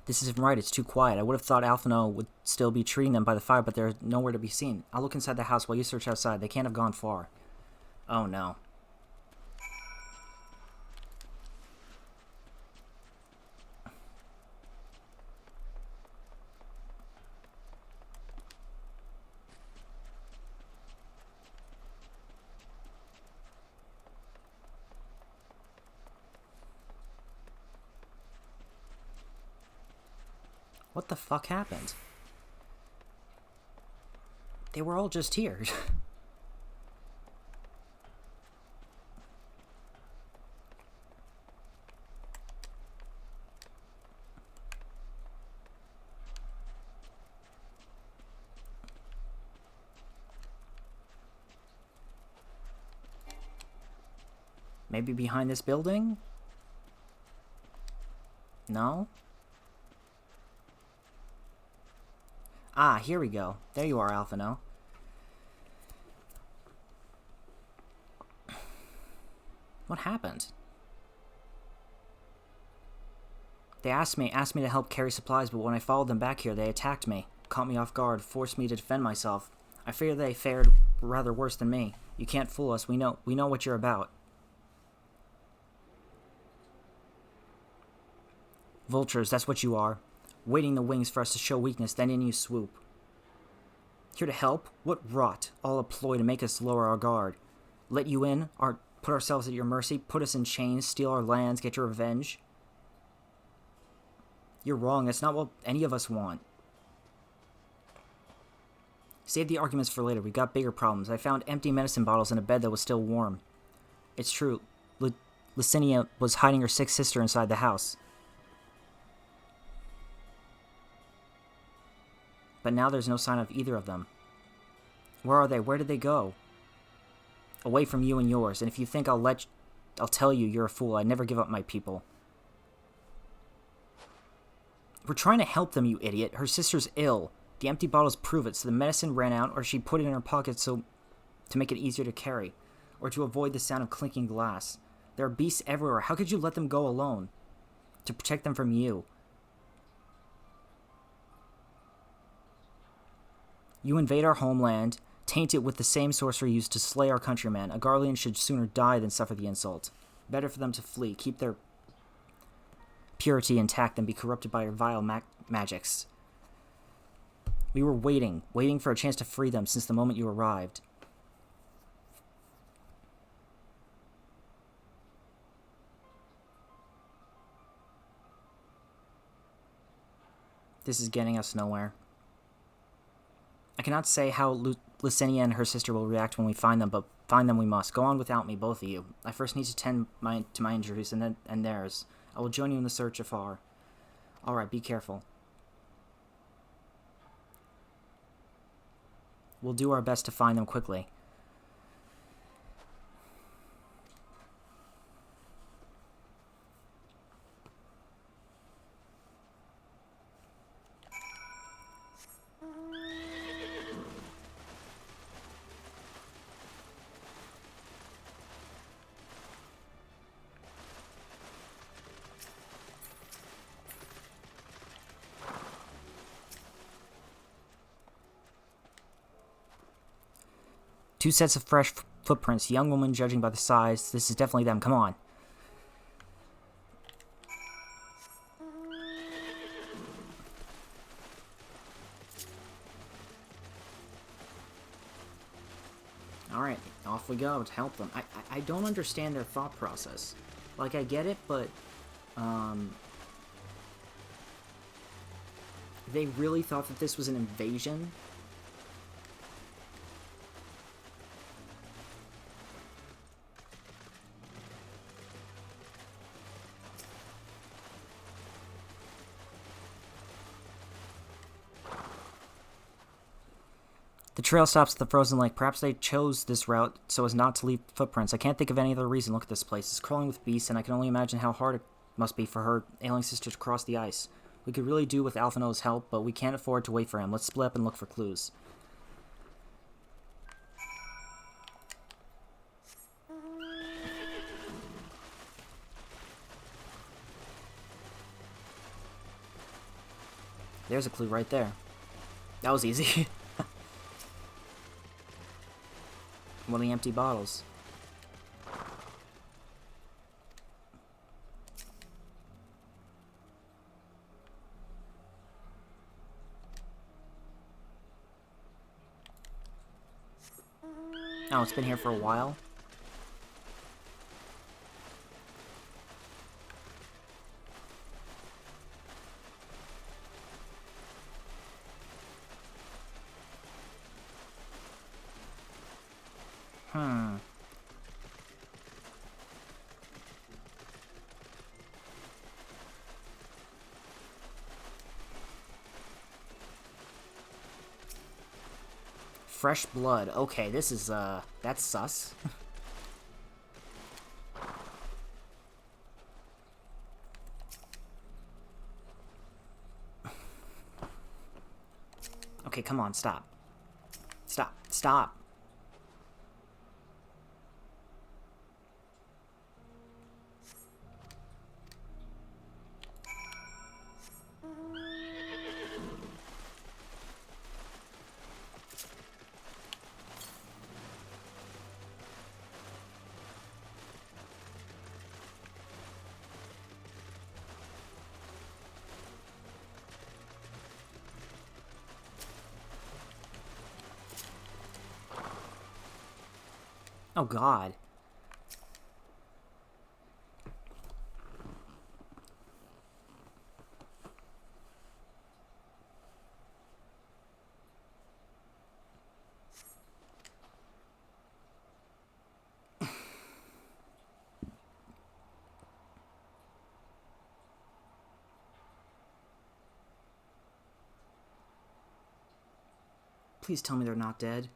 This isn't right, it's too quiet. I would have thought Alphino would still be treating them by the fire, but they're nowhere to be seen. I'll look inside the house while you search outside. They can't have gone far. Oh no. What the fuck happened? They were all just here. Maybe behind this building? No? Ah, here we go. There you are, Alphino. What happened? They asked me to help carry supplies, but when I followed them back here, they attacked me, caught me off guard, forced me to defend myself. I fear they fared rather worse than me. You can't fool us. We know what you're about. Vultures, that's what you are. Waiting the wings for us to show weakness, then in you swoop. Here to help? What rot, all a ploy to make us lower our guard. Let you in, Put ourselves at your mercy, put us in chains, steal our lands, get your revenge. You're wrong. That's not what any of us want. Save the arguments for later. We've got bigger problems. I found empty medicine bottles in a bed that was still warm. It's true. Licinia was hiding her sick sister inside the house. But now there's no sign of either of them. Where are they? Where did they go? Away from you and yours. And if you think I'll tell you you're a fool. I never give up my people. We're trying to help them, you idiot. Her sister's ill. The empty bottles prove it, so the medicine ran out, or she put it in her pocket to make it easier to carry, or to avoid the sound of clinking glass. There are beasts everywhere. How could you let them go alone? To protect them from you. You invade our homeland, taint it with the same sorcery used to slay our countrymen. A Garlean should sooner die than suffer the insult. Better for them to flee, keep their purity intact, than be corrupted by your vile magics. We were waiting for a chance to free them since the moment you arrived. This is getting us nowhere. I cannot say how Licinia and her sister will react when we find them, but find them we must. Go on without me, both of you. I first need to tend to my injuries and theirs. I will join you in the search afar. Alright, be careful. We'll do our best to find them quickly. Two sets of fresh footprints. Young woman, judging by the size. This is definitely them. Come on. Alright, off we go to help them. I don't understand their thought process. Like, I get it, but... they really thought that this was an invasion? The trail stops at the frozen lake. Perhaps they chose this route so as not to leave footprints. I can't think of any other reason. Look at this place. It's crawling with beasts, and I can only imagine how hard it must be for her ailing sister to cross the ice. We could really do with Alphino's help, but we can't afford to wait for him. Let's split up and look for clues. There's a clue right there. That was easy. One of the empty bottles. Oh, it's been here for a while. Fresh blood. Okay, this is, that's sus. Okay, come on, stop. Stop. Stop. Oh, God. Please tell me they're not dead.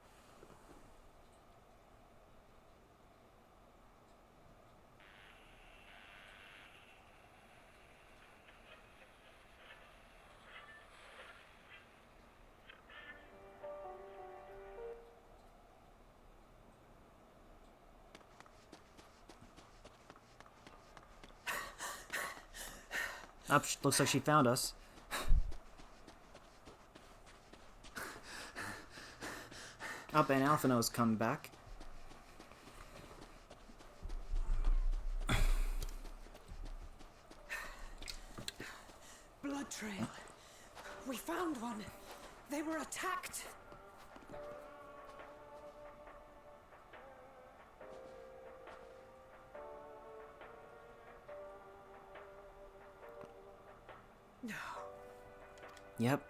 Up, looks like she found us. Up, and Alphino's come back. Blood trail. We found one. They were attacked. No. Yep.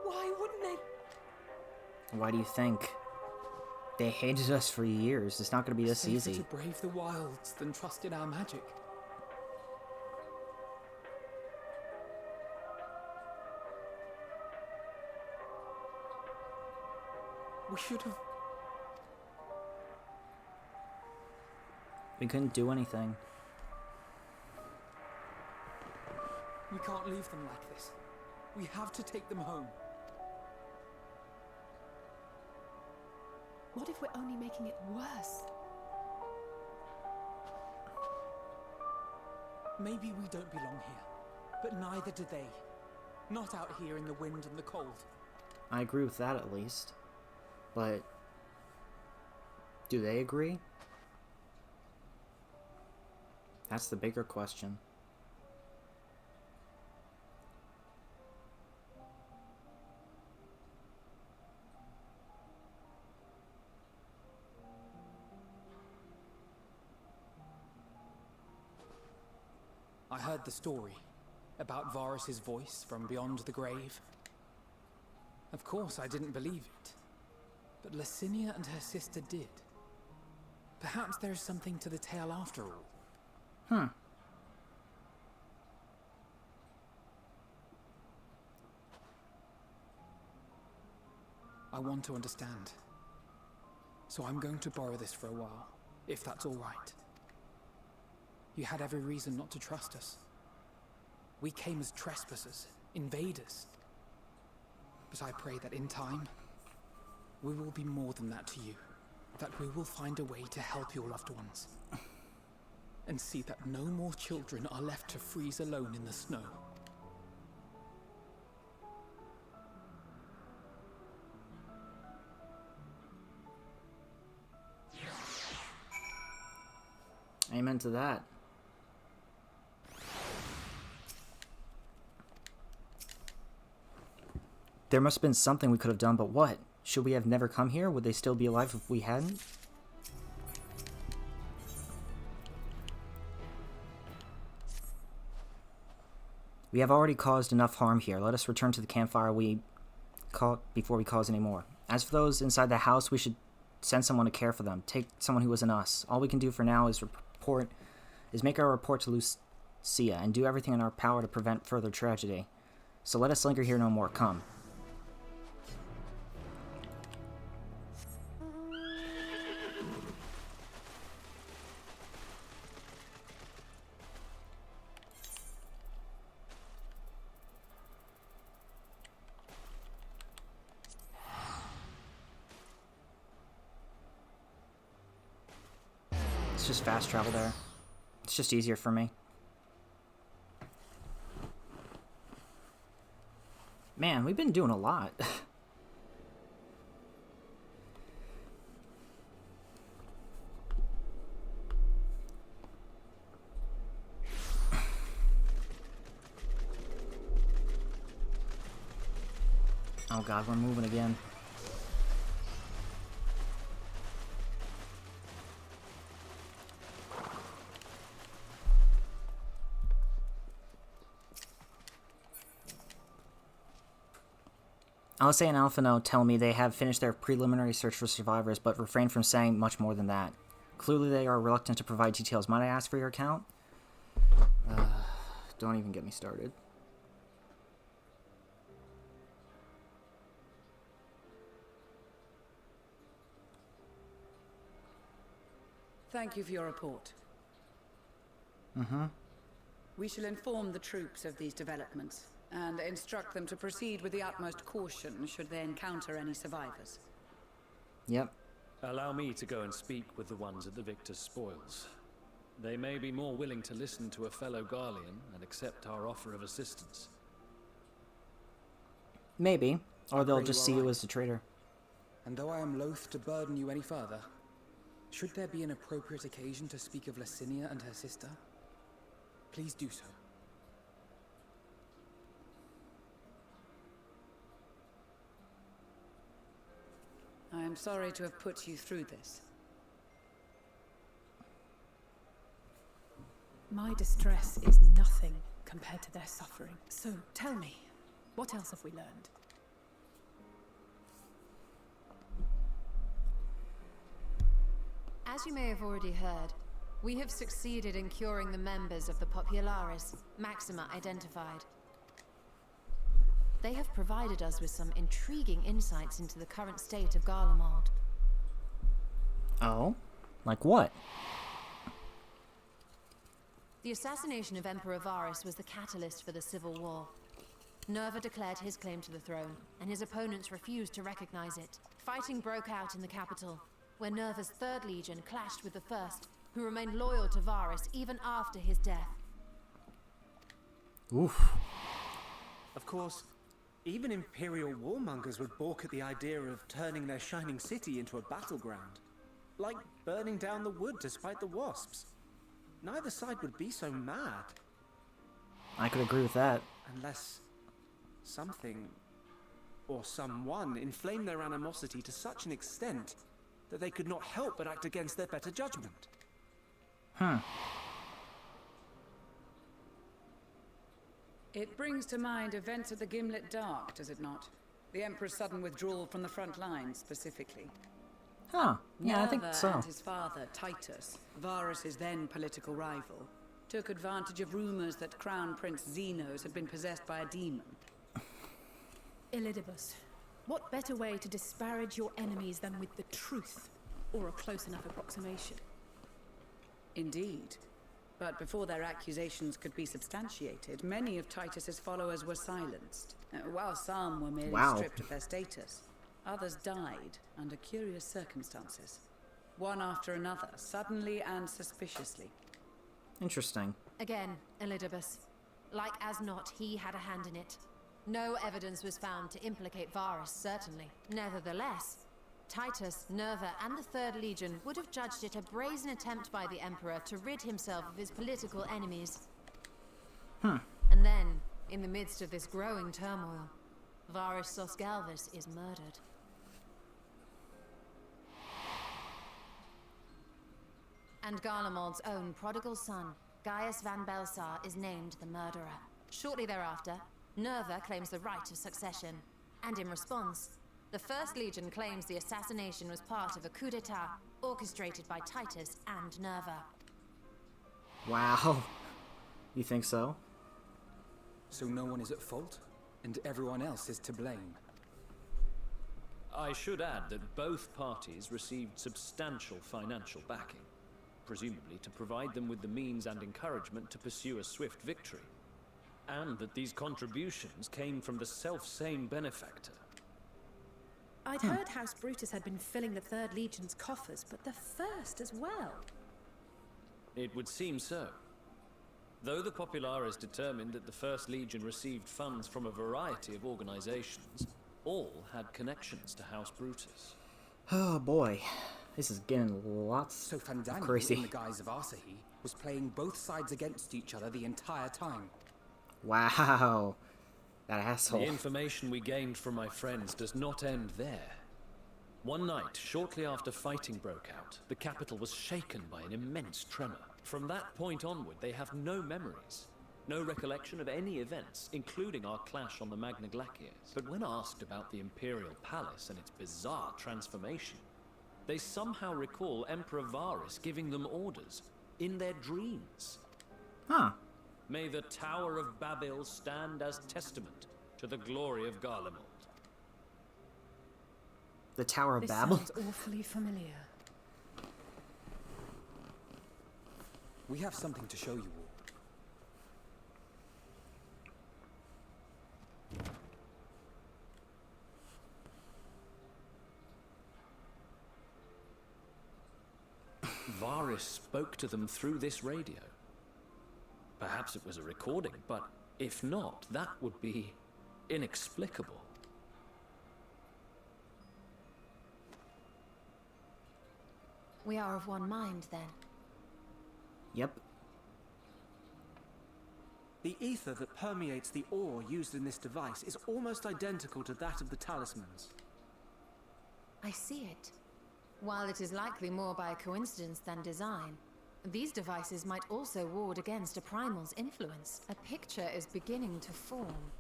Why wouldn't they? Why do you think? They hated us for years. It's not going to be this Safer easy. to brave the wilds than trust in our magic. We should have. We couldn't do anything. We can't leave them like this. We have to take them home. What if we're only making it worse? Maybe we don't belong here, but neither do they. Not out here in the wind and the cold. I agree with that at least. But do they agree? That's the bigger question. I heard the story about Varus's voice from beyond the grave. Of course, I didn't believe it. But Licinia and her sister did. Perhaps there is something to the tale after all. I want to understand. So I'm going to borrow this for a while, if that's all right. You had every reason not to trust us. We came as trespassers, invaders. But I pray that in time, we will be more than that to you. That we will find a way to help your loved ones. And see that no more children are left to freeze alone in the snow. Amen to that. There must have been something we could have done, but what? Should we have never come here? Would they still be alive if we hadn't? We have already caused enough harm here. Let us return to the campfire before we cause any more. As for those inside the house, we should send someone to care for them. Take someone who isn't us. All we can do for now is make our report to Lucia and do everything in our power to prevent further tragedy. So let us linger here no more. Come. It's just fast travel there. It's just easier for me. Man, we've been doing a lot. Oh god, we're moving again. Alcé and Alphino tell me they have finished their preliminary search for survivors, but refrain from saying much more than that. Clearly they are reluctant to provide details. Might I ask for your account? Don't even get me started. Thank you for your report. Mm-hmm. We shall inform the troops of these developments and instruct them to proceed with the utmost caution should they encounter any survivors. Yep. Allow me to go and speak with the ones at the victor's spoils. They may be more willing to listen to a fellow Garlean and accept our offer of assistance. Maybe. Or they'll just see you as a traitor. And though I am loath to burden you any further, should there be an appropriate occasion to speak of Licinia and her sister, please do so. I am sorry to have put you through this. My distress is nothing compared to their suffering. So tell me, what else have we learned? As you may have already heard, we have succeeded in curing the members of the Popularis, Maxima identified. They have provided us with some intriguing insights into the current state of Garlemald. Oh? Like what? The assassination of Emperor Varus was the catalyst for the civil war. Nerva declared his claim to the throne, and his opponents refused to recognize it. Fighting broke out in the capital, where Nerva's Third Legion clashed with the First, who remained loyal to Varus even after his death. Oof. Of course, even Imperial warmongers would balk at the idea of turning their shining city into a battleground. Like burning down the wood to spite the wasps. Neither side would be so mad. I could agree with that. Unless something or someone inflamed their animosity to such an extent that they could not help but act against their better judgment. It brings to mind events at the Gimlet Dark, does it not? The Emperor's sudden withdrawal from the front lines, specifically. Huh. Yeah, I think Nerva so. and his father, Titus, Varus's then political rival, took advantage of rumors that Crown Prince Xenos had been possessed by a demon. Elidibus, what better way to disparage your enemies than with the truth, or a close enough approximation? Indeed. But before their accusations could be substantiated, many of Titus's followers were silenced. While some were merely stripped of their status, others died under curious circumstances. One after another, suddenly and suspiciously. Interesting. Again, Elidibus. Like as not, he had a hand in it. No evidence was found to implicate Varus, certainly. Nevertheless, Titus, Nerva, and the Third Legion would have judged it a brazen attempt by the Emperor to rid himself of his political enemies. And then, in the midst of this growing turmoil, Varus Sosgalvus is murdered. And Garlemald's own prodigal son, Gaius van Belsar, is named the murderer. Shortly thereafter, Nerva claims the right of succession, and in response, the First Legion claims the assassination was part of a coup d'etat orchestrated by Titus and Nerva. Wow. You think so? So no one is at fault, and everyone else is to blame. I should add that both parties received substantial financial backing, presumably to provide them with the means and encouragement to pursue a swift victory, and that these contributions came from the self-same benefactor. I'd heard House Brutus had been filling the Third Legion's coffers, but the First as well. It would seem so. Though the Popularis determined that the First Legion received funds from a variety of organizations, all had connections to House Brutus. Oh boy. This is getting lots So Fandango, crazy. in the guise of Asahi, was playing both sides against each other the entire time. Wow. That asshole. The information we gained from my friends does not end there. One night, shortly after fighting broke out, the capital was shaken by an immense tremor. From that point onward, they have no memories, no recollection of any events, including our clash on the Magna Glaciers. But when asked about the Imperial Palace and its bizarre transformation, They somehow recall Emperor Varus giving them orders in their dreams. Huh. May the Tower of Babel stand as testament to the glory of Garlemald. The Tower of This Babel? sounds awfully familiar. We have something to show you all. Varus spoke to them through this radio. Perhaps it was a recording, but if not, that would be inexplicable. We are of one mind, then. Yep. The ether that permeates the ore used in this device is almost identical to that of the talismans. I see it. While it is likely more by coincidence than design, these devices might also ward against a primal's influence. A picture is beginning to form.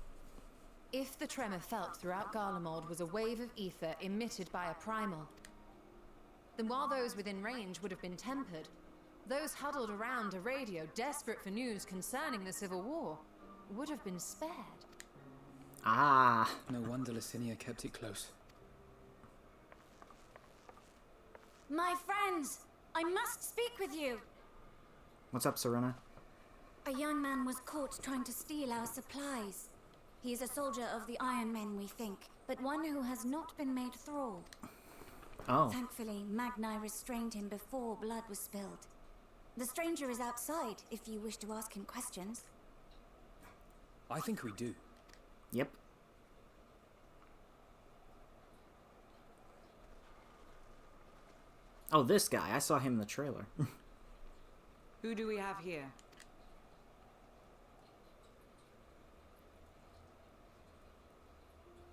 If the tremor felt throughout Garlemald was a wave of ether emitted by a primal, then while those within range would have been tempered, those huddled around a radio desperate for news concerning the Civil War would have been spared. Ah. No wonder Licinia kept it close. My friends, I must speak with you. What's up, Serena? A young man was caught trying to steal our supplies. He is a soldier of the Iron Men, we think, but one who has not been made thrall. Oh. Thankfully, Magni restrained him before blood was spilled. The stranger is outside, if you wish to ask him questions. I think we do. Yep. Oh, this guy. I saw him in the trailer. Who do we have here?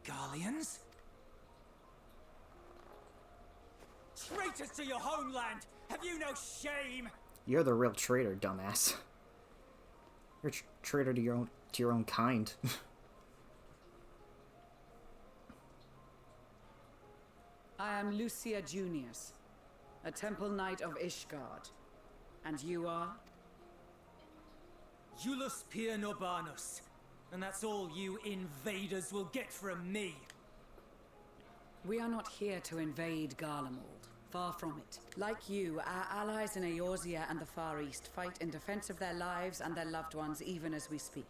Garleans? Traitors to your homeland! Have you no shame? You're the real traitor, dumbass. You're a traitor to your own kind. I am Lucia Junius, a temple knight of Ishgard. And you are? Iulus Pier Norbanus. And that's all you invaders will get from me. We are not here to invade Garlemald. Far from it. Like you, our allies in Eorzea and the Far East fight in defense of their lives and their loved ones even as we speak.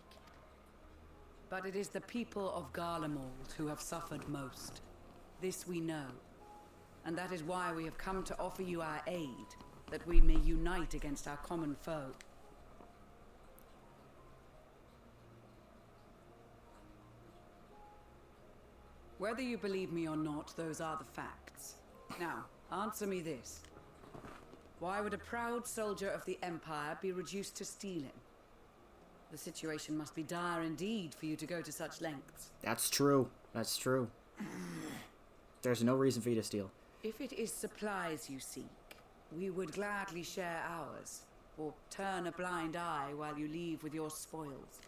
But it is the people of Garlemald who have suffered most. This we know. And that is why we have come to offer you our aid, that we may unite against our common foe. Whether you believe me or not, those are the facts. Now, answer me this. Why would a proud soldier of the Empire be reduced to stealing? The situation must be dire indeed for you to go to such lengths. That's true. That's true. There's no reason for you to steal. If it is supplies you seek, we would gladly share ours, or turn a blind eye while you leave with your spoils.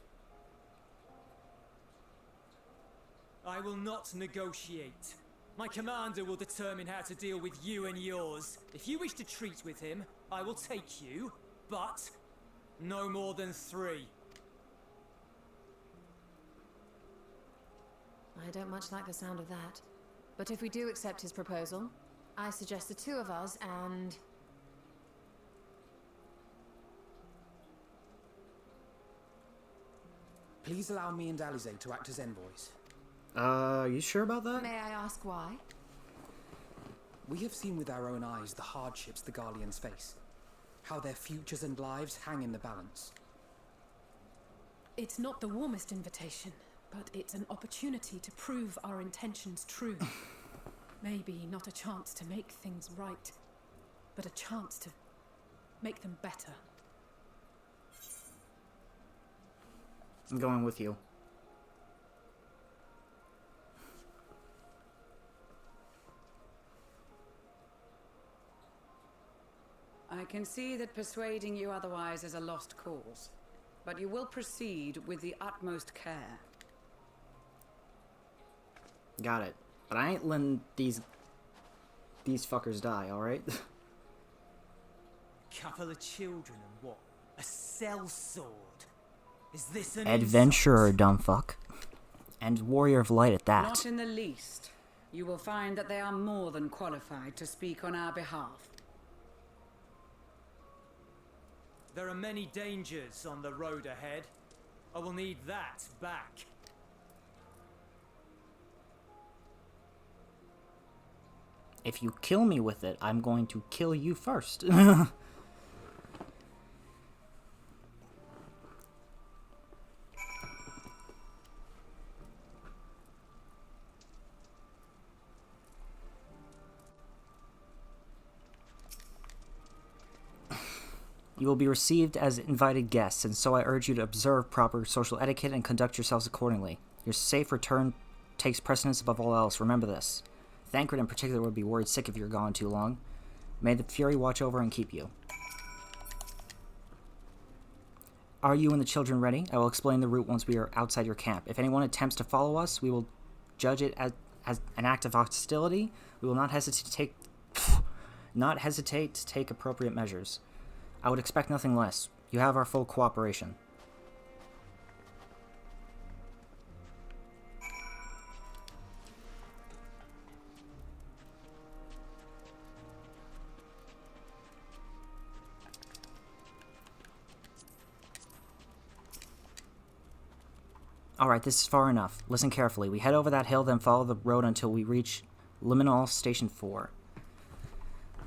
I will not negotiate. My commander will determine how to deal with you and yours. If you wish to treat with him, I will take you, but no more than 3. I don't much like the sound of that. But if we do accept his proposal, I suggest the 2 of us and... Please allow me and Alize to act as envoys. You sure about that? May I ask why? We have seen with our own eyes the hardships the Garleans face. How their futures and lives hang in the balance. It's not the warmest invitation, but it's an opportunity to prove our intentions true. Maybe not a chance to make things right, but a chance to make them better. I'm going with you. I can see that persuading you otherwise is a lost cause, but you will proceed with the utmost care. Got it. But I ain't letting these these fuckers die, alright? Couple of children and what? A sellsword? Is this an Adventurer, dumb fuck. And warrior of light at that. Not in the least. You will find that they are more than qualified to speak on our behalf. There are many dangers on the road ahead. I will need that back. If you kill me with it, I'm going to kill you first. You will be received as invited guests, and so I urge you to observe proper social etiquette and conduct yourselves accordingly. Your safe return takes precedence above all else. Remember this. Thancred in particular would be worried sick if you're gone too long. May the Fury watch over and keep you. Are you and the children ready? I will explain the route once we are outside your camp. If anyone attempts to follow us, we will judge it as an act of hostility. We will not hesitate to take appropriate measures. I would expect nothing less. You have our full cooperation. Alright, this is far enough. Listen carefully. We head over that hill, then follow the road until we reach Liminal Station 4.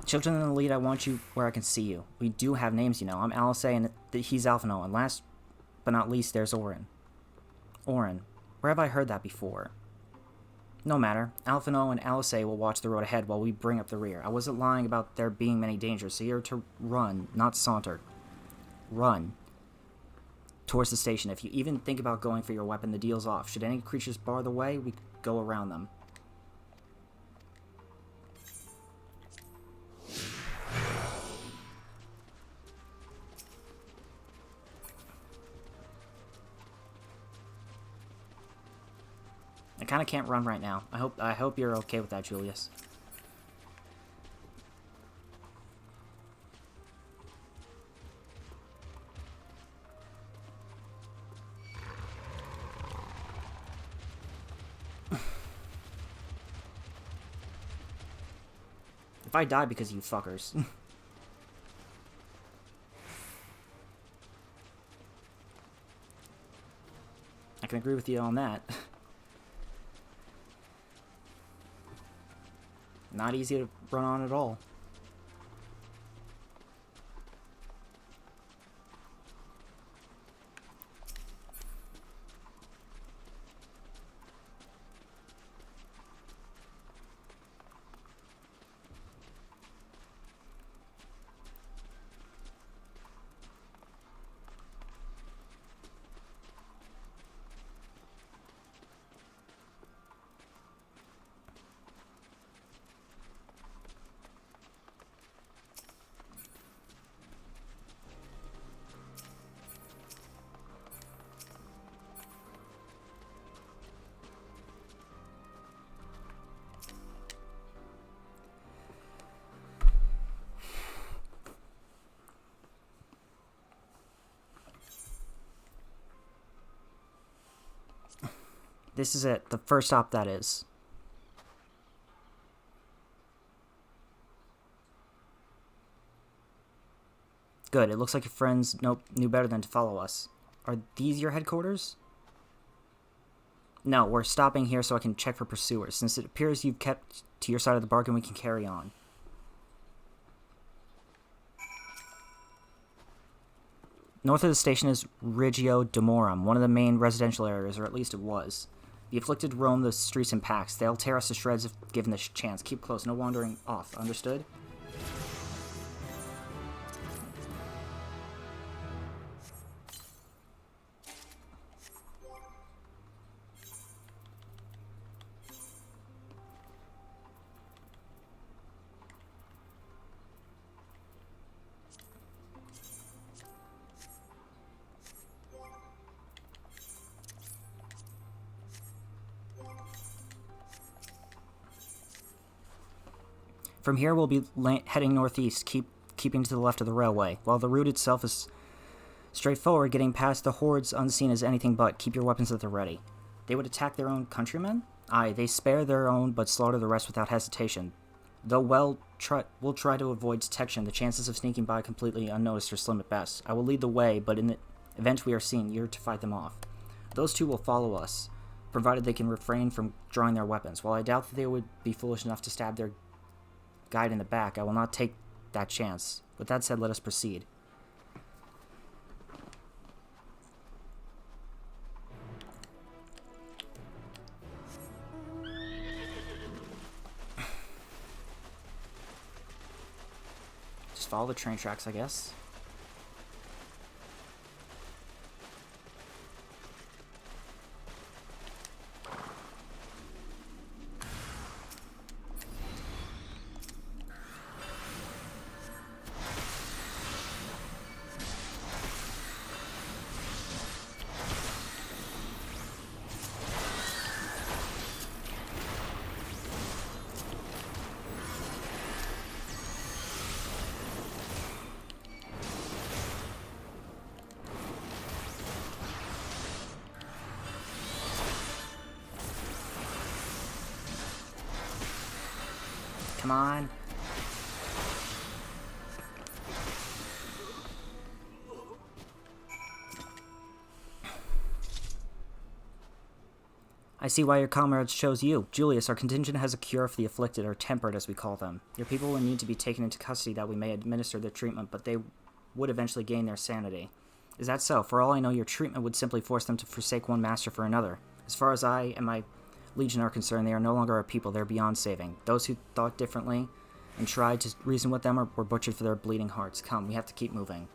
Children in the lead, I want you where I can see you. We do have names, you know. I'm Alice, and he's Alphino, and last but not least, there's Orin. Orin. Where have I heard that before? No matter. Alphino and Alice will watch the road ahead while we bring up the rear. I wasn't lying about there being many dangers, so you're to run, not saunter. Run. Towards the station. If you even think about going for your weapon, the deal's off. Should any creatures bar the way, we go around them. I kind of can't run right now. I hope you're okay with that, Julius. If I die because of you fuckers. I can agree with you on that. Not easy to run on at all. This is it. The first stop, that is. Good. It looks like your friends knew better than to follow us. Are these your headquarters? No, we're stopping here so I can check for pursuers. Since it appears you've kept to your side of the bargain, we can carry on. North of the station is Regio Demorum, one of the main residential areas, or at least it was. The afflicted roam the streets in packs. They'll tear us to shreds if given the chance. Keep close, no wandering off. Understood? From here, we'll be heading northeast, keeping to the left of the railway. While the route itself is straightforward, getting past the hordes unseen is anything but. Keep your weapons at the ready. They would attack their own countrymen? Aye, they spare their own, but slaughter the rest without hesitation. Though we'll try to avoid detection, the chances of sneaking by completely unnoticed are slim at best. I will lead the way, but in the event we are seen, you're to fight them off. Those two will follow us, provided they can refrain from drawing their weapons. While I doubt that they would be foolish enough to stab their guide in the back, I will not take that chance. With that said, let us proceed. Just follow the train tracks, I guess. Come on. I see why your comrades chose you. Julius, our contingent has a cure for the afflicted, or tempered as we call them. Your people will need to be taken into custody that we may administer their treatment, but they would eventually gain their sanity. Is that so? For all I know, your treatment would simply force them to forsake one master for another. As far as I and my legion are concerned, they are no longer our people. They're beyond saving. Those who thought differently and tried to reason with them were butchered for their bleeding hearts. Come, we have to keep moving.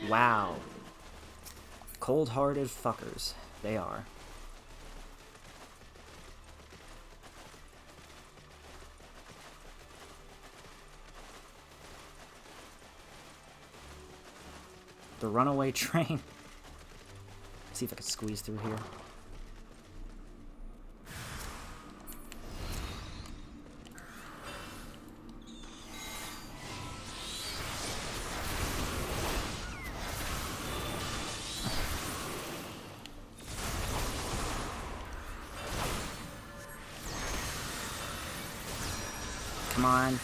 Wow. Cold-hearted fuckers. They are. The runaway train. See if I can squeeze through here. Come on.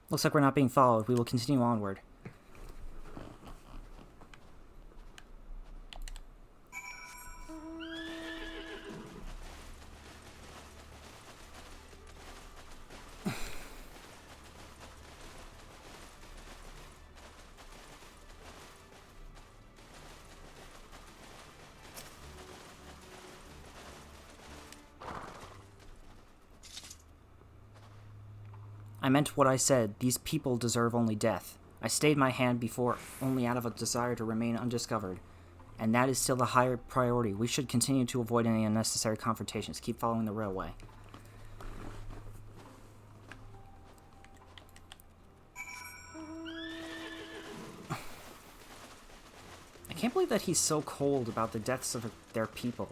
Looks like we're not being followed. We will continue onward. I meant what I said. These people deserve only death. I stayed my hand before only out of a desire to remain undiscovered. And that is still the higher priority. We should continue to avoid any unnecessary confrontations. Keep following the railway. I can't believe that he's so cold about the deaths of their people.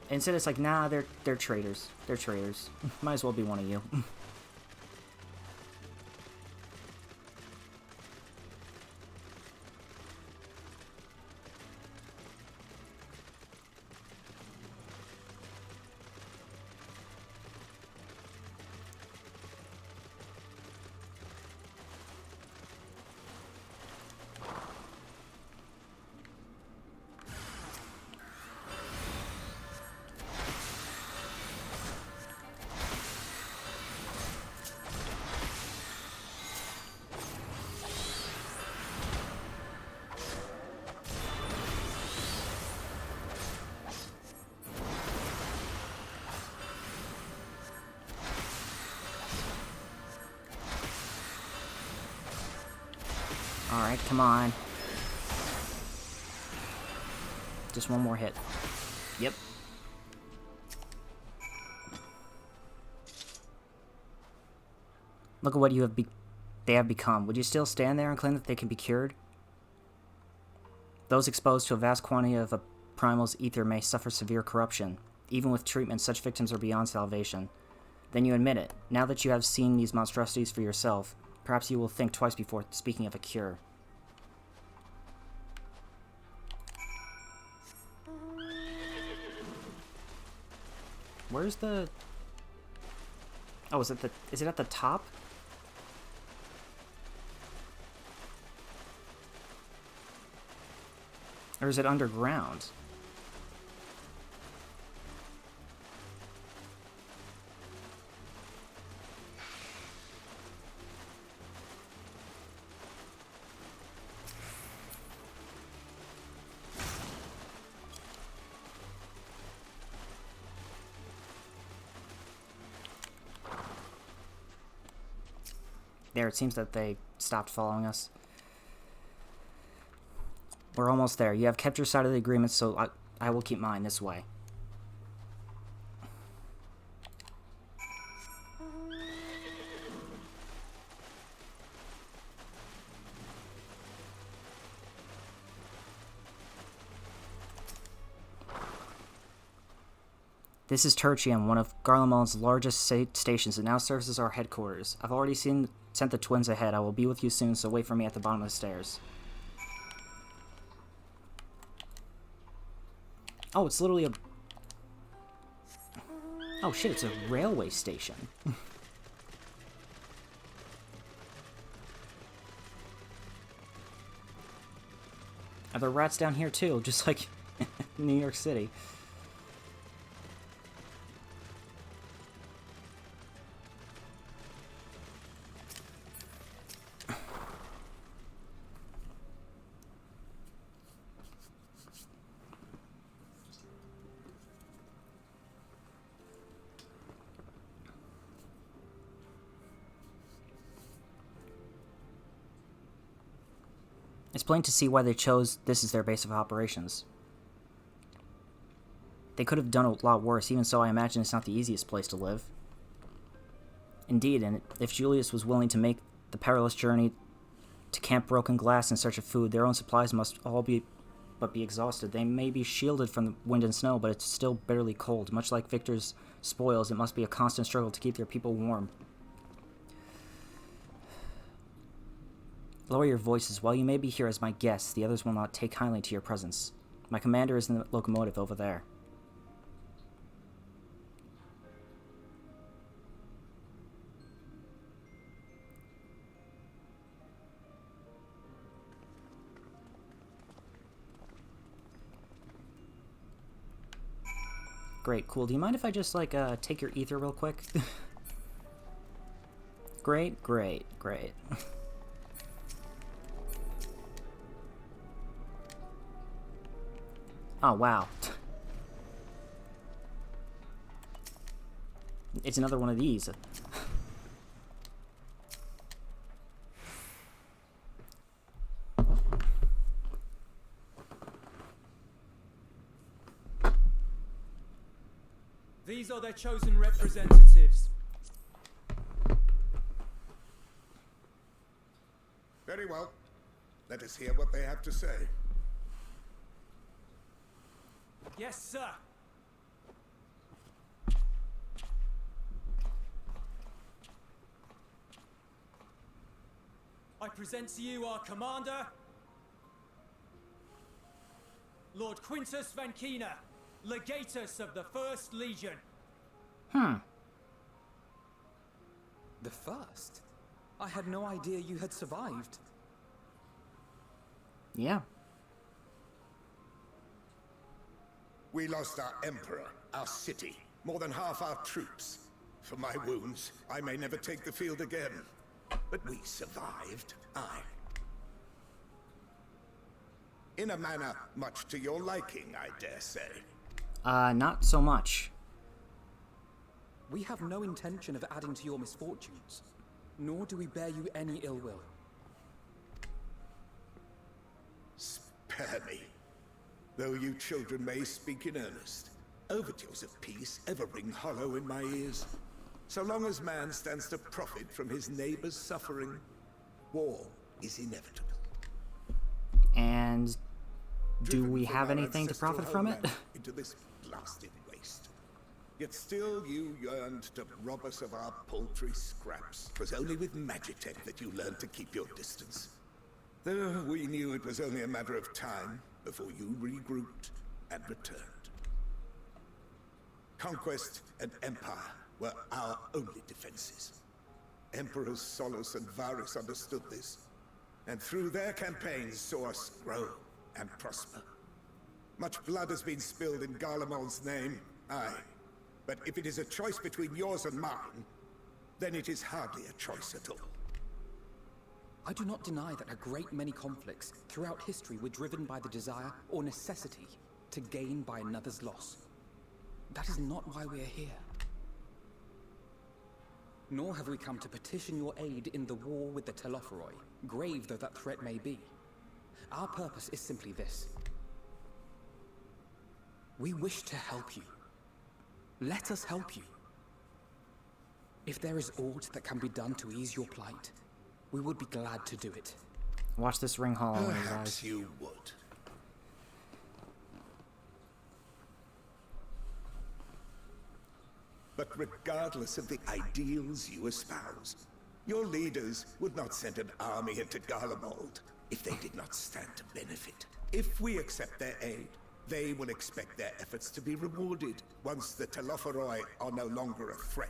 Instead it's like, nah, they're traitors. They're traitors. Might as well be one of you. Alright, come on. Just one more hit. Yep. Look at what they have become. Would you still stand there and claim that they can be cured? Those exposed to a vast quantity of a primal's ether may suffer severe corruption. Even with treatment, such victims are beyond salvation. Then you admit it. Now that you have seen these monstrosities for yourself, perhaps you will think twice before speaking of a cure. Where's the... Oh, is it at the top? Or is it underground? There, it seems that they stopped following us. We're almost there. You have kept your side of the agreement, so I will keep mine this way. This is Tertium, one of Garlemald's largest stations. It now serves as our headquarters. I've already sent the twins ahead. I will be with you soon, so wait for me at the bottom of the stairs. Oh, it's literally a... Oh shit, it's a railway station. Are there rats down here too, just like New York City? It's plain to see why they chose this as their base of operations. They could have done a lot worse, even so I imagine it's not the easiest place to live. Indeed, and if Julius was willing to make the perilous journey to Camp Broken Glass in search of food, their own supplies must all be exhausted. They may be shielded from the wind and snow, but it's still bitterly cold. Much like Victor's spoils, it must be a constant struggle to keep their people warm. Lower your voices. While you may be here as my guests, the others will not take kindly to your presence. My commander is in the locomotive over there. Great, cool. Do you mind if I just, like, take your ether real quick? Great, great, great. Oh, wow. It's another one of these. These are their chosen representatives. Very well. Let us hear what they have to say. Yes, sir. I present to you our commander, Lord Quintus Vankina, Legatus of the First Legion. The First? I had no idea you had survived. Yeah. We lost our emperor, our city, more than half our troops. For my wounds, I may never take the field again. But we survived, aye. In a manner much to your liking, I dare say. Not so much. We have no intention of adding to your misfortunes, nor do we bear you any ill will. Spare me. Though you children may speak in earnest, overtures of peace ever ring hollow in my ears. So long as man stands to profit from his neighbor's suffering, war is inevitable. And do we have anything to profit from it? Into this blasted waste. Yet still you yearned to rob us of our paltry scraps. It was only with Magitech that you learned to keep your distance. Though we knew it was only a matter of time before you regrouped and returned. Conquest and Empire were our only defenses. Emperors Solus and Varus understood this, and through their campaigns saw us grow and prosper. Much blood has been spilled in Garlemald's name, aye. But if it is a choice between yours and mine, then it is hardly a choice at all. I do not deny that a great many conflicts throughout history were driven by the desire or necessity to gain by another's loss. That is not why we are here. Nor have we come to petition your aid in the war with the Telophoroi, grave though that threat may be. Our purpose is simply this. We wish to help you. Let us help you. If there is aught that can be done to ease your plight, we would be glad to do it. Watch this ring hollow in his eyes. Perhaps you would. But regardless of the ideals you espouse, your leaders would not send an army into Garlemald if they did not stand to benefit. If we accept their aid, they will expect their efforts to be rewarded once the Telophoroi are no longer a threat.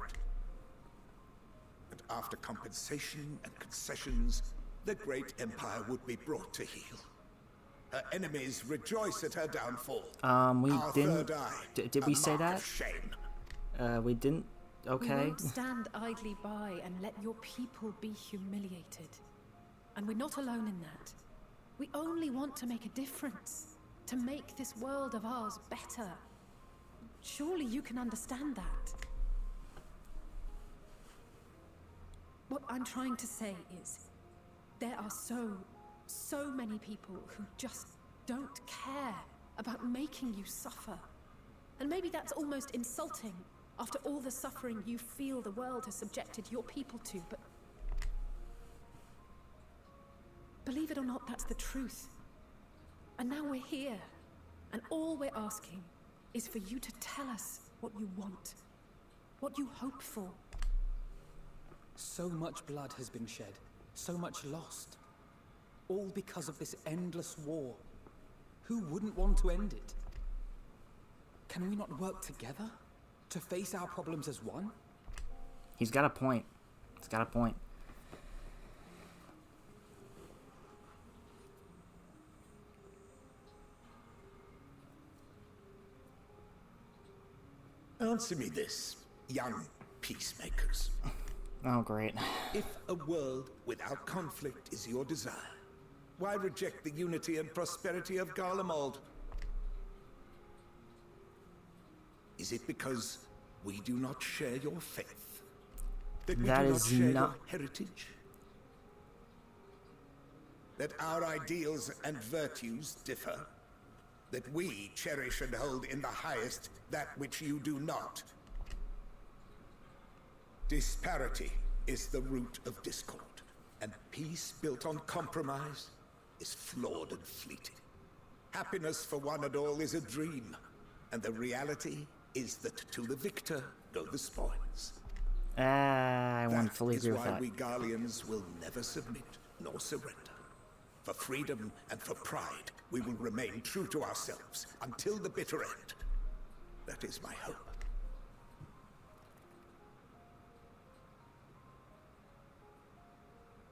And after compensation and concessions, the great empire would be brought to heel. Her enemies rejoice at her downfall. We Our didn't. third eye, Did we say that? We didn't. Okay. We won't stand idly by and let your people be humiliated. And we're not alone in that. We only want to make a difference. To make this world of ours better. Surely you can understand that. What I'm trying to say is, there are so many people who just don't care about making you suffer. And maybe that's almost insulting after all the suffering you feel the world has subjected your people to, but believe it or not, that's the truth. And now we're here, and all we're asking is for you to tell us what you want, what you hope for. So much blood has been shed, so much lost. All because of this endless war. Who wouldn't want to end it? Can we not work together to face our problems as one? He's got a point. He's got a point. Answer me this, young peacemakers. Oh, great. If a world without conflict is your desire, why reject the unity and prosperity of Garlemald? Is it because we do not share your faith? That we do not share your heritage? That our ideals and virtues differ? That we cherish and hold in the highest that which you do not? Disparity is the root of discord, and peace built on compromise is flawed and fleeting. Happiness for one and all is a dream, and the reality is that to the victor go the spoils. I won't fully agree with that. That is why we Garleans will never submit nor surrender. For freedom and for pride, we will remain true to ourselves until the bitter end. That is my hope.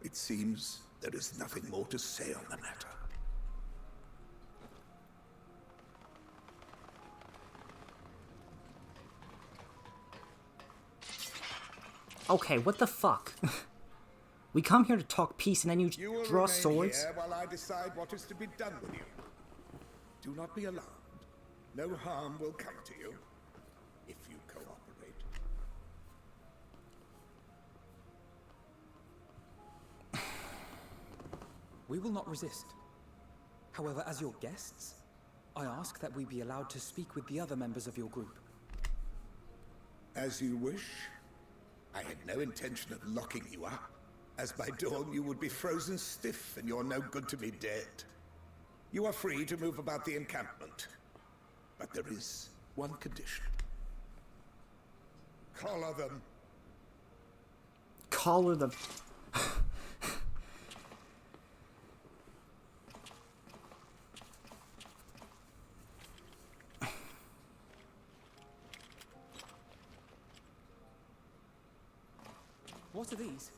It seems there is nothing more to say on the matter. Okay, what the fuck? We come here to talk peace and then you will draw remain swords? Here while I decide what is to be done with you. Do not be alarmed. No harm will come to you if you cooperate. We will not resist. However, as your guests, I ask that we be allowed to speak with the other members of your group. As you wish. I had no intention of locking you up, as by dawn you would be frozen stiff and you're no good to me dead. You are free to move about the encampment, but there is one condition. Collar them. Collar them. What are these?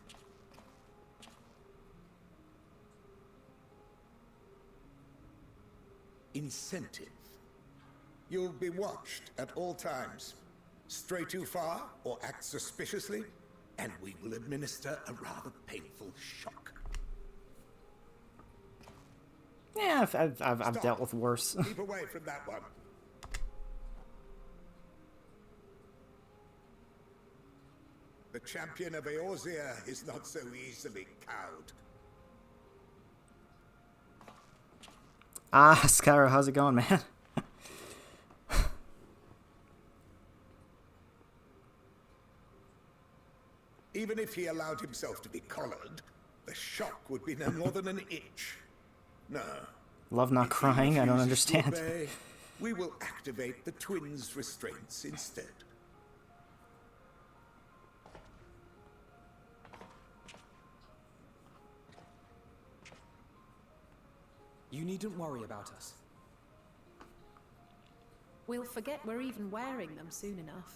Incentive. You'll be watched at all times. Stray too far or act suspiciously, and we will administer a rather painful shock. Yeah, I've dealt with worse. Keep away from that one. The champion of Eorzea is not so easily cowed. Ah, Skyro, how's it going, man? Even if he allowed himself to be collared, the shock would be no more than an itch. No. Love not crying? I don't understand. Obey, we will activate the twins' restraints instead. You needn't worry about us. We'll forget we're even wearing them soon enough.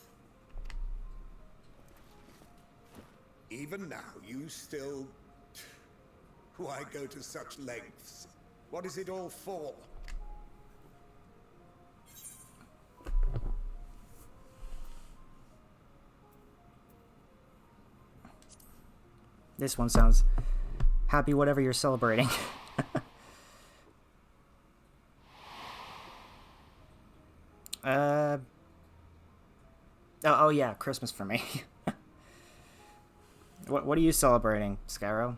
Even now, you still... Why go to such lengths? What is it all for? This one sounds happy whatever you're celebrating. Oh yeah, Christmas for me. What are you celebrating, Skyro?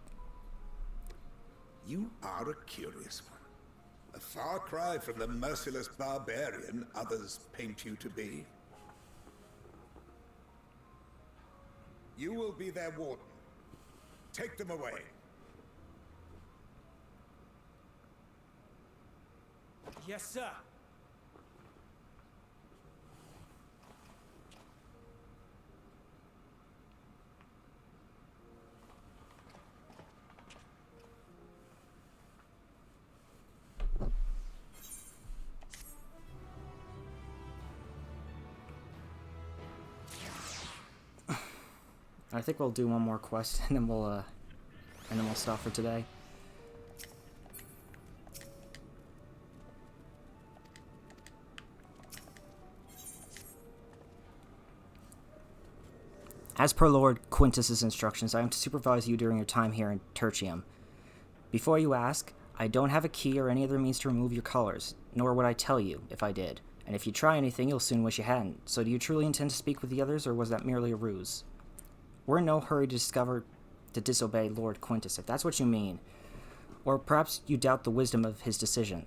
You are a curious one. A far cry from the merciless barbarian others paint you to be. You will be their warden. Take them away. Yes, sir. I think we'll do one more quest and then we'll stop for today. As per Lord Quintus's instructions, I am to supervise you during your time here in Tertium. Before you ask, I don't have a key or any other means to remove your colors, nor would I tell you if I did. And if you try anything, you'll soon wish you hadn't. So do you truly intend to speak with the others, or was that merely a ruse? We're in no hurry to disobey Lord Quintus, if that's what you mean. Or perhaps you doubt the wisdom of his decision.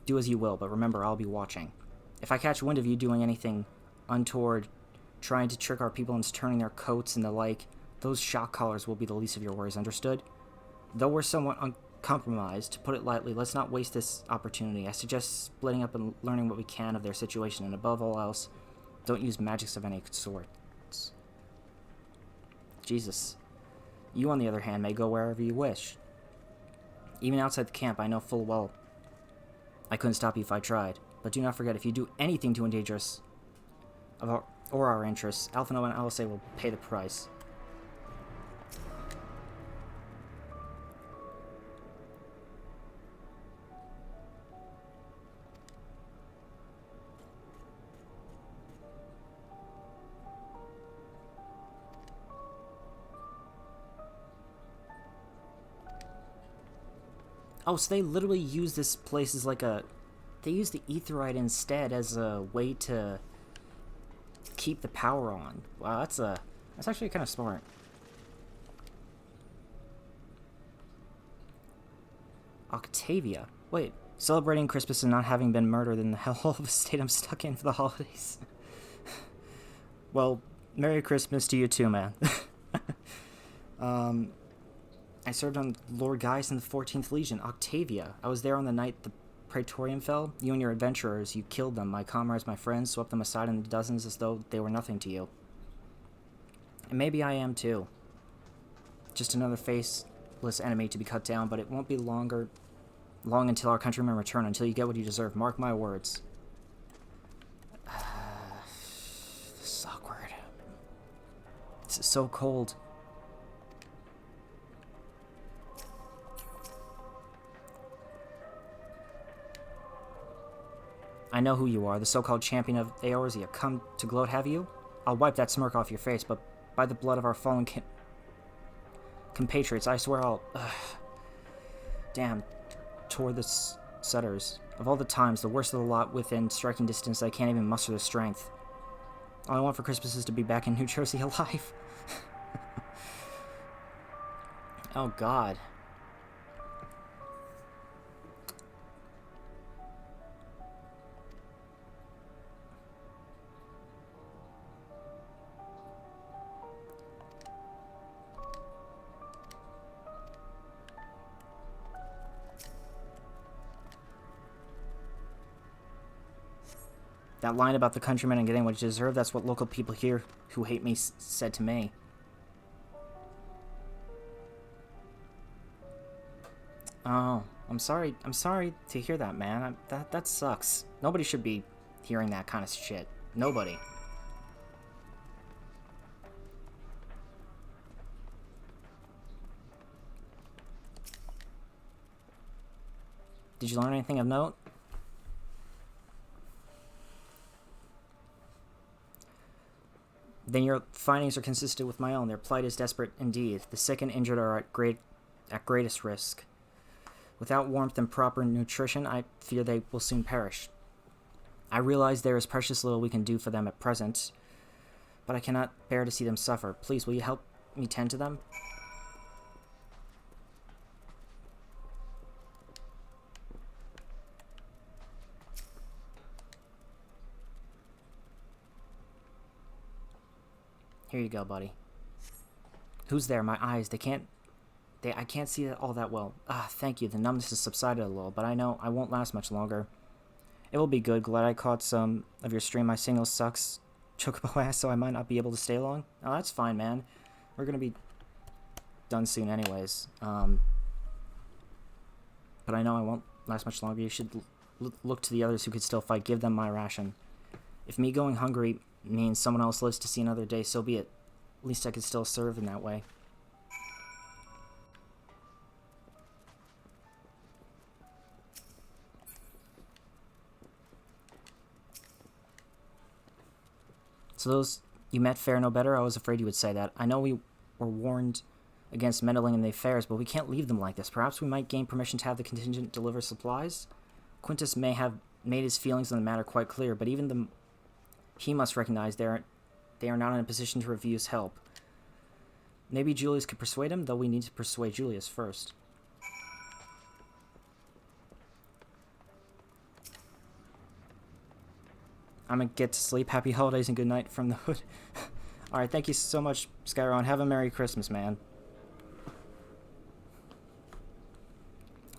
Do as you will, but remember, I'll be watching. If I catch wind of you doing anything untoward, trying to trick our people into turning their coats and the like, those shock collars will be the least of your worries, understood? Though we're somewhat uncompromised, to put it lightly, let's not waste this opportunity. I suggest splitting up and learning what we can of their situation, and above all else, don't use magics of any sorts. Jesus. You, on the other hand, may go wherever you wish. Even outside the camp, I know full well I couldn't stop you if I tried. But do not forget, if you do anything to endanger us or our interests, Alpha Nova and LSA will pay the price. Oh, so they literally use this place as like a... They use the Aetheryte instead as a way to keep the power on. Wow, that's actually kind of smart. Octavia. Wait, celebrating Christmas and not having been murdered in the hellhole of a state I'm stuck in for the holidays. Well, Merry Christmas to you too, man. I served on Lord Gaius in the 14th Legion, Octavia. I was there on the night the Praetorium fell. You and your adventurers, you killed them. My comrades, my friends, swept them aside in dozens as though they were nothing to you. And maybe I am too. Just another faceless enemy to be cut down, but it won't be long until our countrymen return, until you get what you deserve. Mark my words. This is awkward. It's so cold. I know who you are, the so-called champion of Eorzea. Come to gloat, have you? I'll wipe that smirk off your face, but by the blood of our fallen compatriots, I swear I'll... Damn. Toward the setters. Of all the times, the worst of the lot within striking distance, I can't even muster the strength. All I want for Christmas is to be back in New Jersey alive. Oh, God. That line about the countrymen and getting what you deserve, that's what local people here who hate me said to me. Oh, I'm sorry to hear that, man. That sucks. Nobody should be hearing that kind of shit. Nobody. Did you learn anything of note? Then your findings are consistent with my own. Their plight is desperate indeed. The sick and injured are at greatest risk. Without warmth and proper nutrition, I fear they will soon perish. I realize there is precious little we can do for them at present, but I cannot bear to see them suffer. Please, will you help me tend to them? Here you go, buddy. Who's there? My eyes, I can't see it all that well. Thank you. The numbness has subsided a little, but I know I won't last much longer. It will be good. Glad I caught some of your stream. My signal sucks chocobo ass, so I might not be able to stay long. Oh, that's fine, man. We're gonna be done soon anyways. But I know I won't last much longer. You should look to the others who could still fight. Give them my ration. If me going hungry means someone else lives to see another day, so be it. At least I could still serve in that way. So those you met fare no better? I was afraid you would say that. I know we were warned against meddling in the affairs, but we can't leave them like this. Perhaps we might gain permission to have the contingent deliver supplies? Quintus may have made his feelings on the matter quite clear, but even he must recognize they are not in a position to refuse help. Maybe Julius could persuade him, though we need to persuade Julius first. I'm gonna get to sleep. Happy holidays and good night from the hood. Alright, thank you so much, Skyron. Have a Merry Christmas, man.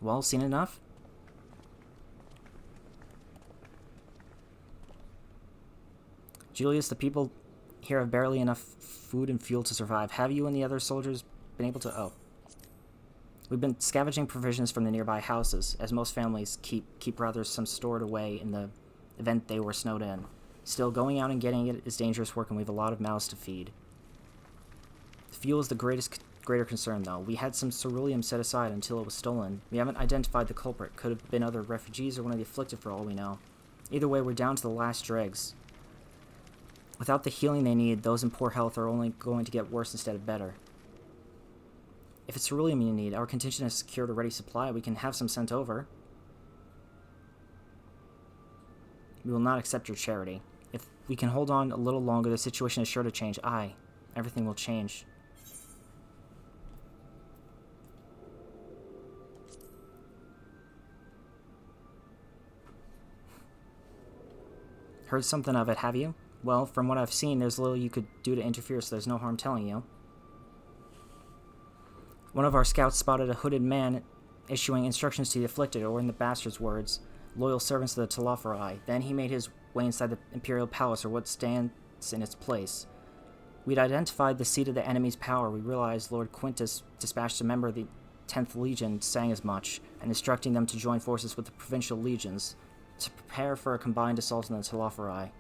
Well, seen enough? Julius, the people here have barely enough food and fuel to survive. Have you and the other soldiers been able to... Oh. We've been scavenging provisions from the nearby houses, as most families keep rather some stored away in the event they were snowed in. Still, going out and getting it is dangerous work, and we have a lot of mouths to feed. Fuel is the greater concern, though. We had some ceruleum set aside until it was stolen. We haven't identified the culprit. Could have been other refugees or one of the afflicted for all we know. Either way, we're down to the last dregs. Without the healing they need, those in poor health are only going to get worse instead of better. If it's ceruleum you need, our contingent has secured a ready supply. We can have some sent over. We will not accept your charity. If we can hold on a little longer, the situation is sure to change. Aye, everything will change. Heard something of it, have you? Well, from what I've seen, there's little you could do to interfere, so there's no harm telling you. One of our scouts spotted a hooded man issuing instructions to the afflicted, or in the bastard's words, loyal servants of the Telophori. Then he made his way inside the Imperial Palace, or what stands in its place. We'd identified the seat of the enemy's power. We realized Lord Quintus dispatched a member of the 10th Legion, saying as much, and instructing them to join forces with the provincial legions to prepare for a combined assault on the Telophori.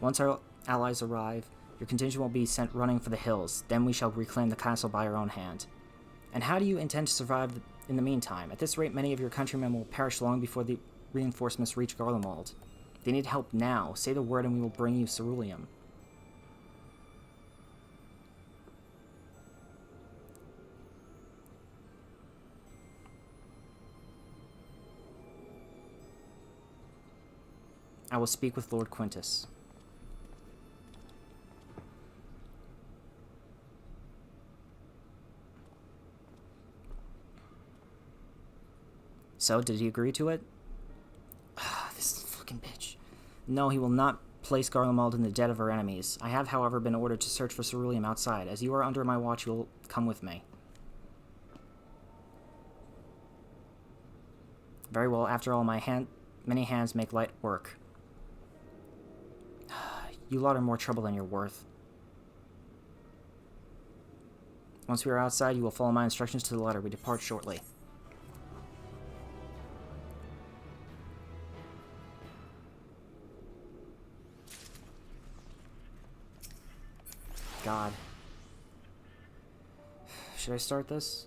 Once our allies arrive, your contingent will be sent running for the hills. Then we shall reclaim the castle by our own hand. And how do you intend to survive in the meantime? At this rate, many of your countrymen will perish long before the reinforcements reach Garlemald. They need help now. Say the word and we will bring you ceruleum. I will speak with Lord Quintus. So, did he agree to it? This fucking bitch. No, he will not place Garlemald in the debt of our enemies. I have, however, been ordered to search for ceruleum outside. As you are under my watch, you will come with me. Very well, after all, many hands make light work. You lot are more trouble than you're worth. Once we are outside, you will follow my instructions to the letter. We depart shortly. God. Should I start this?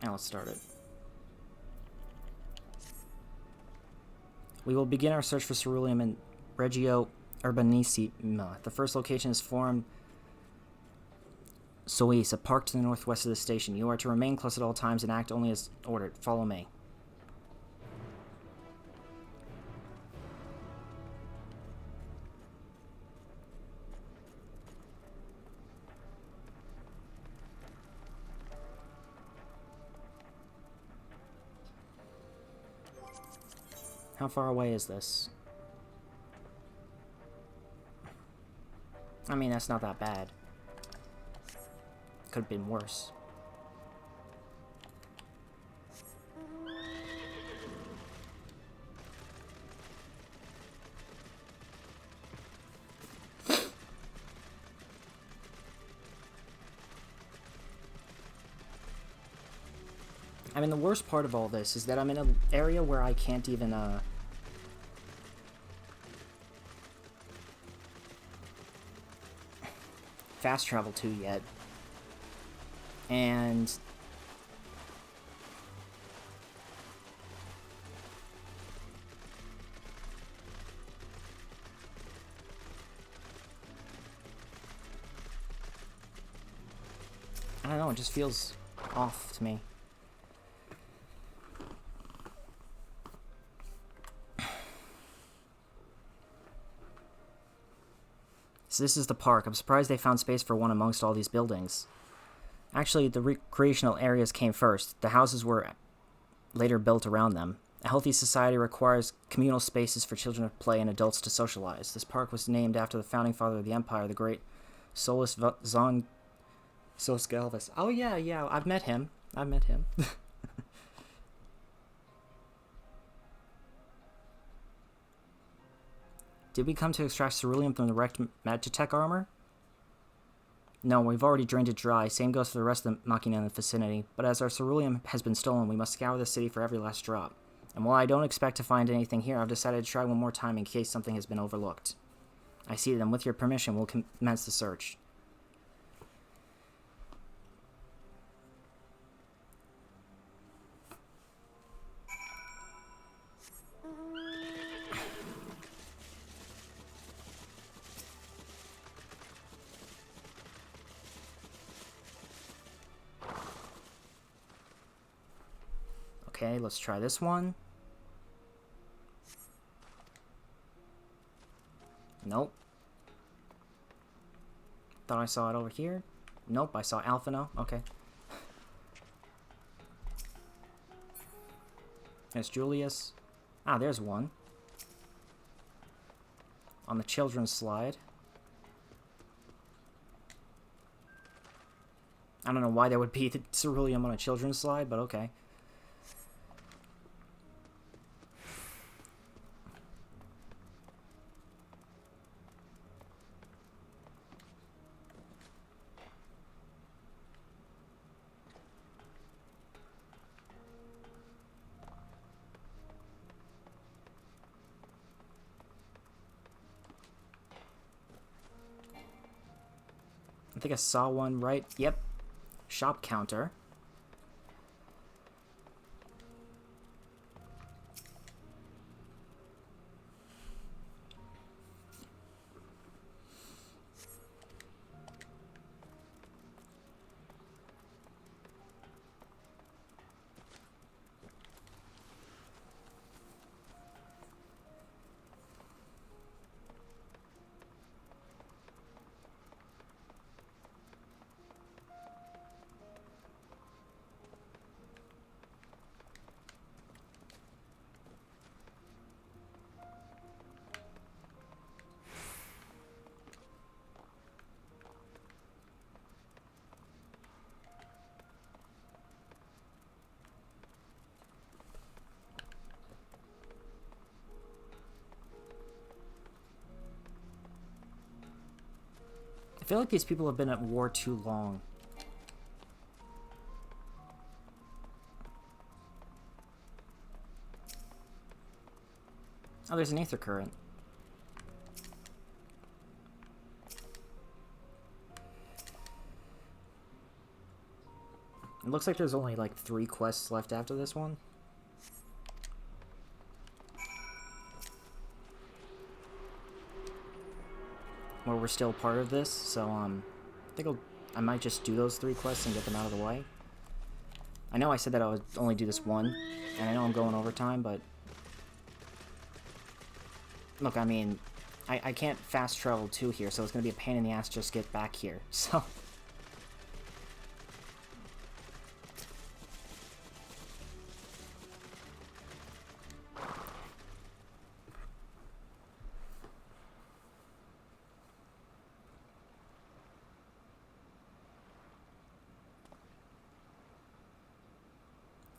Yeah, let's start it. We will begin our search for ceruleum in Regio Urbanissima. The first location is Forum Sois, a park to the northwest of the station. You are to remain close at all times and act only as ordered. Follow me. How far away is this? I mean, that's not that bad. Could have been worse. I mean, the worst part of all this is that I'm in an area where I can't even, fast travel to yet. And I don't know, it just feels off to me. So this is the park. I'm surprised they found space for one amongst all these buildings. Actually, the recreational areas came first. The houses were later built around them. A healthy society requires communal spaces for children to play and adults to socialize. This park was named after the founding father of the empire, the great Solus Zon Sosgalvis. Oh yeah, I've met him. Did we come to extract ceruleum from the wrecked Magitech armor? No, we've already drained it dry. Same goes for the rest of the machina in the vicinity. But as our ceruleum has been stolen, we must scour the city for every last drop. And while I don't expect to find anything here, I've decided to try one more time in case something has been overlooked. I see them. With your permission, we'll commence the search. Okay, let's try this one. Nope. Thought I saw it over here. Nope, I saw Alphino. Okay. There's Julius. Ah, there's one. on the children's slide. I don't know why there would be the ceruleum on a children's slide, but okay. I think I saw one right. Yep. Shop counter. I feel like these people have been at war too long. Oh, there's an ether current. It looks like there's only like 3 quests left after this one. Where we're still part of this, so I think I might just do those 3 quests and get them out of the way. I know I said that I would only do this one, and I know I'm going overtime, but look, I mean, I can't fast travel to here, so it's gonna be a pain in the ass to just get back here. So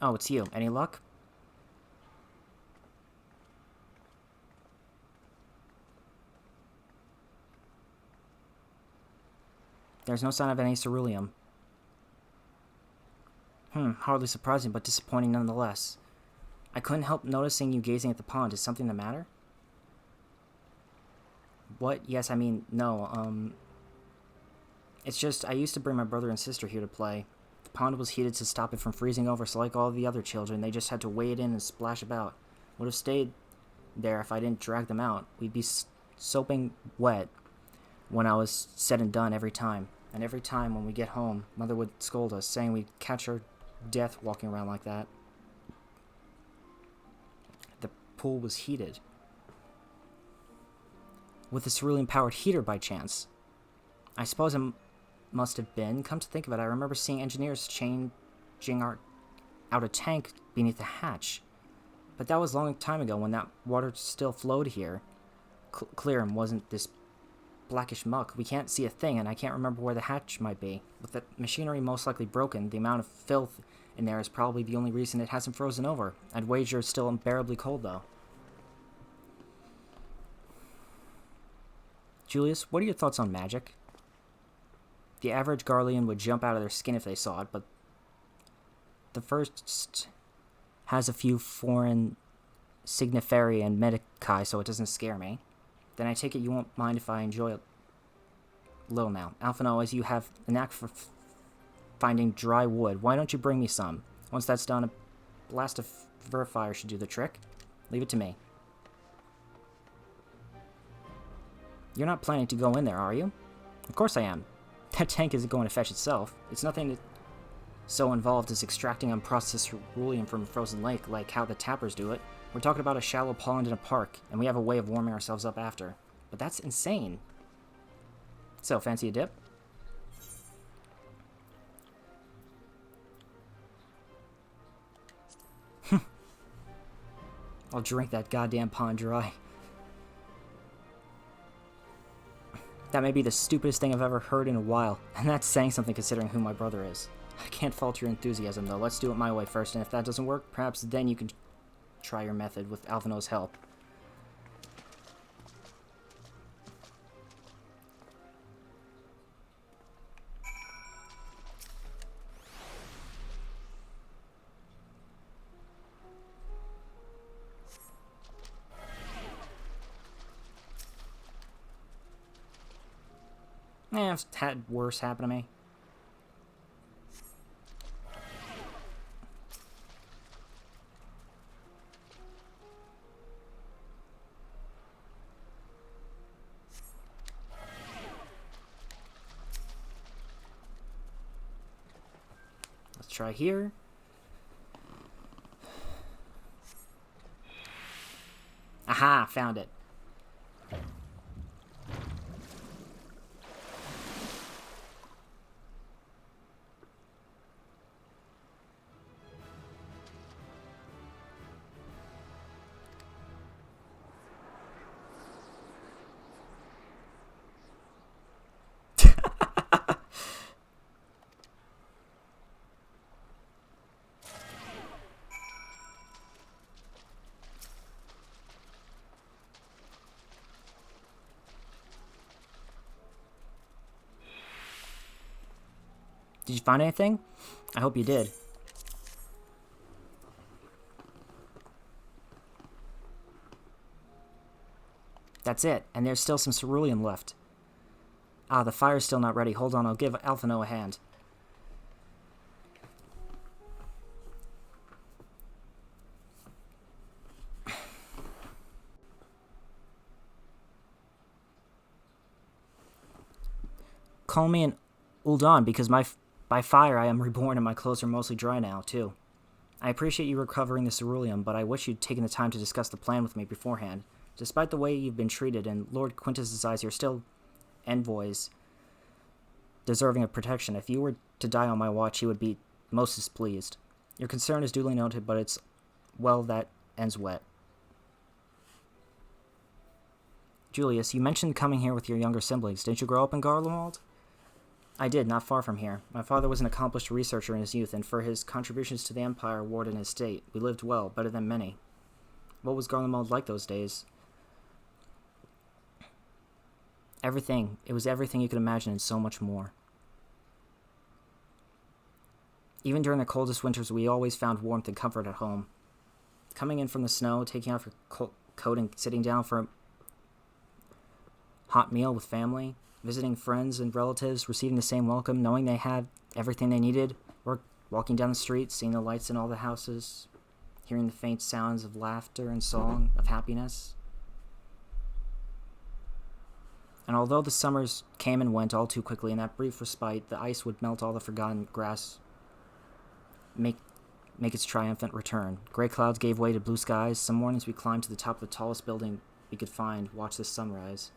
oh, it's you. Any luck? There's no sign of any ceruleum. Hardly surprising, but disappointing nonetheless. I couldn't help noticing you gazing at the pond. Is something the matter? What? Yes, I mean, no, it's just, I used to bring my brother and sister here to play. The pond was heated to stop it from freezing over, so like all the other children, they just had to wade in and splash about. Would have stayed there if I didn't drag them out. We'd be soaping wet when I was said and done every time. And every time when we get home, Mother would scold us, saying we'd catch her death walking around like that. The pool was heated. With a cerulean-powered heater, by chance. I suppose it must have been. Come to think of it, I remember seeing engineers changing out a tank beneath the hatch. But that was a long time ago when that water still flowed here. Clear and wasn't this blackish muck. We can't see a thing, and I can't remember where the hatch might be. With the machinery most likely broken, the amount of filth in there is probably the only reason it hasn't frozen over. I'd wager it's still unbearably cold, though. Julius, what are your thoughts on magic? The average Garlean would jump out of their skin if they saw it, but the first has a few foreign signiferi and medici, so it doesn't scare me. Then I take it you won't mind if I enjoy a little now. Alphino, as you have a knack for finding dry wood, why don't you bring me some? Once that's done, a blast of fire should do the trick. Leave it to me. You're not planning to go in there, are you? Of course I am. That tank isn't going to fetch itself. It's nothing so involved as extracting unprocessed ceruleum from a frozen lake, like how the tappers do it. We're talking about a shallow pond in a park, and we have a way of warming ourselves up after. But that's insane. So, fancy a dip? I'll drink that goddamn pond dry. That may be the stupidest thing I've ever heard in a while, and that's saying something considering who my brother is. I can't fault your enthusiasm, though. Let's do it my way first, and if that doesn't work, perhaps then you can try your method with Alphinaud's help. I've had worse happen to me. Let's try here. Aha, found it. Did you find anything? I hope you did. That's it, and there's still some ceruleum left. Ah, the fire's still not ready. Hold on, I'll give Alphinaud a hand. Call me an Uldan, because by fire I am reborn and my clothes are mostly dry now, too. I appreciate you recovering the ceruleum, but I wish you'd taken the time to discuss the plan with me beforehand. Despite the way you've been treated, and Lord Quintus's eyes, you're still envoys deserving of protection. If you were to die on my watch, he would be most displeased. Your concern is duly noted, but it's, well, that ends wet. Julius, you mentioned coming here with your younger siblings. Didn't you grow up in Garlemald? I did, not far from here. My father was an accomplished researcher in his youth, and for his contributions to the Empire awarded in his state, we lived well, better than many. What was Garlemald like those days? Everything. It was everything you could imagine and so much more. Even during the coldest winters, we always found warmth and comfort at home. Coming in from the snow, taking off your coat and sitting down for a hot meal with family, visiting friends and relatives, receiving the same welcome, knowing they had everything they needed, or walking down the street, seeing the lights in all the houses, hearing the faint sounds of laughter and song, of happiness. And although the summers came and went all too quickly, in that brief respite, the ice would melt all the forgotten grass, make its triumphant return. Gray clouds gave way to blue skies. Some mornings we climbed to the top of the tallest building we could find, watch the sunrise.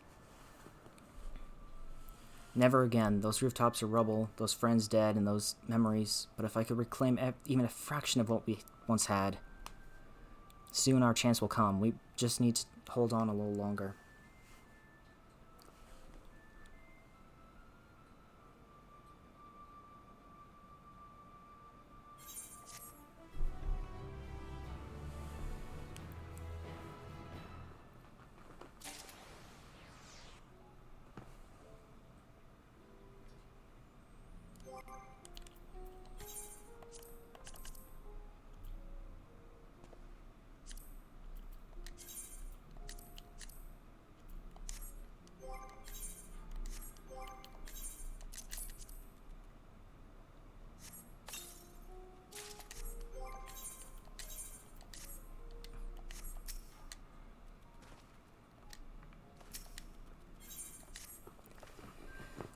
Never again. Those rooftops are rubble, those friends dead, and those memories. But if I could reclaim even a fraction of what we once had, soon our chance will come. We just need to hold on a little longer.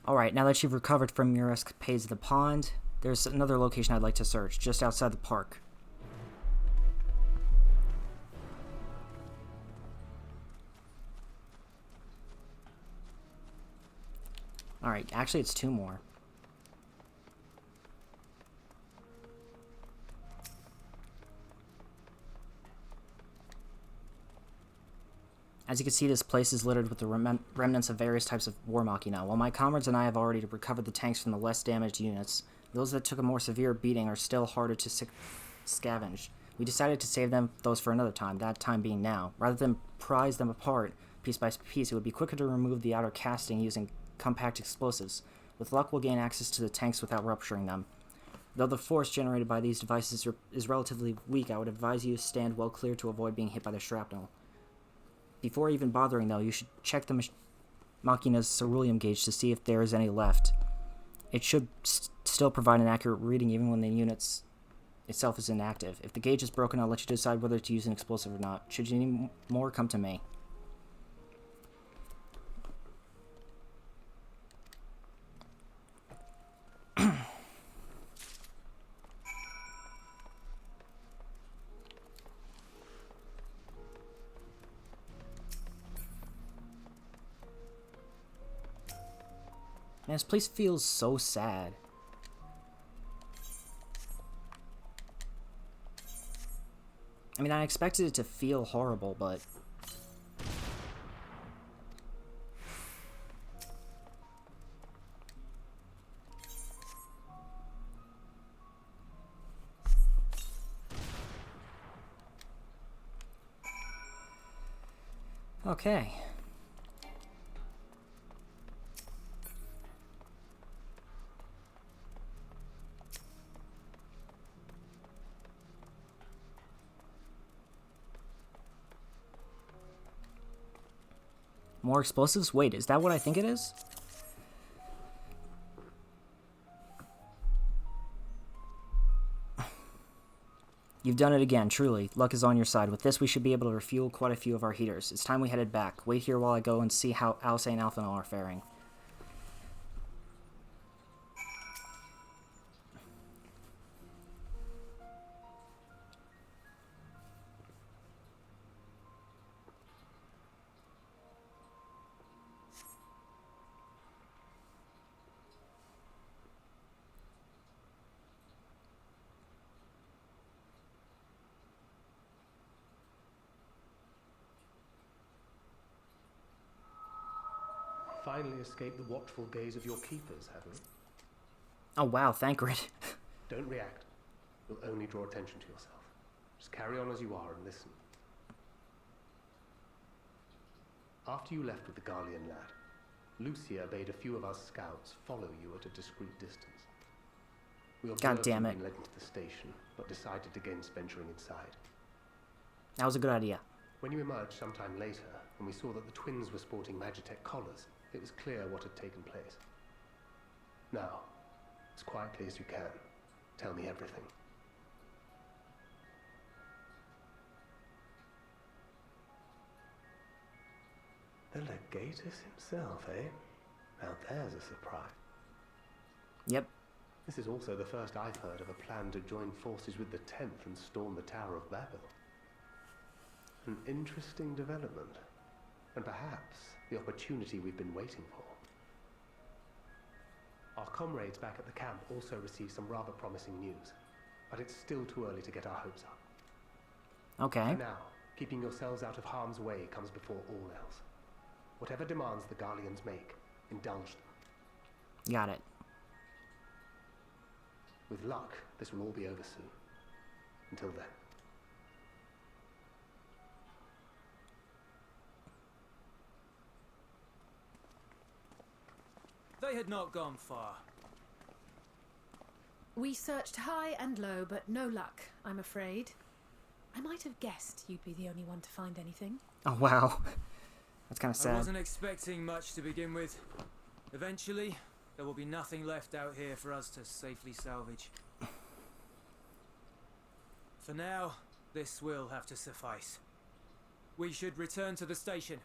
Alright, now that you've recovered from your escapades of the pond, there's another location I'd like to search, just outside the park. Alright, actually it's two more. As you can see, this place is littered with the remnants of various types of war machina. While my comrades and I have already recovered the tanks from the less damaged units, those that took a more severe beating are still harder to scavenge. We decided to save those for another time, that time being now. Rather than prise them apart piece by piece, it would be quicker to remove the outer casting using compact explosives. With luck, we'll gain access to the tanks without rupturing them. Though the force generated by these devices is relatively weak, I would advise you to stand well clear to avoid being hit by the shrapnel. Before even bothering, though, you should check the Machina's ceruleum gauge to see if there is any left. It should still provide an accurate reading even when the unit itself is inactive. If the gauge is broken, I'll let you decide whether to use an explosive or not. Should you need more, come to me. Man, this place feels so sad. I mean, I expected it to feel horrible, but... Okay. More explosives? Wait, is that what I think it is? You've done it again, truly. Luck is on your side. With this, we should be able to refuel quite a few of our heaters. It's time we headed back. Wait here while I go and see how Alce and Alphanol are faring. Finally escaped the watchful gaze of your keepers, have we? Oh wow, Thancred. Don't react. You'll only draw attention to yourself. Just carry on as you are and listen. After you left with the Garlean lad, Lucia bade a few of our scouts follow you at a discreet distance. We God damn it. You led into the station, but decided against venturing inside. That was a good idea. When you emerged sometime later, and we saw that the twins were sporting Magitech collars, it was clear what had taken place. Now, as quietly as you can, tell me everything. The Legatus himself, eh? Now there's a surprise. Yep. This is also the first I've heard of a plan to join forces with the 10th and storm the Tower of Babel. An interesting development, and perhaps the opportunity we've been waiting for. Our comrades back at the camp also received some rather promising news, but it's still too early to get our hopes up. Okay. For now, keeping yourselves out of harm's way comes before all else. Whatever demands the Garleans make, indulge them. Got it. With luck, this will all be over soon. Until then. They had not gone far. We searched high and low, but no luck, I'm afraid. I might have guessed you'd be the only one to find anything. Oh, wow. That's kind of sad. I wasn't expecting much to begin with. Eventually, there will be nothing left out here for us to safely salvage. For now, this will have to suffice. We should return to the station.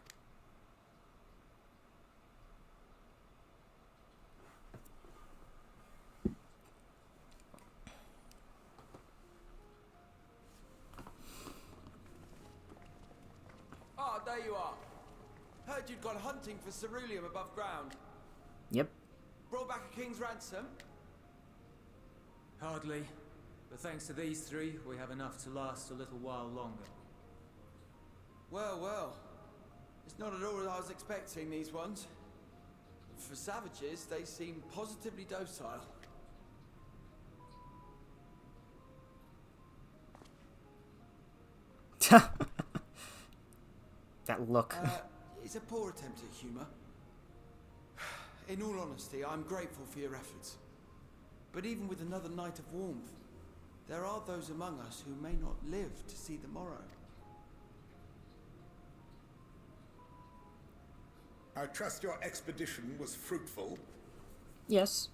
Ah, there you are. Heard you'd gone hunting for ceruleum above ground. Yep. Brought back a king's ransom? Hardly. But thanks to these three, we have enough to last a little while longer. Well, well. It's not at all what I was expecting, these ones. For savages, they seem positively docile. That look. It's a poor attempt at humor. In all honesty, I'm grateful for your efforts. But even with another night of warmth, there are those among us who may not live to see the morrow. I trust your expedition was fruitful. Yes.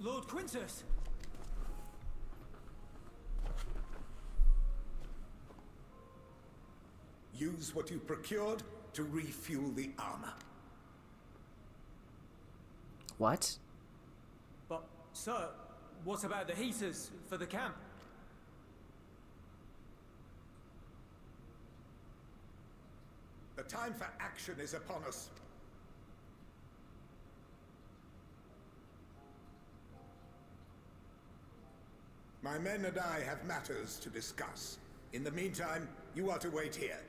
Lord Quintus! Use what you procured to refuel the armor. What? But, sir, what about the heaters for the camp? The time for action is upon us. My men and I have matters to discuss. In the meantime, you are to wait here.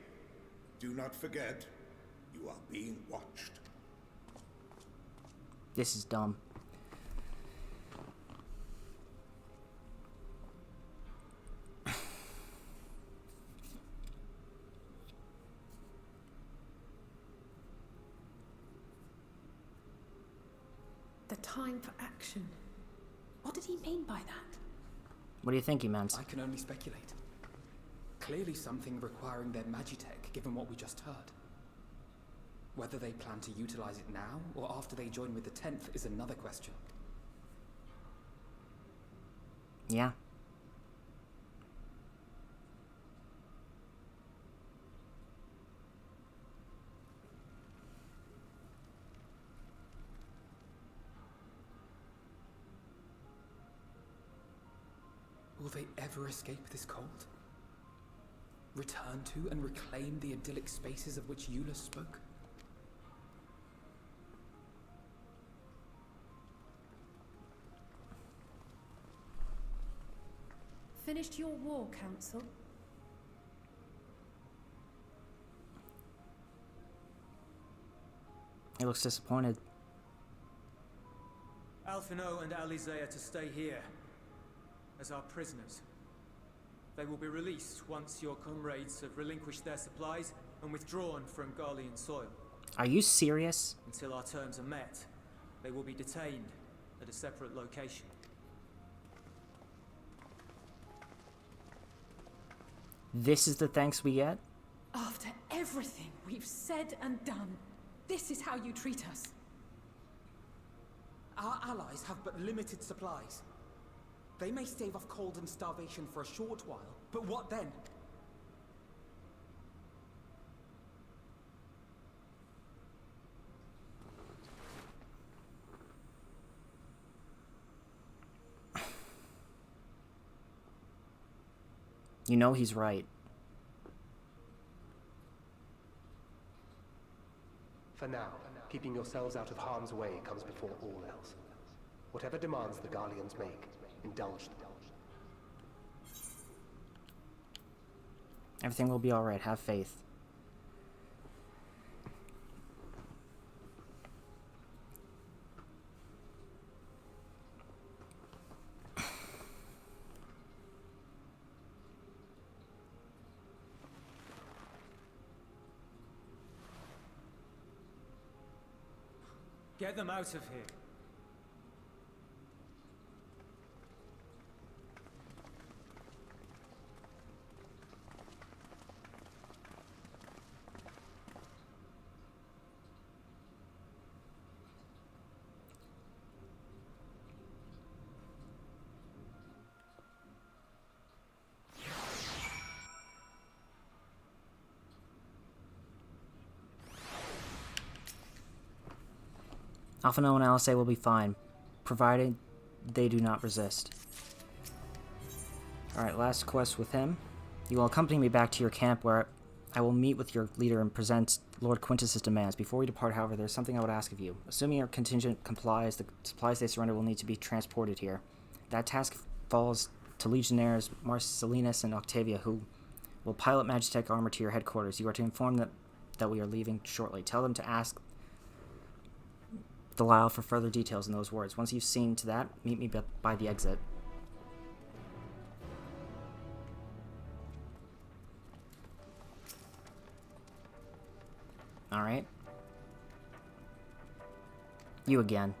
Do not forget, you are being watched. This is dumb. The time for action. What did he mean by that? What do you think he meant? I can only speculate. Clearly something requiring their magitech, given what we just heard. Whether they plan to utilize it now, or after they join with the 10th, is another question. Yeah. Will they ever escape this cold? Return to and reclaim the idyllic spaces of which Eula spoke? Finished your war, Council? He looks disappointed. Alphino and Alizé to stay here as our prisoners. They will be released once your comrades have relinquished their supplies and withdrawn from Garlean soil. Are you serious? Until our terms are met, they will be detained at a separate location. This is the thanks we get? After everything we've said and done, this is how you treat us. Our allies have but limited supplies. They may stave off cold and starvation for a short while, but what then? You know he's right. For now, keeping yourselves out of harm's way comes before all else. Whatever demands the Garleans make, indulge them. Everything will be alright. Have faith. Get them out of here. Alphino and Alizé will be fine, provided they do not resist. Alright, last quest with him. You will accompany me back to your camp where I will meet with your leader and present Lord Quintus's demands. Before we depart, however, there's something I would ask of you. Assuming your contingent complies, the supplies they surrender will need to be transported here. That task falls to Legionnaires Marcellinus and Octavia, who will pilot Magitech armor to your headquarters. You are to inform them that we are leaving shortly. Tell them to ask Delisle for further details in those words. Once you've seen to that, meet me by the exit. Alright. You again.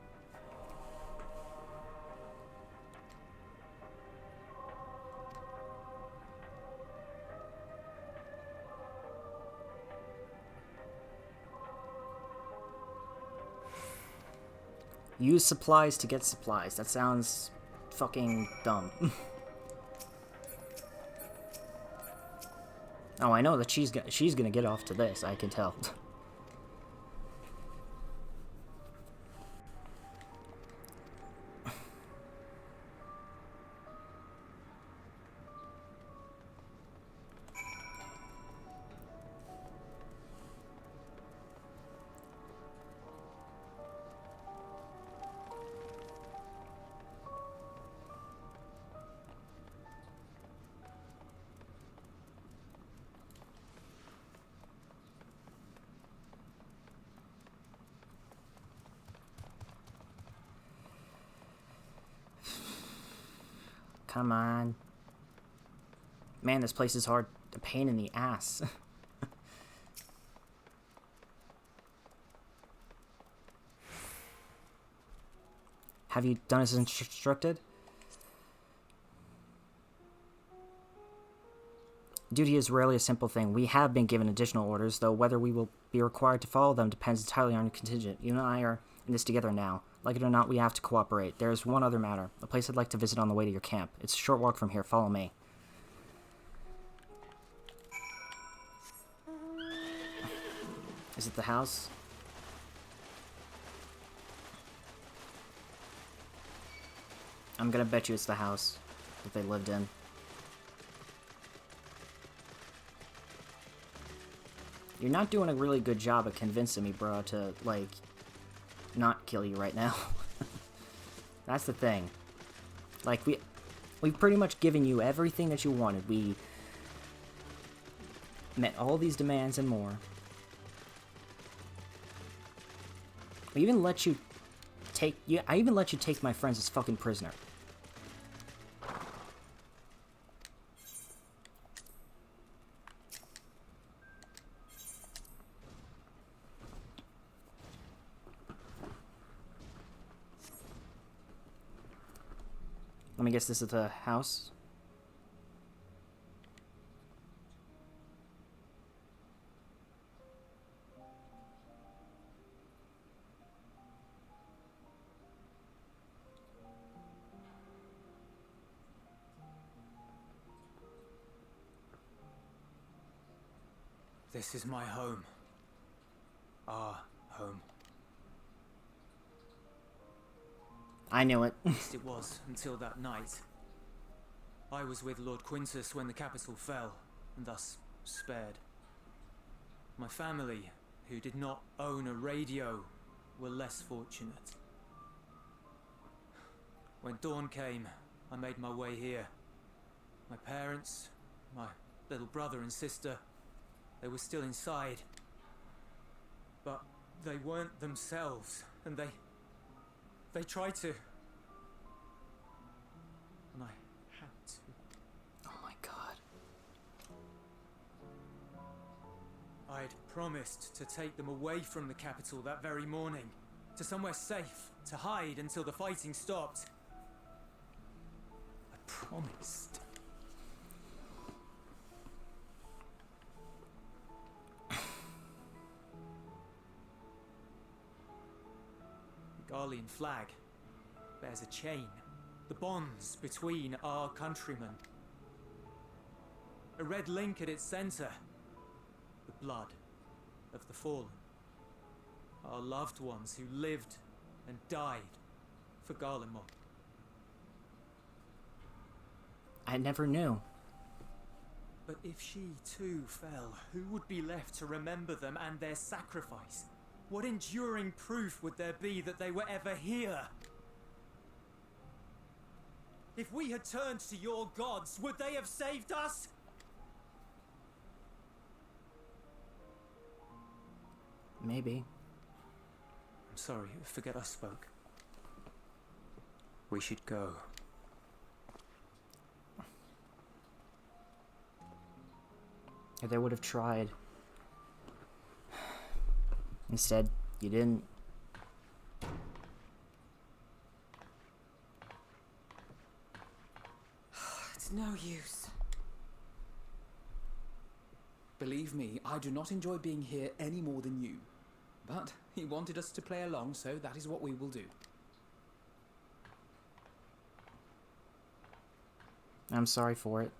Use supplies to get supplies. That sounds fucking dumb. Oh, I know that she's gonna get off to this, I can tell. Come on. Man, this place is hard. A pain in the ass. Have you done as instructed? Duty is rarely a simple thing. We have been given additional orders, though whether we will be required to follow them depends entirely on your contingent. You and I are in this together now. Like it or not, we have to cooperate. There is one other matter. A place I'd like to visit on the way to your camp. It's a short walk from here. Follow me. Is it the house? I'm gonna bet you it's the house that they lived in. You're not doing a really good job of convincing me, bro, to, like, not kill you right now. That's the thing. Like, we've pretty much given you everything that you wanted. We met all these demands and more. We even let you take... Yeah, I even let you take my friends as fucking prisoner. Let me guess, this is the house? This is my home. Our home. I knew it. At least it was, until that night. I was with Lord Quintus when the capital fell, and thus spared. My family, who did not own a radio, were less fortunate. When dawn came, I made my way here. My parents, my little brother and sister, they were still inside. But they weren't themselves, and they tried to. And I had to. Oh my god. I'd promised to take them away from the capital that very morning, to somewhere safe, to hide until the fighting stopped. I promised. The Garlean flag bears a chain, the bonds between our countrymen. A red link at its center, the blood of the fallen. Our loved ones who lived and died for Garlemald. I never knew. But if she too fell, who would be left to remember them and their sacrifice? What enduring proof would there be that they were ever here? If we had turned to your gods, would they have saved us? Maybe. I'm sorry, forget I spoke. We should go. If they would have tried. Instead, you didn't. It's no use. Believe me, I do not enjoy being here any more than you. But he wanted us to play along, so that is what we will do. I'm sorry for it.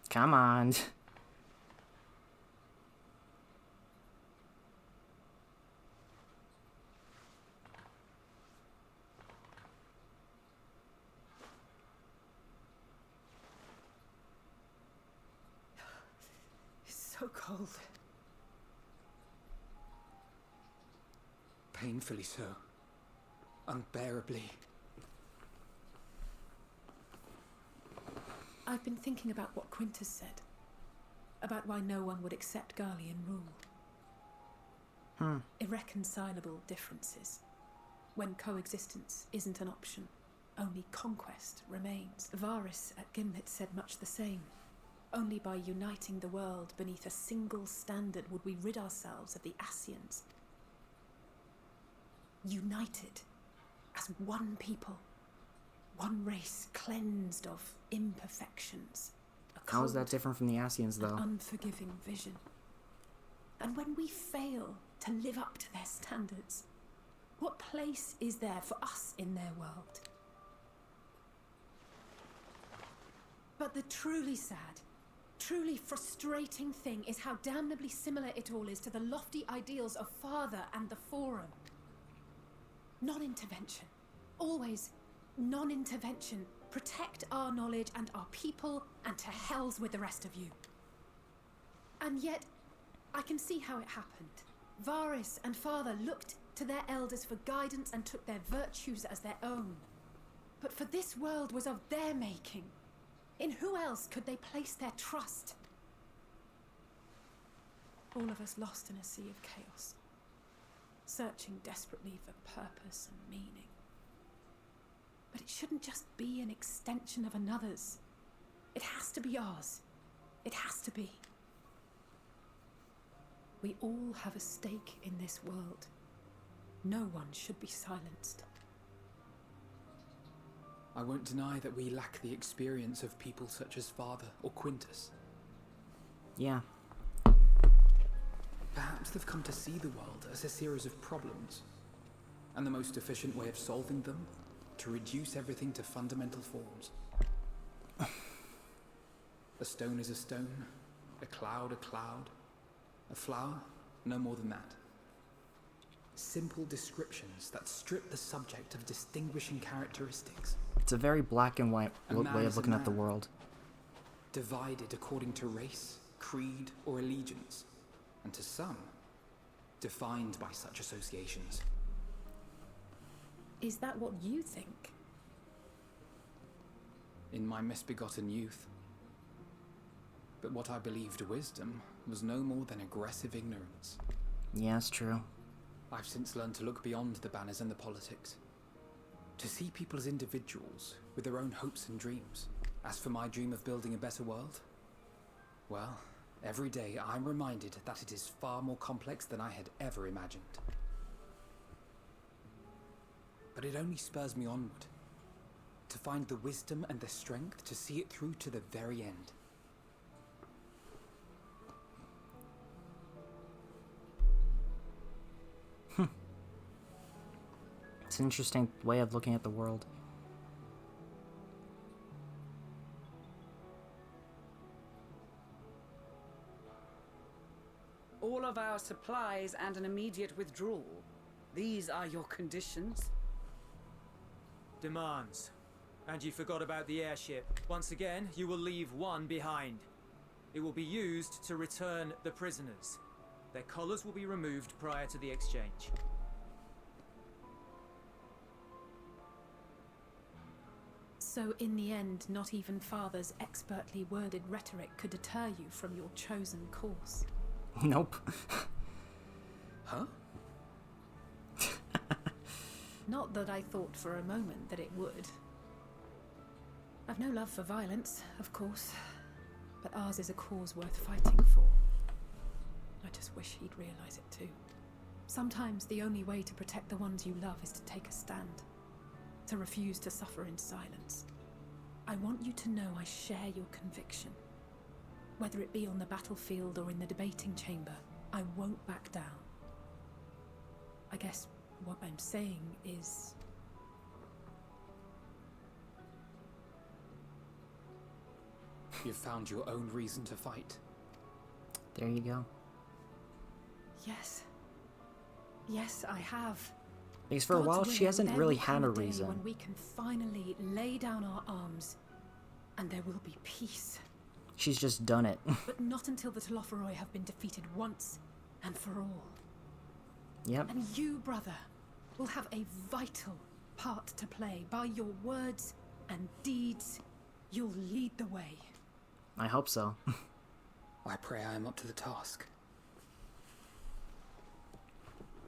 Come on. It's so cold. Painfully so. Unbearably. I've been thinking about what Quintus said. About why no one would accept Garlean rule. Irreconcilable differences. When coexistence isn't an option, only conquest remains. Varys at Gimlet said much the same. Only by uniting the world beneath a single standard would we rid ourselves of the Ascians. United as one people. One race cleansed of imperfections. How is that different from the Ascians, though? An unforgiving vision. And when we fail to live up to their standards, what place is there for us in their world? But the truly sad, truly frustrating thing is how damnably similar it all is to the lofty ideals of Father and the Forum. Non-intervention. Always non-intervention. Protect our knowledge and our people, and to hells with the rest of you. And yet, I can see how it happened. Varys and Father looked to their elders for guidance and took their virtues as their own. But for this world was of their making. In who else could they place their trust? All of us lost in a sea of chaos, searching desperately for purpose and meaning. But it shouldn't just be an extension of another's. It has to be ours. It has to be. We all have a stake in this world. No one should be silenced. I won't deny that we lack the experience of people such as Father or Quintus. Yeah. Perhaps they've come to see the world as a series of problems, and the most efficient way of solving them, to reduce everything to fundamental forms. A stone is a stone, a cloud, a flower, no more than that. Simple descriptions that strip the subject of distinguishing characteristics. It's a very black and white way of looking at the world. Divided according to race, creed, or allegiance, and to some, defined by such associations. Is that what you think? In my misbegotten youth. But what I believed wisdom was no more than aggressive ignorance. Yeah, it's true. I've since learned to look beyond the banners and the politics. To see people as individuals with their own hopes and dreams. As for my dream of building a better world, well, every day I'm reminded that it is far more complex than I had ever imagined. But it only spurs me onward, to find the wisdom and the strength to see it through to the very end. It's an interesting way of looking at the world. All of our supplies and an immediate withdrawal. These are your conditions? Demands. And you forgot about the airship. Once again, you will leave one behind. It will be used to return the prisoners. Their collars will be removed prior to the exchange. So in the end, not even Father's expertly worded rhetoric could deter you from your chosen course. Nope. Huh? Not that I thought for a moment that it would. I've no love for violence, of course, but ours is a cause worth fighting for. I just wish he'd realize it too. Sometimes the only way to protect the ones you love is to take a stand, to refuse to suffer in silence. I want you to know I share your conviction. Whether it be on the battlefield or in the debating chamber, I won't back down. I guess what I'm saying is... You've found your own reason to fight. There you go. Yes. Yes, I have. Because for a while, she hasn't really had a reason. When we can finally lay down our arms, and there will be peace. She's just done it. But not until the Telophoroi have been defeated once and for all. Yep. And you, brother, will have a vital part to play. By your words and deeds, you'll lead the way. I hope so. I pray I am up to the task.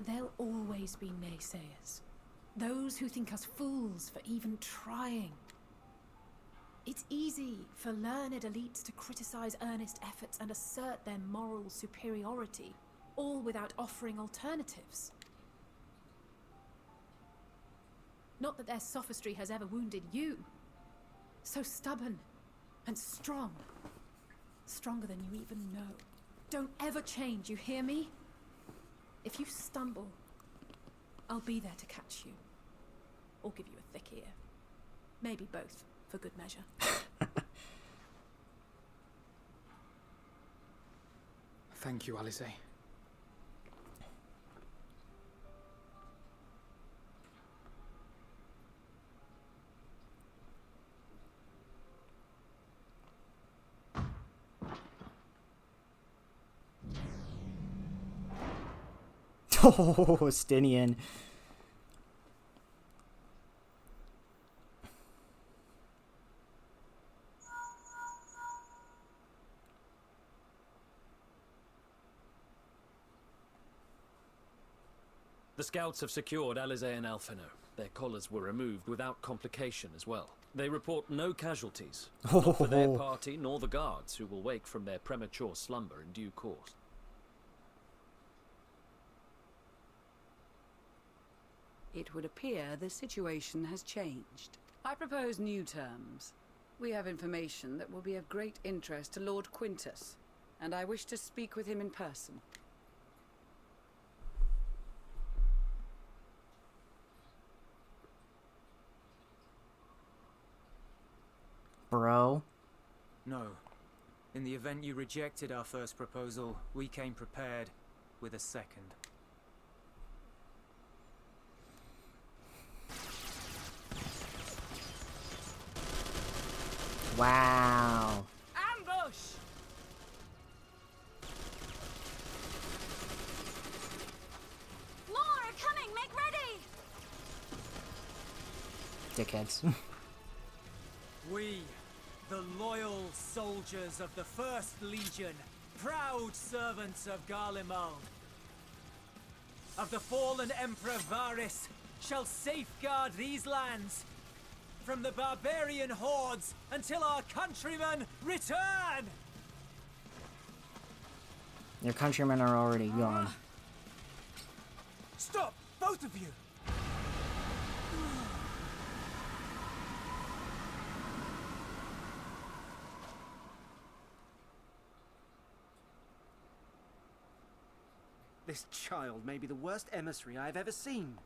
There'll always be naysayers. Those who think us fools for even trying. It's easy for learned elites to criticize earnest efforts and assert their moral superiority, all without offering alternatives. Not that their sophistry has ever wounded you. So stubborn and strong. Stronger than you even know. Don't ever change, you hear me? If you stumble, I'll be there to catch you. Or give you a thick ear. Maybe both, for good measure. Thank you, Alice. Oh, Stinian. The scouts have secured Alize and Alphino. Their collars were removed without complication as well. They report no casualties, not for their party nor the guards, who will wake from their premature slumber in due course. It would appear the situation has changed. I propose new terms. We have information that will be of great interest to Lord Quintus, and I wish to speak with him in person. Bro. No. In the event you rejected our first proposal, we came prepared with a second. Wow. Ambush! More are coming! Make ready! Dickheads. We, the loyal soldiers of the First Legion, proud servants of Garlemald, of the fallen Emperor Varys, shall safeguard these lands from the barbarian hordes until our countrymen return! Your countrymen are already gone. Stop! Both of you! This child may be the worst emissary I've ever seen.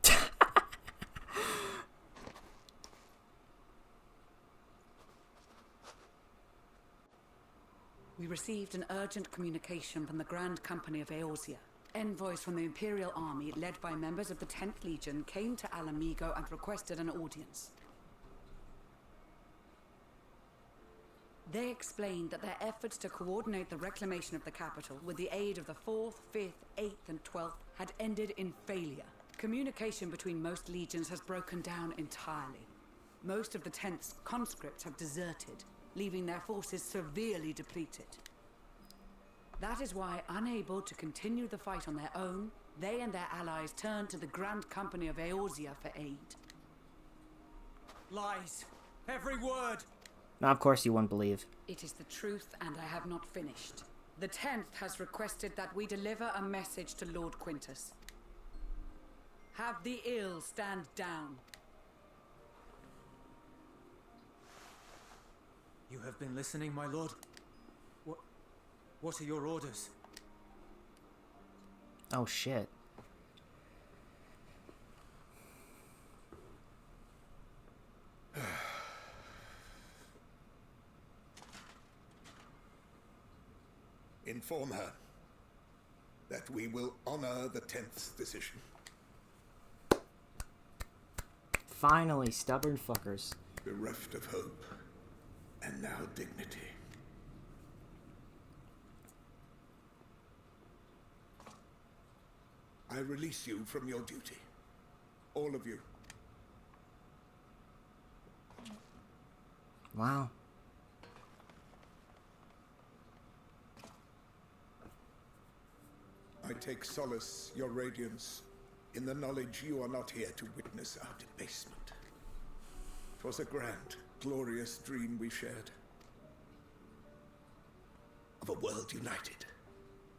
We received an urgent communication from the Grand Company of Eorzea. Envoys from the Imperial Army, led by members of the 10th Legion, came to Alamigo and requested an audience. They explained that their efforts to coordinate the reclamation of the capital with the aid of the 4th, 5th, 8th and 12th had ended in failure. Communication between most legions has broken down entirely. Most of the 10th's conscripts have deserted, leaving their forces severely depleted. That is why, unable to continue the fight on their own, they and their allies turned to the Grand Company of Eorzea for aid. Lies. Every word. Now, of course you wouldn't believe. It is the truth, and I have not finished. The 10th has requested that we deliver a message to Lord Quintus. Have the ill stand down. You have been listening, my lord? What are your orders? Oh, shit. Inform her that we will honor the 10th's decision. Finally, stubborn fuckers. Bereft of hope, and now dignity. I release you from your duty. All of you. Wow. I take solace, your radiance, in the knowledge you are not here to witness our debasement. 'Twas a grand, glorious dream we shared. Of a world united,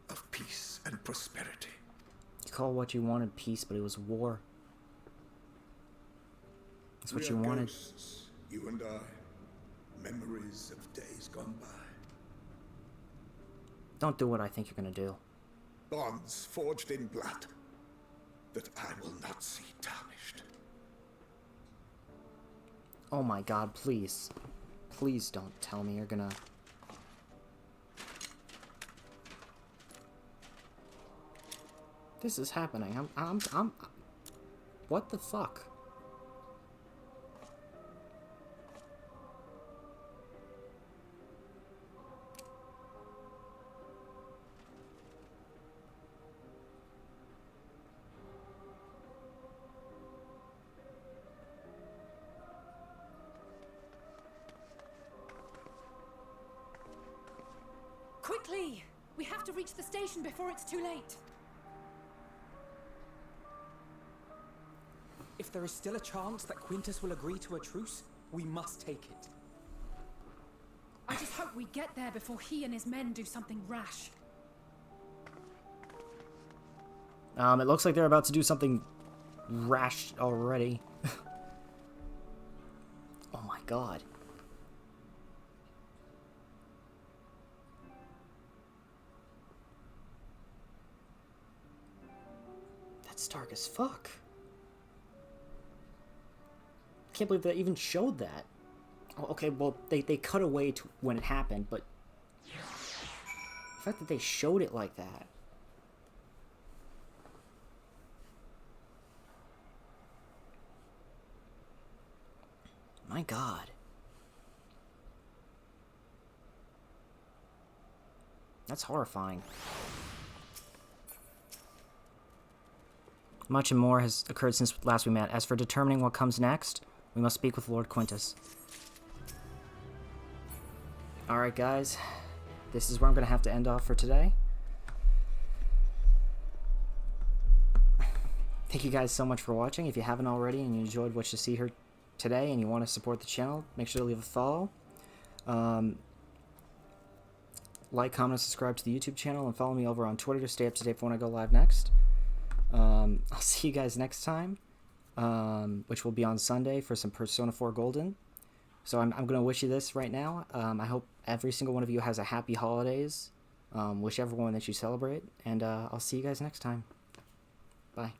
of peace and prosperity. You call what you wanted peace, but it was war. That's what you wanted. Ghosts, you and I, memories of days gone by. Don't do what I think you're gonna do. Bonds forged in blood that I will not see tarnished. Oh my god, please. Please don't tell me you're gonna... This is happening. I'm... What the fuck? Quickly! We have to reach the station before it's too late. If there is still a chance that Quintus will agree to a truce, we must take it. I just hope we get there before he and his men do something rash. It looks like they're about to do something rash already. Oh my god. That's dark as fuck. I can't believe they even showed that. Oh, okay, well, they cut away to when it happened, but the fact that they showed it like that. My god. That's horrifying. Much and more has occurred since last we met. As for determining what comes next, we must speak with Lord Quintus. Alright guys, this is where I'm going to have to end off for today. Thank you guys so much for watching. If you haven't already and you enjoyed what you see here today and you want to support the channel, make sure to leave a follow. Like, comment, and subscribe to the YouTube channel, and follow me over on Twitter to stay up to date for when I go live next. I'll see you guys next time, which will be on Sunday for some Persona 4 Golden. So I'm going to wish you this right now. I hope every single one of you has a happy holidays, whichever one that you celebrate, and I'll see you guys next time. Bye.